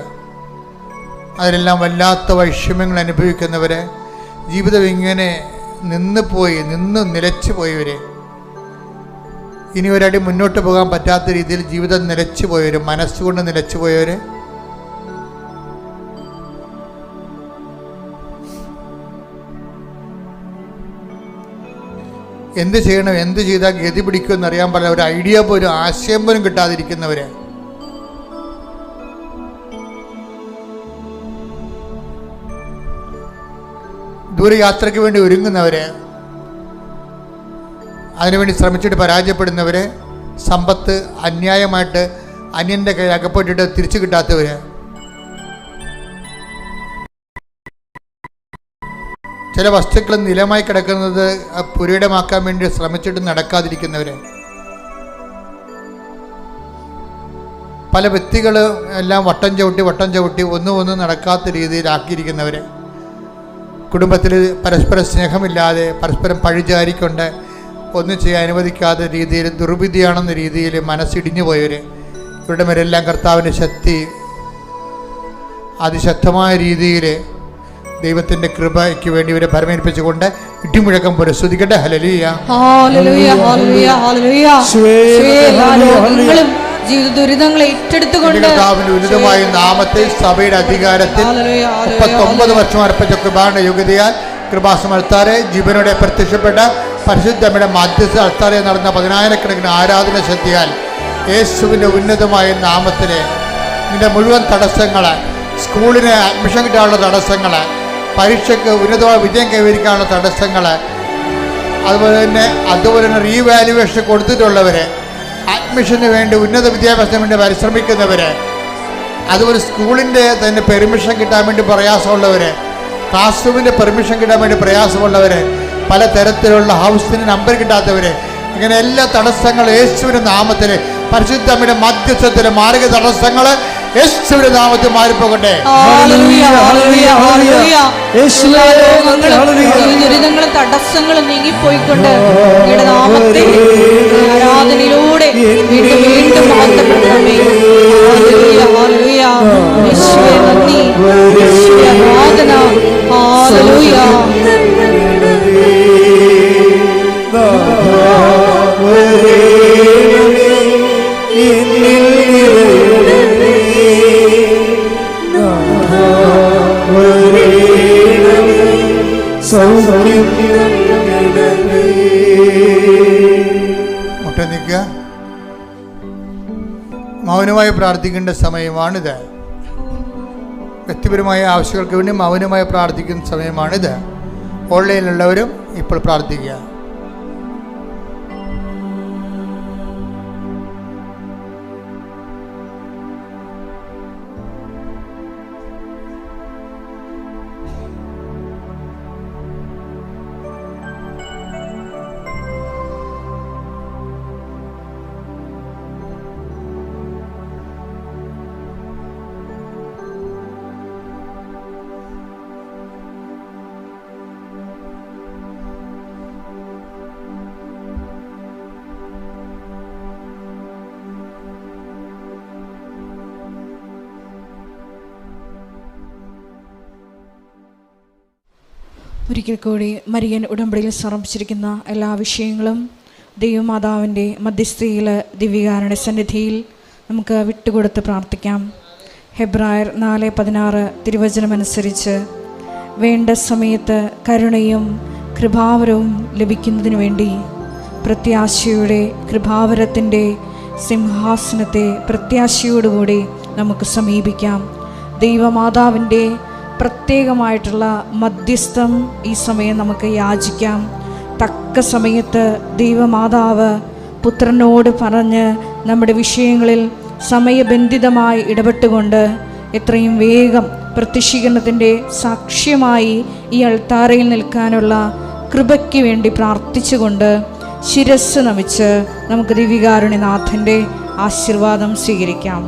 അതിലെല്ലാം വല്ലാത്ത വൈഷമ്യങ്ങൾ അനുഭവിക്കുന്നവർ, ജീവിതം ഇങ്ങനെ നിന്ന് നിലച്ചു പോയവർ, ഇനി ഒരടി മുന്നോട്ട് പോകാൻ പറ്റാത്ത രീതിയിൽ ജീവിതം നിലച്ചു പോയവർ, മനസ്സുകൊണ്ട് നിലച്ചു പോയവർ, എന്ത് ചെയ്യണം, എന്ത് ചെയ്താൽ ഗതി പിടിക്കുമെന്ന് അറിയാൻ പാടില്ല, ഒരു ഐഡിയ പോലും, ആശയം പോലും കിട്ടാതിരിക്കുന്നവർ, ദൂരയാത്രയ്ക്ക് വേണ്ടി ഒരുങ്ങുന്നവർ, അതിനുവേണ്ടി ശ്രമിച്ചിട്ട് പരാജയപ്പെടുന്നവർ, സമ്പത്ത് അന്യായമായിട്ട് അന്യൻ്റെ കയ്യിൽ അകപ്പെട്ടിട്ട് തിരിച്ചു കിട്ടാത്തവർ, ചില വസ്തുക്കൾ നിലമായി കിടക്കുന്നത് പുരയിടമാക്കാൻ വേണ്ടി ശ്രമിച്ചിട്ട് നടക്കാതിരിക്കുന്നവർ, പല വ്യക്തികൾ എല്ലാം വട്ടം ചവിട്ടി ഒന്നും നടക്കാത്ത രീതിയിലാക്കിയിരിക്കുന്നവർ, കുടുംബത്തിൽ പരസ്പര സ്നേഹമില്ലാതെ പരസ്പരം പഴിചാരിക്കൊണ്ട് ഒന്നും ചെയ്യാൻ അനുവദിക്കാത്ത രീതിയിൽ ദുർവിധിയാണെന്ന രീതിയിൽ മനസ്സിടിഞ്ഞു പോയവർ, ഇവരുടെ മേലെല്ലാം കർത്താവിൻ്റെ ശക്തി അതിശക്തമായ രീതിയിൽ ദൈവത്തിൻ്റെ കൃപയ്ക്ക് വേണ്ടി ഇവരെ പരമേൽപ്പിച്ചുകൊണ്ട് ഇടിമുഴക്കം പോലെ സ്തുതിക്കട്ടെ. ഹല്ലേലൂയ, ഹല്ലേലൂയ, ഹല്ലേലൂയ, ഹല്ലേലൂയ. ജീവിത ദുരിതങ്ങളെ ഏറ്റെടുത്തുകൊണ്ട് കർത്താവിന്റെ ഉന്നതമായ നാമത്തെ സഭയുടെ അധികാരത്തിൽ 39 വർഷം അർപ്പിച്ച കൃപാന്റെ യോഗ്യതയാൽ കൃപാസമർത്താറെ ജീവനോടെ പ്രത്യക്ഷപ്പെട്ട പരിശുദ്ധമ്മയുടെ മധ്യസ്ഥ അൾത്താരെ നടന്ന 10,000കണക്കിന് ആരാധന ശക്തിയാൽ യേശുവിൻ്റെ ഉന്നതമായ നാമത്തിലെ നിന്റെ മുഴുവൻ തടസ്സങ്ങൾ, സ്കൂളിന് അഡ്മിഷൻ കിട്ടാനുള്ള തടസ്സങ്ങൾ, പരീക്ഷയ്ക്ക് ഉന്നതമായ വിജയം കൈവരിക്കാനുള്ള തടസ്സങ്ങൾ, അതുപോലെ തന്നെ റീവാലുവേഷൻ കൊടുത്തിട്ടുള്ളവർ, അഡ്മിഷന് വേണ്ടി ഉന്നത വിദ്യാഭ്യാസത്തിന് വേണ്ടി പരിശ്രമിക്കുന്നവർ, അതുപോലെ സ്കൂളിൻ്റെ തന്നെ പെർമിഷൻ കിട്ടാൻ വേണ്ടി പ്രയാസമുള്ളവർ, ക്ലാസ് റൂമിൻ്റെ പെർമിഷൻ കിട്ടാൻ വേണ്ടി പ്രയാസമുള്ളവർ, പല തരത്തിലുള്ള ഹൗസിന് നമ്പർ കിട്ടാത്തവർ, ഇങ്ങനെ എല്ലാ തടസ്സങ്ങളും യേശുവിൻ്റെ നാമത്തിൽ പരിശുദ്ധമ്മയുടെ മധ്യസ്ഥത്തിലെ മാർഗ തടസ്സങ്ങൾ യേശുവിന്റെ നാമത്തിൽ മാറിപ്പോകട്ടെ. ദുരിതങ്ങളും തടസ്സങ്ങളും നീങ്ങിപ്പോയിക്കൊണ്ട് നാമത്തെ ആരാധനയിലൂടെ വീണ്ടും വീണ്ടും മഹത്വപ്പെടുത്തണമേ. യേശുവേ നന്ദി, യേശുവേ ആരാധന. ഹല്ലേലൂയ. മുട്ട നിൽക്കുക. മൗനമായി പ്രാർത്ഥിക്കേണ്ട സമയമാണിത്. വ്യക്തിപരമായ ആവശ്യങ്ങൾക്ക് വേണ്ടി മൗനമായി പ്രാർത്ഥിക്കുന്ന സമയമാണിത്. ഓൺലൈനിലുള്ളവരും ഇപ്പോൾ പ്രാർത്ഥിക്കുക. ഒരിക്കൽ കൂടി മരിയൻ ഉടമ്പടിയിൽ സമർപ്പിച്ചിരിക്കുന്ന എല്ലാ വിഷയങ്ങളും ദൈവമാതാവിൻ്റെ മധ്യസ്ഥയിൽ ദിവ്യകാരുണ്യ സന്നിധിയിൽ നമുക്ക് വിട്ടുകൊടുത്ത് പ്രാർത്ഥിക്കാം. ഹെബ്രായർ 4:16 തിരുവചനമനുസരിച്ച് വേണ്ട സമയത്ത് കരുണയും കൃപാവരവും ലഭിക്കുന്നതിന് വേണ്ടി പ്രത്യാശയുടെ കൃപാവരത്തിൻ്റെ സിംഹാസനത്തെ പ്രത്യാശയോടുകൂടി നമുക്ക് സമീപിക്കാം. ദൈവമാതാവിൻ്റെ പ്രത്യേകമായിട്ടുള്ള മധ്യസ്ഥം ഈ സമയം നമുക്ക് യാചിക്കാം. തക്ക സമയത്ത് ദൈവമാതാവ് പുത്രനോട് പറഞ്ഞ് നമ്മുടെ വിഷയങ്ങളിൽ സമയബന്ധിതമായി ഇടപെട്ടുകൊണ്ട് എത്രയും വേഗം പ്രത്യക്ഷീകരണത്തിൻ്റെ സാക്ഷ്യമായി ഈ അൾത്താരയിൽ നിൽക്കാനുള്ള കൃപയ്ക്ക് വേണ്ടി പ്രാർത്ഥിച്ചുകൊണ്ട് ശിരസ്സ് നമിച്ച് നമുക്ക് ദിവ്യകാരുണ്യനാഥൻ്റെ ആശീർവാദം സ്വീകരിക്കാം.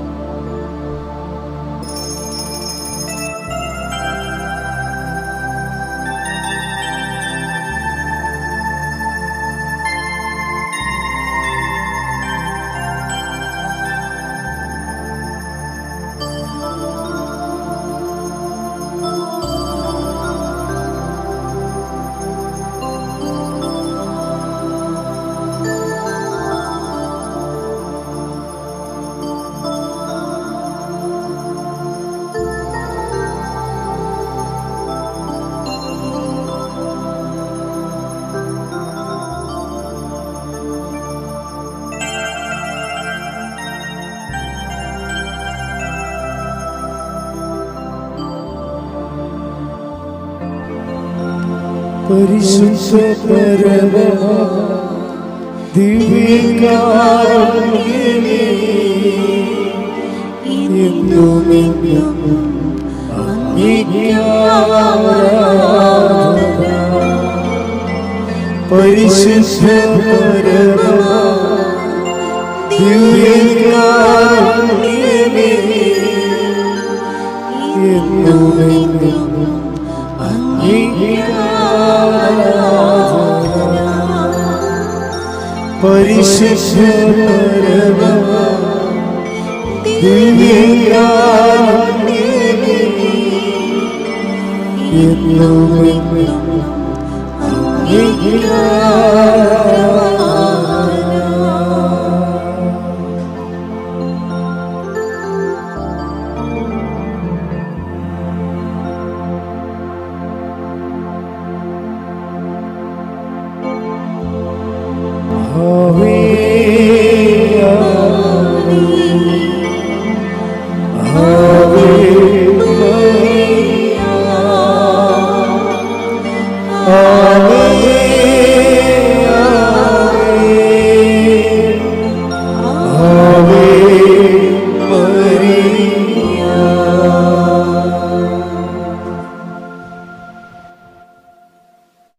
പരിശുദ്ധ പരമ ദിവ്യകാരുണ്യമേ, എന്നുമെന്നും അങ്ങേക്ക് ആരാധന. പരിശുദ്ധ പരമ ദിവ്യകാരുണ്യമേ, എന്നുമെന്നും അങ്ങേക്ക് പരിശുദ്ധ പരമ ദിവ്യകാരുണ്യമേ, എന്നുമെന്നും അങ്ങേക്ക് ആരാധന.